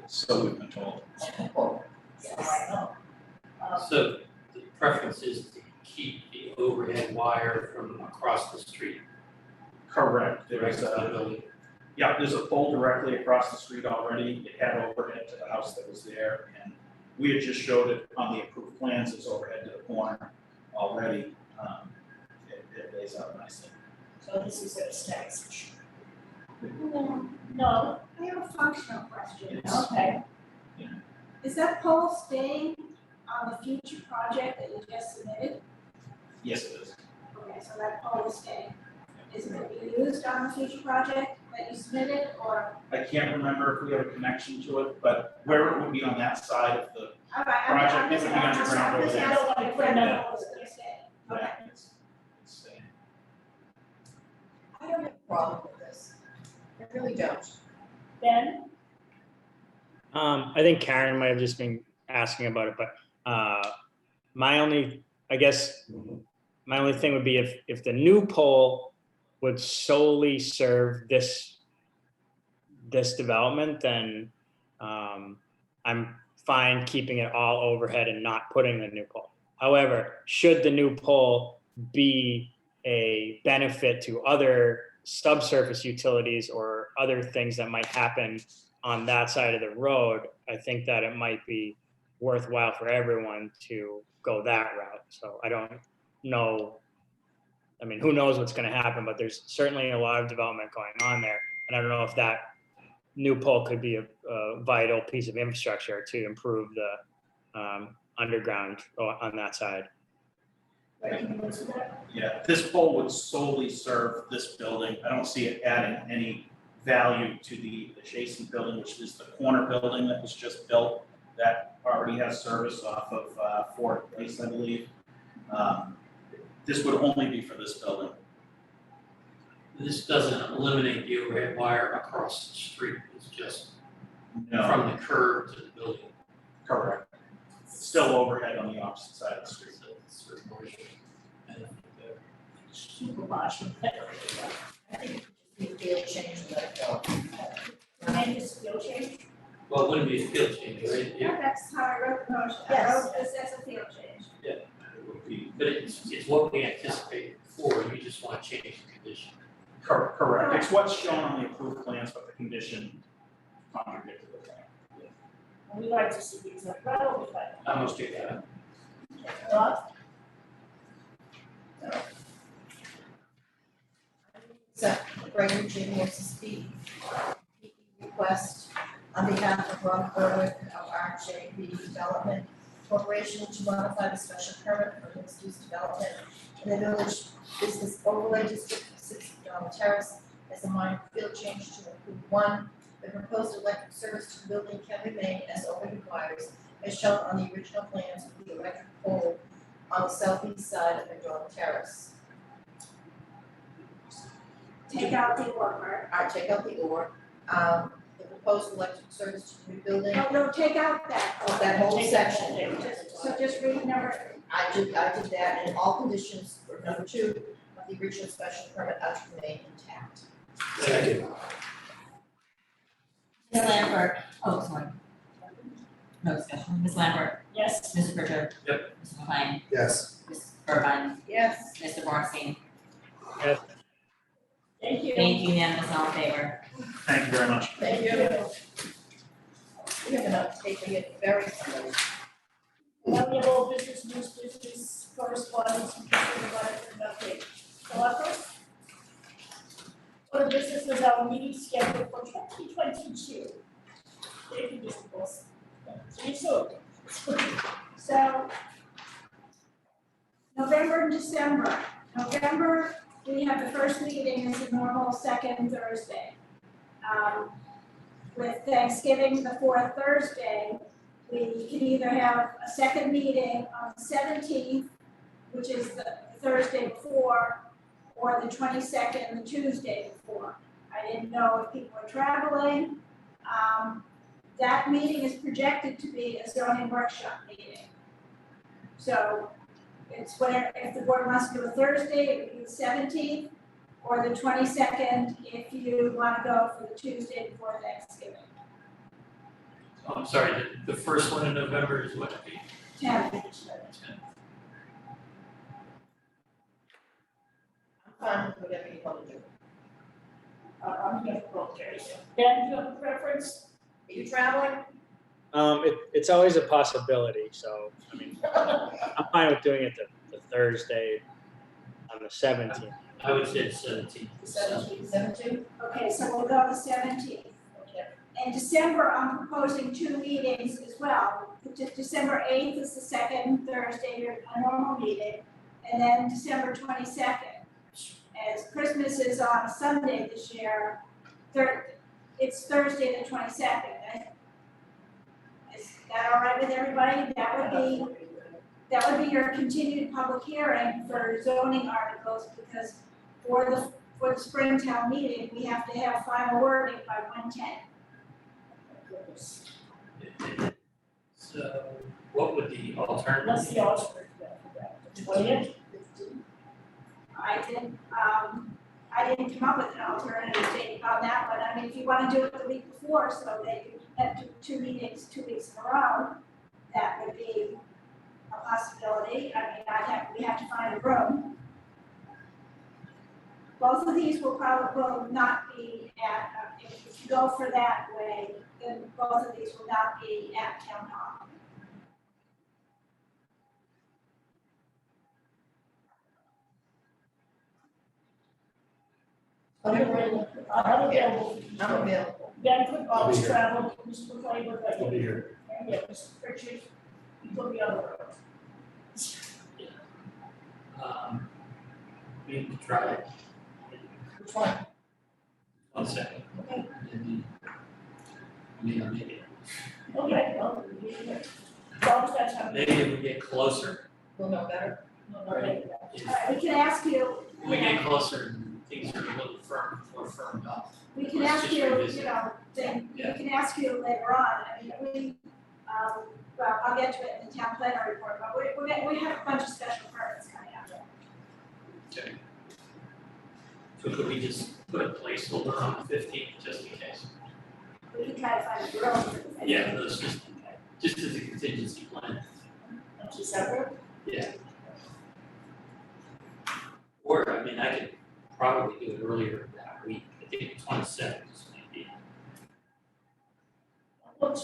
So we've been told. Yes, I know. So the preference is to keep the overhead wire from across the street. Correct. Direct to the building. Yeah, there's a pole directly across the street already. It had overhead to the house that was there, and we had just showed it on the approved plans as overhead to the corner already. It lays out nicely. So this is a status issue. No, I have a functional question. It's- Okay. Is that pole staying on the future project that you just submitted? Yes, it is. Okay, so that pole is staying. Is it going to be used on the future project that you submitted, or? I can't remember if we have a connection to it, but where it would be on that side of the, All right, Project, I'm it would be just underground over there. asking if that pole is going to stay. Okay. yeah, it's staying. I don't have a problem with this. I really don't. Ben? I think Karen might have just been asking about it, but my only thing would be if the new pole would solely serve this development, then I'm fine keeping it all overhead and not putting the new pole. However, should the new pole be a benefit to other subsurface utilities or other things that might happen on that side of the road, I think that it might be worthwhile for everyone to go that route. So I don't know. I mean, who knows what's going to happen, but there's certainly a lot of development going on there. And I don't know if that new pole could be a vital piece of infrastructure to improve the underground on that side. Yeah, this pole would solely serve this building. I don't see it adding any value to the adjacent building, which is the corner building that was just built that already has service off of Fort Place, I believe. This would only be for this building. This doesn't eliminate the overhead wire across the street, it's just No, from the curb to the building. correct. It's still overhead on the opposite side of the street. So it's sort of more benefit there. Super margin. I think it should just be a field change and let it go. And this field change? Well, it wouldn't be a field change, right? Yeah, that's how I wrote the motion. I Yes. wrote this as a field change. It would be But it's what we anticipated before, you just want to change the condition. correct. It's what's shown on the approved plans, but the condition contradicted the plan. We like to see things like that, we like. I'm okay with that. Rob? So, Gregory Jim wants to speak. Request on behalf of Ron Berwick of RJB Development Corporation to modify the special permit for mixed-use development in the village business overlay district of 6 Redone Terrace as a minor field change to include 1, the proposed electric service to the building can remain as already requires, as shown on the original plans with the electric pole on the southeast side of Redone Terrace. Take out the or. Take out the or, the proposed electric service to the new building. No, take out that. Oh, that whole section. So just read number. I did that, and all conditions for number 2 of the original special permit are to remain intact. Second. Ms. Lambert, oh, sorry. No discussion. Ms. Lambert, Yes. Mr. Pritchard. Yep. Mr. McLean, Yes. Ms. Burbine, Yes. Mr. Bornstein. Thank you. Thank you, unanimous, all in favor. Thank you very much. Thank you. We have enough taking it very slowly. Now we have all business, news business, correspondence, and consumer product update. So our first order of business is our meeting schedule for 2022. Thank you, Mr. Boss. See you soon. So November and December. November, we have the first meeting is a normal second Thursday. With Thanksgiving, the fourth Thursday, we can either have a second meeting on the 17th, which is the Thursday before, or the 22nd, the Tuesday before. I didn't know if people were traveling. That meeting is projected to be a zoning workshop meeting. So it's where, if the board wants to do a Thursday, it would be the 17th, or the 22nd, if you want to go for the Tuesday before Thanksgiving. Oh, I'm sorry, the first one in November is what? 10th. I'm fine with whatever you want to do. I'm here for both days. Ben, do you have a preference? Are you traveling? It's always a possibility, so, I mean, I'm fine with doing it the Thursday on the 17th. I would say 17th. 17? Okay, so we'll go the 17th. Okay. In December, I'm proposing 2 meetings as well. December 8th is the second Thursday, a normal meeting, and then December 22nd. As Christmas is on Sunday this year, it's Thursday the 22nd. Is that all right with everybody? That would be your continued public hearing for zoning articles, because for the Springtown meeting, we have to have final wording by 1:10. So what would the alternative? What's the alternative? 20th? I didn't come up with an alternative date on that one. I mean, if you want to do it the week before, so that you have 2 meetings 2 weeks in a row, that would be a possibility. I mean, we have to find a room. Both of these will not be at, if you go for that way, then both of these will not be at town hall. I'm available. I'm available. Ben could always travel, Mr. McLean would like. I'll be here. And yeah, Mr. Pritchard, you put me on the road. We can try it. Which one? 1 second. Okay. Maybe I'll make it. Okay, well, as long as that's happening. Maybe if we get closer, We'll know better. Okay. if All right, we can ask you, we get closer and things are a little more firmed up. we can Let's ask just you, revisit. then we Yeah. can ask you later on. I mean, well, I'll get to it in the town planner report, but we have a bunch of special permits coming up. Okay. So could we just put a placeholder on the 15th just in case? We can try to find a room for the. Yeah, that's just as a contingency plan. December? Yeah. Or, I mean, I could probably do it earlier that week, I think the 27th is maybe. But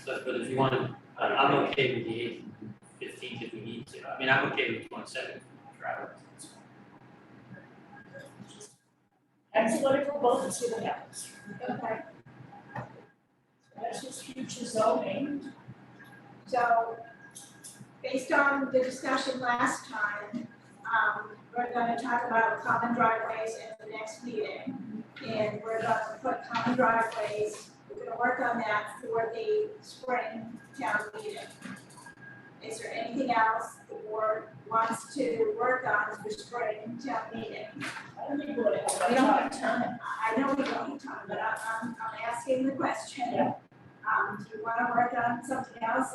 if you want to, I'm okay with the 8th and 15th if we need to. I mean, I'm okay with 27th if we travel. Excellent for both and see what happens. Okay, That's just future zoning. so based on the discussion last time, we're gonna talk about common driveways in the next meeting. And we're gonna put common driveways, we're gonna work on that for the spring town meeting. Is there anything else the board wants to work on for spring town meeting? I don't think we're gonna have We don't have time. I know we don't have time, but I'm asking the question. Yeah. Do you wanna work on something else?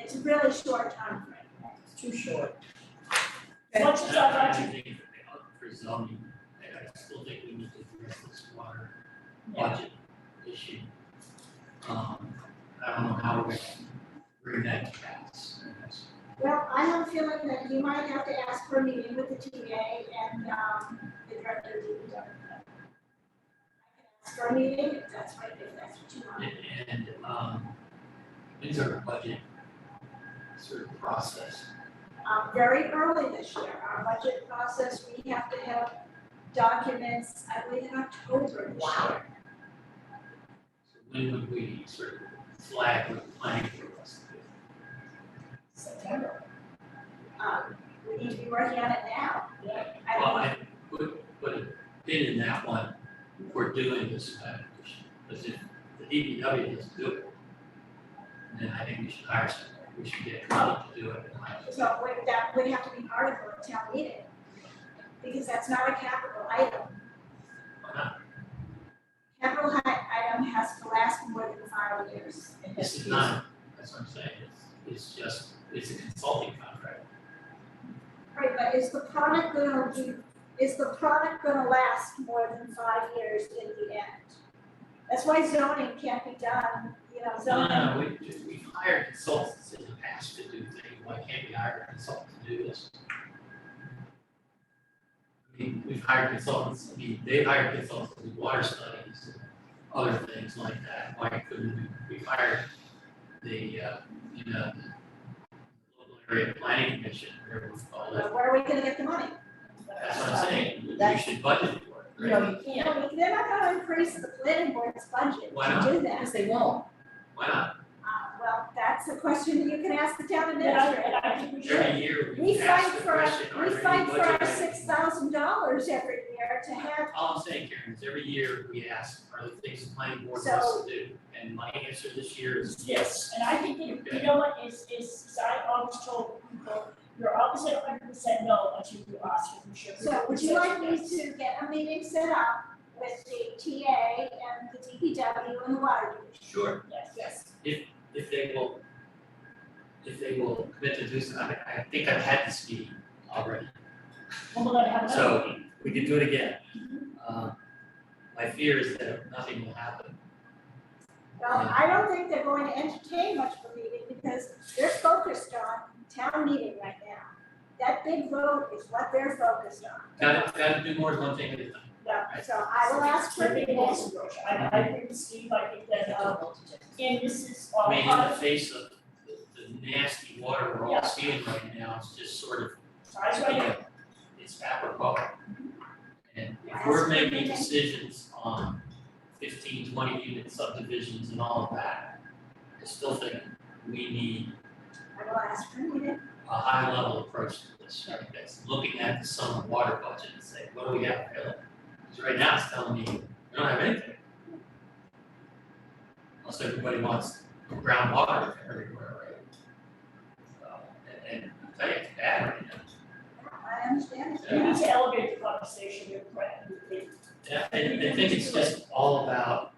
It's a really short time frame. It's too short. Okay. Much as I'd like to, For zoning, I still think we need to address this water budget issue. I don't know how we're gonna bring that to pass. Well, I have a feeling that you might have to ask for a meeting with the TA and, the director of DPW. Ask for a meeting, if that's what you want. And, when's our budget sort of process? Very early this year, our budget process, we have to have documents, I believe in October this year. So when would we sort of flag with the planning for us to do? September. We need to be working on it now. Well, I put a pin in that one, we're doing this evaluation, because if the DPW doesn't do it, then I think we should hire someone, we should get money to do it. So that would have to be part of the town meeting, because that's not a capital item. Why not? Capital item has to last more than 5 years. This is not, that's what I'm saying, it's just, it's a consulting contract. Right, but is the product gonna last more than 5 years in the end? That's why zoning can't be done, zoning. No, we've hired consultants in the past to do things, why can't we hire a consultant to do this? I mean, we've hired consultants, they've hired consultants to do water studies and other things like that, why couldn't we hire the local area planning commission, whatever it's called. Where are we gonna get the money? That's what I'm saying, we should budget for it, right? You can't. They're not gonna increase the planning board's budget Why to not? do that. Because they won't. Why not? Well, that's a question that you can ask the town administrator. And I think we should. Every year We we fight ask the for our, question, are we there fight any for our budget items? $6,000 every year to have, All I'm saying, Karen, is every year we ask, are there things the planning board wants to do? And my answer this year is Yes, and I think that, you know what, is I always told people, you're always at 100% no until you ask if you should. so would you like me to get a meeting set up with the TA and the DPW and the water division? sure, Yes. if they will commit to do something, I think I've had this meeting already. Well, we're gonna have another So meeting. we can do it again. My fear is that nothing will happen. Well, I don't think they're going to entertain much of a meeting because they're focused on town meeting right now. That big vote is what they're focused on. Gotta do more than one thing at a time. Yeah, so I will ask for a meeting. I agree with Steve, I think that, and this is all I mean, in part the of, face of the nasty water we're all Yeah. seeing right now, it's just sort of, size right here. it's apropos. And if we're making decisions on 15, 20 unit subdivisions and all of that, I still think we need I will ask for a meeting. a high level approach to this, right? That's looking at the sum of water budget and saying, what do we have available? Because right now it's telling me, we don't have anything. Unless everybody wants groundwater everywhere, right? And I tell you, it's bad right now. I understand. We need to elevate the conversation with Brett and with Dave. Yeah, I think it's just all about,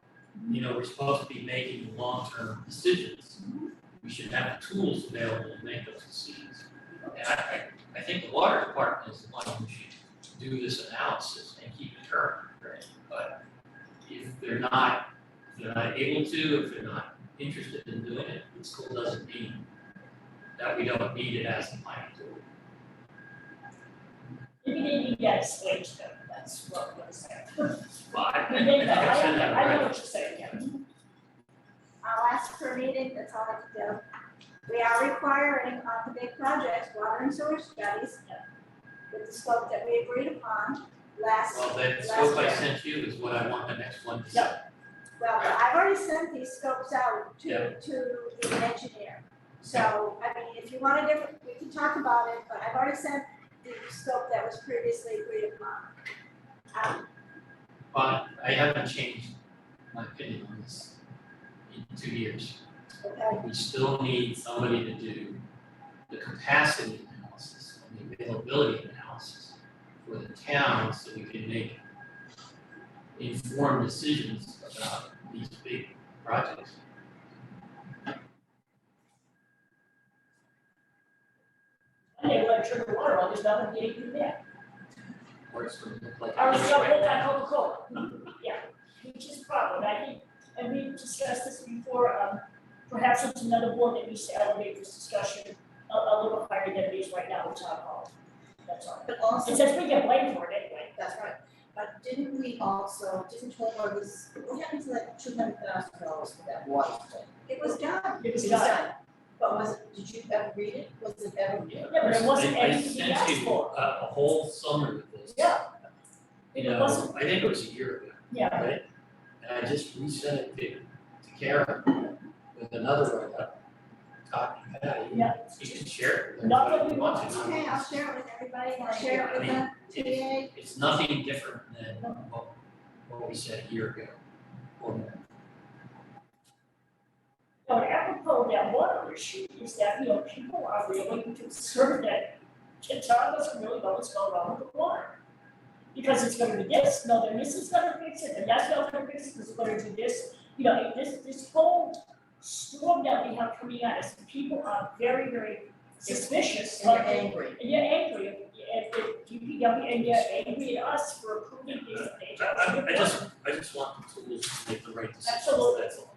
we're supposed to be making long-term decisions. We should have the tools available to make those decisions. And I think the water department is the one who should do this analysis and keep it current, right? But if they're not able to, if they're not interested in doing it, it still doesn't mean that we don't need it as a planning tool. Maybe they need that explained to them, that's what I'm gonna say. Well, I I mean, think I said that I know right. what you're saying, Kevin. I'll ask for a meeting, that's all I can do. We are requiring on the big projects, water and sewer studies with the scope that we agreed upon last Well, the last scope I year. sent you is what I want the next one to say. Yeah. Well, but I've already sent these scopes out Yeah. to the engineer. So, I mean, if you want a different, we can talk about it, but I've already sent the scope that was previously agreed upon. But I haven't changed my opinion on this in 2 years. Okay, We still need somebody to do the capacity analysis and the availability analysis for the town so we can make informed decisions about these big projects. Monday, let turn the water on, there's nothing getting in there. Or it's going to look like. I was it is talking right about now. Coca-Cola, yeah, which is a problem, I think, and we we've discussed this before, perhaps it's another board that needs to elevate this discussion a little higher than it is right now with town hall. That's all. But also, And since we get blamed for it anyway. that's right, but didn't we also, didn't Tolmore was, what happened to that $200,000 for that water thing? It was done. It was done. But was it, did you ever read it? Was it ever? Yeah, but it wasn't anything he I asked sent you for. a whole summary of this. Yeah. You It know, wasn't- I think it was a year ago, Yeah, right? And I just resent it to Karen with another write-up, talking about it. Yeah. You can share it with Not that everybody we you want want to. Okay, I'll share it with everybody, I'll share it with the TA. It's nothing different than what we said a year ago. Or more. no, and apropos of that water issue is that, people are really concerned that town doesn't really know what's going on with the water. Because it's gonna be this, no, then this is gonna fix it, and that's not gonna fix it, because it's gonna do this. This whole storm that we have coming at us, people are very, very suspicious. And you're angry. And you're angry, and DPW, and you're angry at us for approving these things. I just want the tools to make the right decisions, Absolutely. that's all.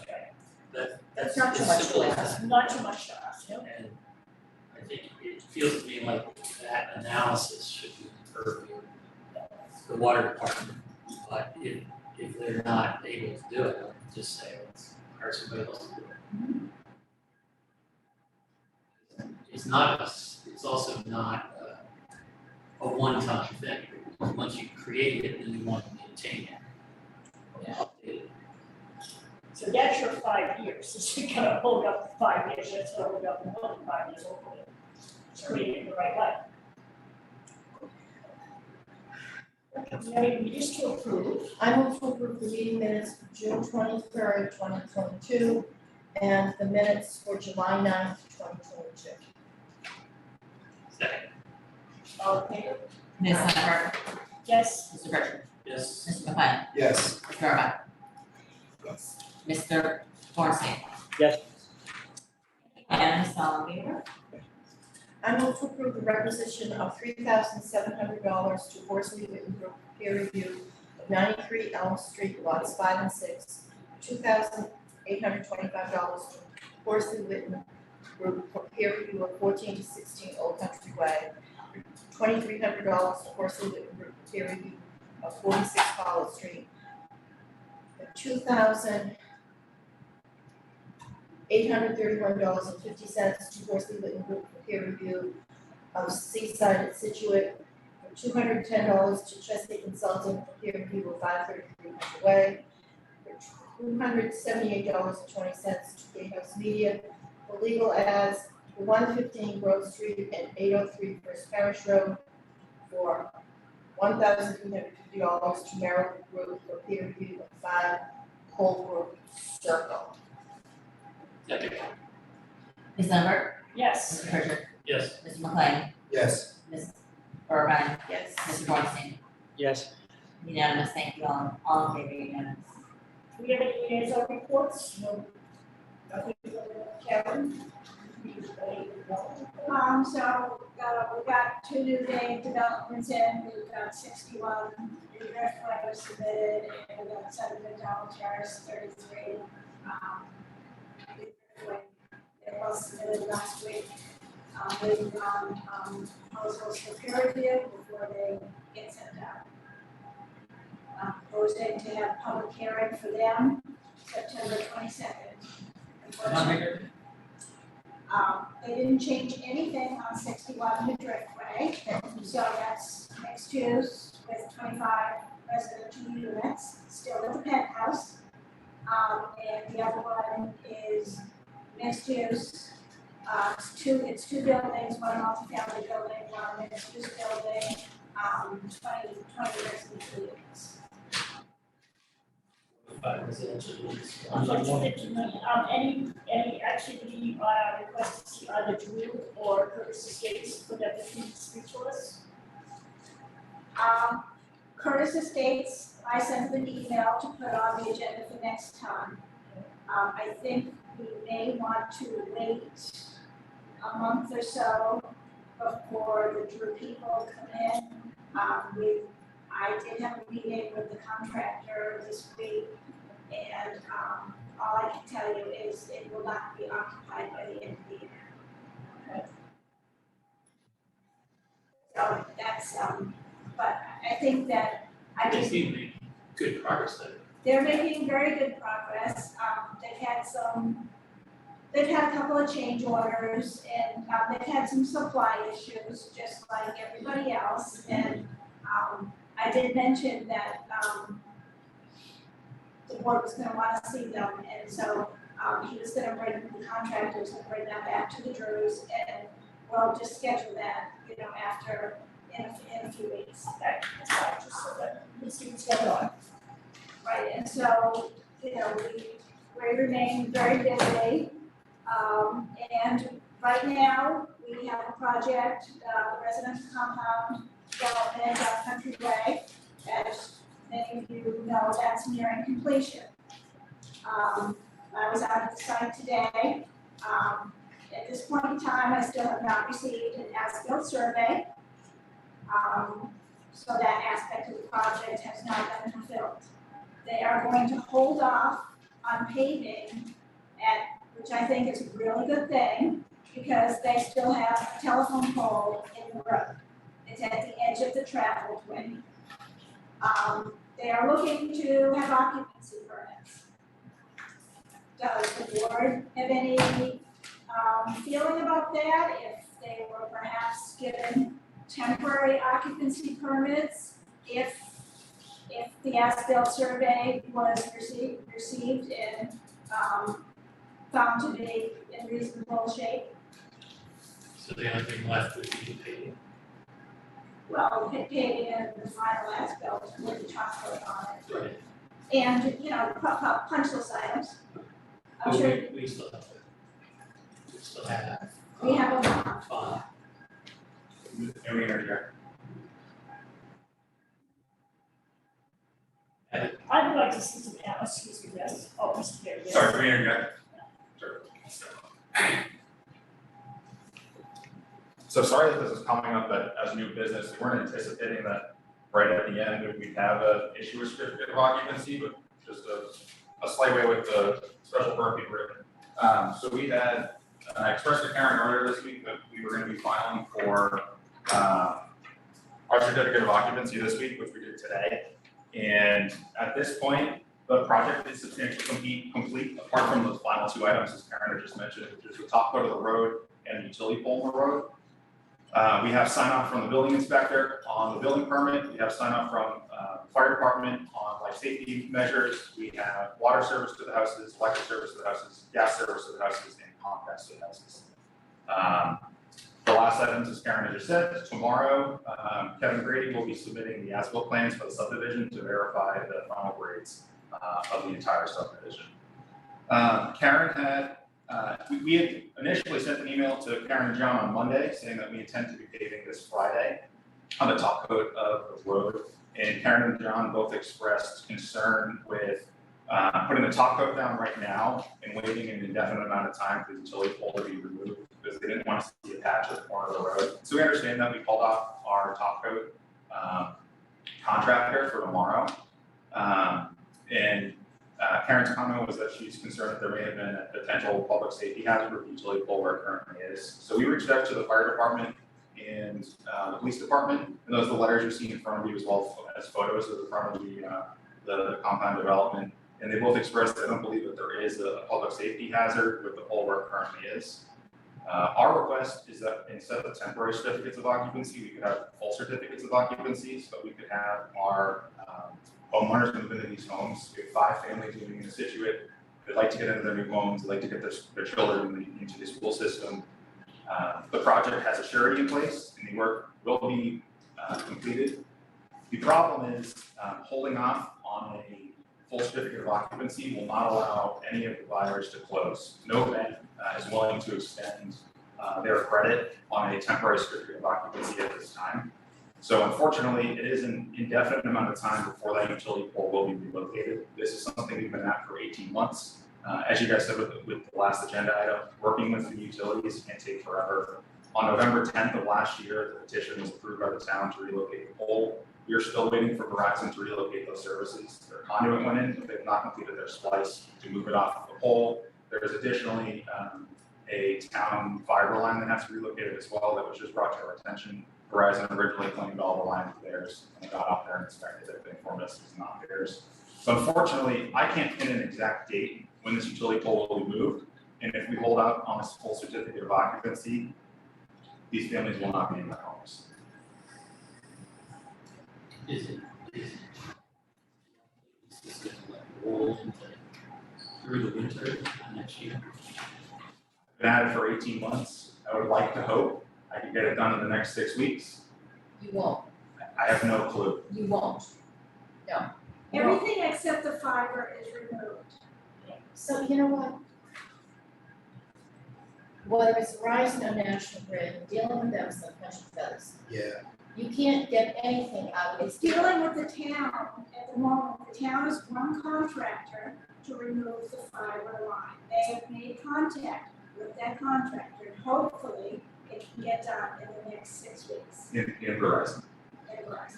Okay. That's not too as much simple to as ask. that. Not too much to ask, And I think it feels to me like that analysis should be the purview of the water department. But if they're not able to do it, I'll just say, let's hire somebody else to do it. It's not it's also not a one-time thing. Once you create it, then you want to maintain it. Update it. So that's your 5 years, it's gonna hold up for 5 years, that's gonna hold up for more than 5 years, hopefully. It's created in the right way. Any just to approve? I move to approve the meeting minutes for June 23rd, 2022, and the minutes for July 9th, 2022. Second. All in favor? Ms. Senator, Yes. Mr. Pritchard, Yes. Mr. McLean, Yes. Mr. Irvine, Yes. Mr. Thornstein. Yes. And Ms. Sullivan. I move to approve the requisition of $3,700 to Horsley Witten Group peer review of 93 Elm Street, lots 5 and 6, $2,825 to Horsley Witten Group for peer review of 14 to 16 Old Country Way, $2,300 to Horsley Witten Group for peer review of 46 College Street, $2,831.50 to Horsley Witten Group for peer review of Seaside at Scituate, for $210 to Chesapeake Consulting for peer review of 533 Hunter Way, for $278.20 to Gatehouse Media for legal ads for 115 Grove Street and 803 First Parish Road, for $1,350 to Merrill Group for peer review of 5 Coldbrook Circle. Second. Ms. Senator, Yes. Mr. Pritchard, Yes. Mr. McLean, Yes. Ms. Irvine, Yes. Mr. Thornstein. Yes. Unanimous, thank you all in favor, unanimous. Do we have any liaison reports? No. Nothing, Karen? We got 2 new day developments in, we've got 61 reverse letters submitted, and we got 7 McDonald Terrace, 33. It was submitted last week, waiting on proposals for peer review before they get sent out. Proposing to have public hearing for them September 22nd. Unfortunately, they didn't change anything on 61 New Driftway, so that's mixed use with 25 residential units, still in the penthouse. And the other one is mixed use, it's two buildings, one multifamily building, one mixed use building, 20 residential units. 5 residential units. Any activity on our request to see either Drew or Curtis Estates for them to speak to us? Curtis Estates, I sent them an email to put on the agenda for next time. I think we may want to wait a month or so before the Drew people come in. I did have a meeting with the contractor this week, And, all I can tell you is it will not be occupied by the end of the year. So that's, but I think that, I They mean, seem to make good progress there. they're making very good progress. They've had a couple of change orders and, they've had some supply issues, just like everybody else. And, I did mention that, the board was gonna wanna see them, and so, he was gonna bring, the contractor was gonna bring that back to the Drews, and we'll just schedule that, you know, after, in a few weeks. Okay, that's fine, just so that we see what's going on. Right, and so, you know, we remain very busy. And right now, we have a project, the residential compound development on Country Way. As many of you know, that's nearing completion. I was out at the site today. At this point in time, I still have not received an as-built survey. So that aspect of the project has not been fulfilled. They are going to hold off on paving which I think is a really good thing, because they still have a telephone pole in the road. It's at the edge of the travel way. They are looking to have occupancy permits. Does the board have any, feeling about that? If they were perhaps given temporary occupancy permits, if the as-built survey was received and, found to be in reasonable shape? So the only thing left would be paving. Well, paving and the final as-built with the top coat on it. Right. And, you know, punch list items. I'm But sure we still have to. We still have. we have a Fine. Can we interject? I would like to see some, excuse me, yes, oh, Mr. Perry, yes. Sorry, can we interject? Sure. So sorry that this is coming up as new business. We weren't anticipating that right at the end we'd have an issue with certificate of occupancy, but just a slight way with the special permit being written. So we had, I expressed to Karen earlier this week that we were gonna be filing for our certificate of occupancy this week, which we did today. And at this point, the project is substantially complete, apart from the final two items, as Karen had just mentioned, which is the top coat of the road and the utility pole in the road. We have sign off from the building inspector on the building permit. We have sign off from fire department on life safety measures. We have water service to the houses, electric service to the houses, gas service to the houses, and Comcast to the houses. The last items, as Karen had just said, tomorrow, Kevin Grady will be submitting the as-built plans for the subdivision to verify the final grades of the entire subdivision. Karen had, we had initially sent an email to Karen and John on Monday saying that we intend to be paving this Friday on the top coat of the road. And Karen and John both expressed concern with putting the top coat down right now and waiting an indefinite amount of time for the utility pole to be removed because they didn't want to see a patch at the corner of the road. So we understand that we called off our top coat contractor for tomorrow. Karen's comment was that she's concerned that there may have been a potential public safety hazard with the utility pole where it currently is. So we reached out to the fire department and the police department, and those are the letters you see in front of you as well as photos of the front of the compound development. And they both expressed they don't believe that there is a public safety hazard with the pole where it currently is. Our request is that instead of temporary certificates of occupancy, we could have full certificates of occupancy, so we could have our homeowners move into these homes. We have 5 families moving into Scituate. They'd like to get into their new homes, they'd like to get their children into the school system. The project has a surety in place, and the work will be completed. The problem is holding off on a full certificate of occupancy will not allow any of the buyers to close. No bank is willing to extend their credit on a temporary certificate of occupancy at this time. So unfortunately, it is an indefinite amount of time before that utility pole will be relocated. This is something we've been at for 18 months. As you guys said with the last agenda item, working with the utilities can take forever. On November 10th of last year, the petition was approved by the town to relocate the pole. We are still waiting for Verizon to relocate those services. Their conduit went in, but they've not completed their splice to move it off the pole. There is additionally a town fiber line that has to be relocated as well, that was just brought to our attention. Verizon originally claimed all the lines were theirs, and got out there and inspected it, they informed us it's not theirs. So unfortunately, I can't pin an exact date when this utility pole will be moved, and if we hold out on this full certificate of occupancy, these families will not be in their homes. Is it gonna like roll into through the winter next year? Been at it for 18 months. I would like to hope I can get it done in the next 6 weeks. You won't, I have no clue. you won't. No. Everything except the fiber is removed. So you know what? Whether it's Verizon or National Grid, dealing with them is the punch of feathers. Yeah. You can't get anything out of It's it. dealing with the town at the moment. The town is one contractor to remove the fiber line. They have made contact with that contractor, and hopefully it can get done in the next 6 weeks. In Verizon. At Verizon.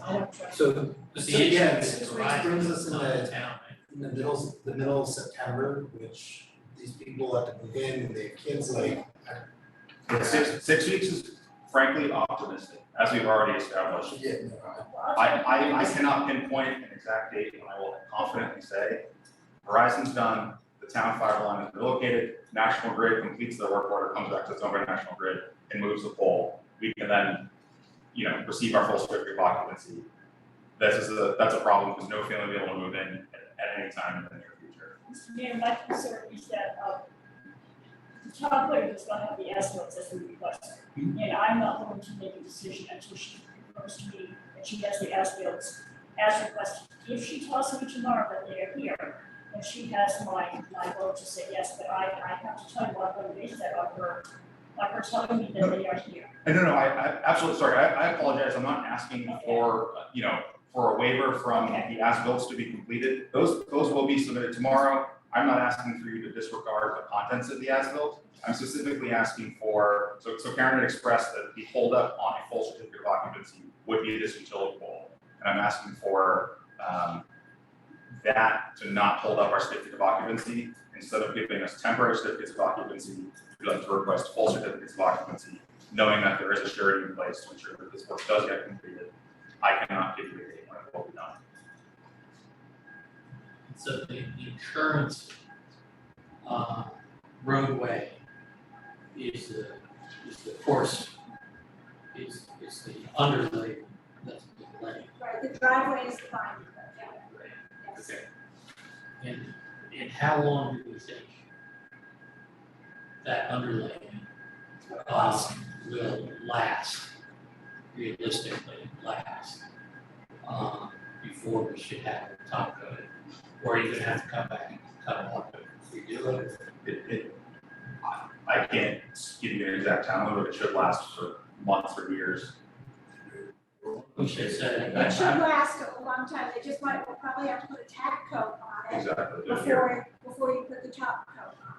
I don't trust. So, But so the issue yeah, is this Verizon brings us is not in into town, right? in the middle of September, which these people have to move in and they have kids like. Six weeks is frankly optimistic, as we've already established. Yeah, I cannot pinpoint an exact date when I will confidently say Verizon's done, the town fiber line is relocated, National Grid completes their work order, comes back to its own by National Grid and moves the pole. We can then, receive our full certificate of occupancy. That's a problem because no family will be able to move in at any time in the near future. Mr. Mayor, my concern is that, the town clerk does not have the estimates as we requested. And I'm not going to make a decision until she confirms to me that she has the estimates as requested. If she tells me tomorrow that they are here, then she has my vote to say yes, but I have to tell you what I'm going to base that on her telling me that they are here. No, I absolutely, sorry, I apologize, I'm not asking for, for a waiver from the as-bills to be completed. Those will be submitted tomorrow. I'm not asking for you to disregard the contents of the as-built. I'm specifically asking for, so Karen had expressed that the holdup on a full certificate of occupancy would be this utility pole. And I'm asking for that to not hold up our certificate of occupancy. Instead of giving us temporary certificates of occupancy, we'd like to request full certificates of occupancy, knowing that there is a surety in place to ensure that this work does get completed. I cannot give you a date when it will be done. So the current roadway is the course, is the underlay that's the lane. Right, the driveway is the binder, yeah. Yes. Okay. And how long do we think that underlay will last, realistically last, before we should have a top coat? Or even have to come back and cut it up if we do it? I can't give you an exact timeline, but it should last for months or years. We should say It should last a long time. They just might, we'll probably have to put a tack coat on it Exactly. before you put the top coat on.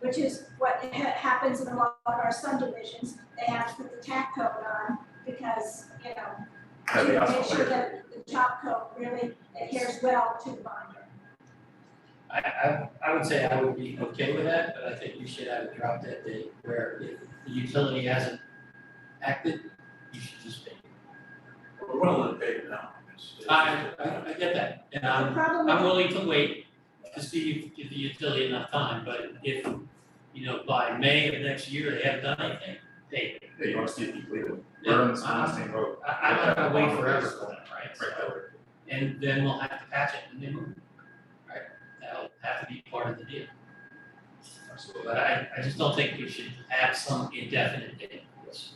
Which is what happens in a lot of our subdivisions. They have to put the tack coat on because, to make sure that the top coat really adheres well to the binder. I would say I would be okay with that, but I think you should have a drop dead date where if the utility hasn't acted, you should just pay. We're willing to pay it now. I get that, and I'm willing to wait to see if the utility enough time, but if, by May of next year, they haven't done anything, pay it. Yeah, you want to see it completed. We're on the same road. I'm not gonna wait forever for that, right? Right there. And then we'll have to patch it and then move, right? That'll have to be part of the deal. Absolutely. But I just don't think we should have some indefinite date for this.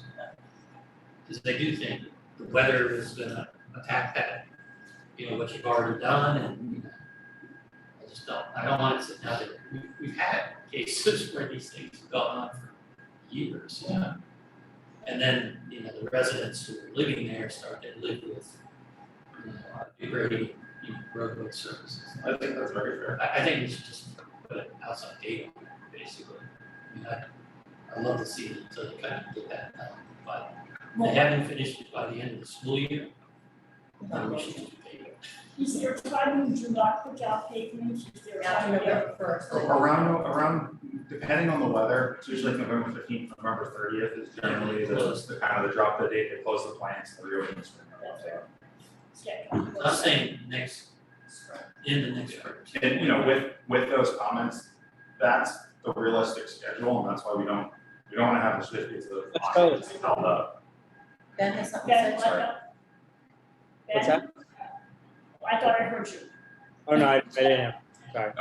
Because I do think the weather is gonna attack that, what you've already done and, I don't want it to, now that we've had cases where these things have gone on for years. Yeah. And then, the residents who are living there start to live with, degrading, roadway services. I think that's very fair. I think we should just put an outside date on it, basically. I'd love to see them to kind of get that done, but they haven't finished it by the end of the school year. Is there a time when you do not put down pavement? Is there a time when November first. Around, depending on the weather, it's usually November 15th, November 30th is generally the kind of the drop dead date, they close the plants, the reopen the spring. I'm saying next, in the next spring. And, you know, with those comments, that's the realistic schedule, and that's why we don't wanna have the certificates of occupancy held up. Ben has something to Ben, say. What's that? I thought I heard you. Oh, no, I didn't have, sorry.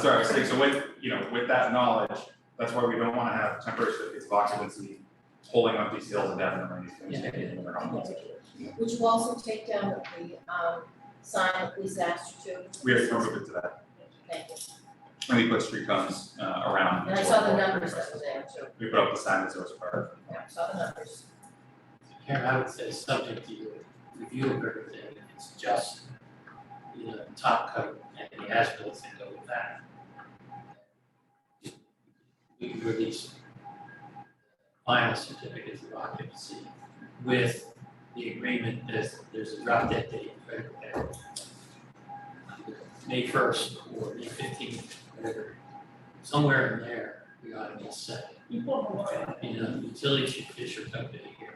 Sorry, I was saying, so with that knowledge, that's why we don't wanna have temporary certificates of occupancy holding up these sales indefinitely, these things taking their own. Would you also take down the sign that we asked you to? We have to remove it to that, Thank you. and we put street cones around. And I saw the numbers that were there too. We put up the sign that says part. Yeah, I saw the numbers. Karen, I would say subject to your review of everything, it's just, top coat and the as-bills that go with that. We can release final certificates of occupancy with the agreement that there's a drop dead date, right? May 1st or May 15th, whatever, somewhere in there, we ought to get set. Utility chief Fisher company here.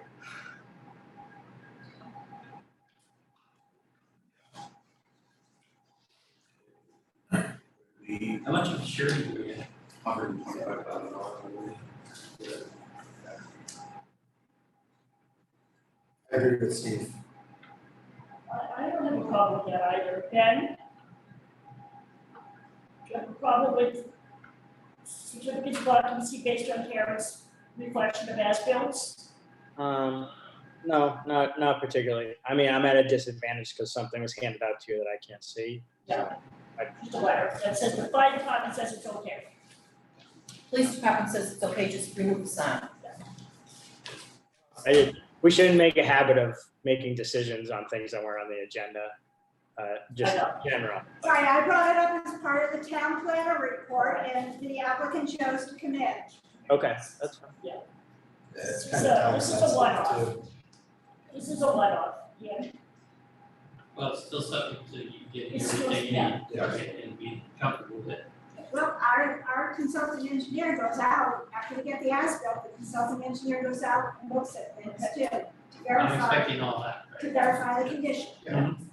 How much of a surety do we have? $125,000. I agree with Steve. I don't have a problem with that either. Ben? Do you have a problem with certificates of occupancy based on Karen's reflection of as-bills? No, not particularly. I mean, I'm at a disadvantage because something was handed out to you that I can't see. Yeah. Just a letter that says the fire department says it's okay. Police department says it's okay, just remove the sign. We shouldn't make a habit of making decisions on things that weren't on the agenda, just general. Sorry, I brought it up as part of the town planner report and the applicant chose to commit. Okay, that's fine. Yeah. It's So, kind of time this is a sensitive one-off. too. This is a let-off, yeah. Well, it's still subject to you getting It's still- everything yeah. in and being comfortable with it. Well, our consulting engineer goes out, after we get the as-built, the consulting engineer goes out and looks at things too, to I'm verify, expecting all that. to verify the condition.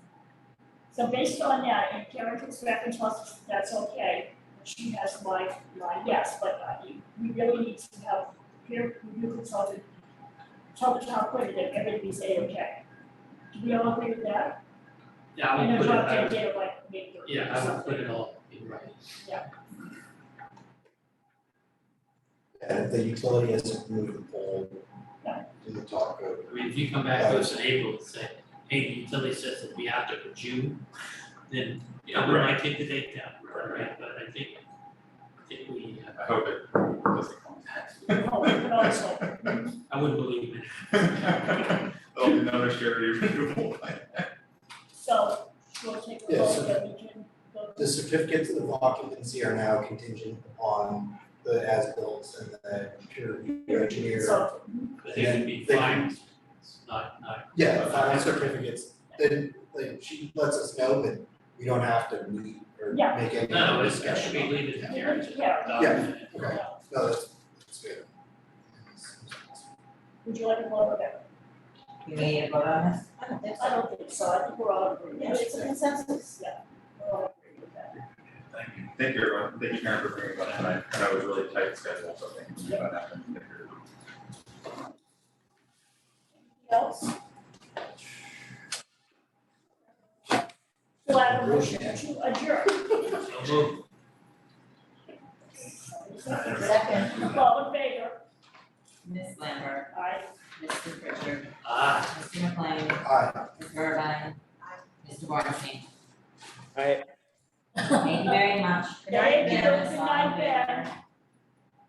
So based on that, and Karen comes back and tells us that's okay, she has my yes, but we really need to have peer review consultant tell the town clerk that everything's A-okay. Do we all agree with that? Yeah, I And would a put drop it, dead date of like May 30th yeah, or I would something. put it all in writing. And if the utility hasn't removed the pole to the top coat. I mean, if you come back to us in April and say, hey, the utility says it'll be after June, then, we might take the date down, right? But I think we, I hope it doesn't come back. Oh, but also, I wouldn't believe it. There'll be another surety renewal. so we'll take a Yeah, vote so- that we can go. The certificates of occupancy are now contingent upon the as-built and the peer review engineer. So, But they would be fine, not. Yeah, final certificates, then, like, she lets us know that we don't have to meet or Yeah. make any No, other it should discussion. be leave it to Karen to Yeah. document it. Okay, no, that's good. would you like to vote on that? You need to vote on this? I don't think I so. don't think so, I think we're all agreeing. Yeah, it's a consensus. Yeah, we're all agreeing with that. Thank you. Thank you, everyone. Thank you, Karen, for bringing it up tonight. I know it was a really tight schedule, so thank you for that happening. Thank you. Anything else? Do I have a motion to adjourn? So move. Second. All in favor? Ms. Lambert, Aye. Mr. Pritchard, Ah. Mr. McLean, Aye. Ms. Irvine, Mr. Bornstein. All right. Thank you very much. Thank you, Unanimous, good all in night, favor. Ben.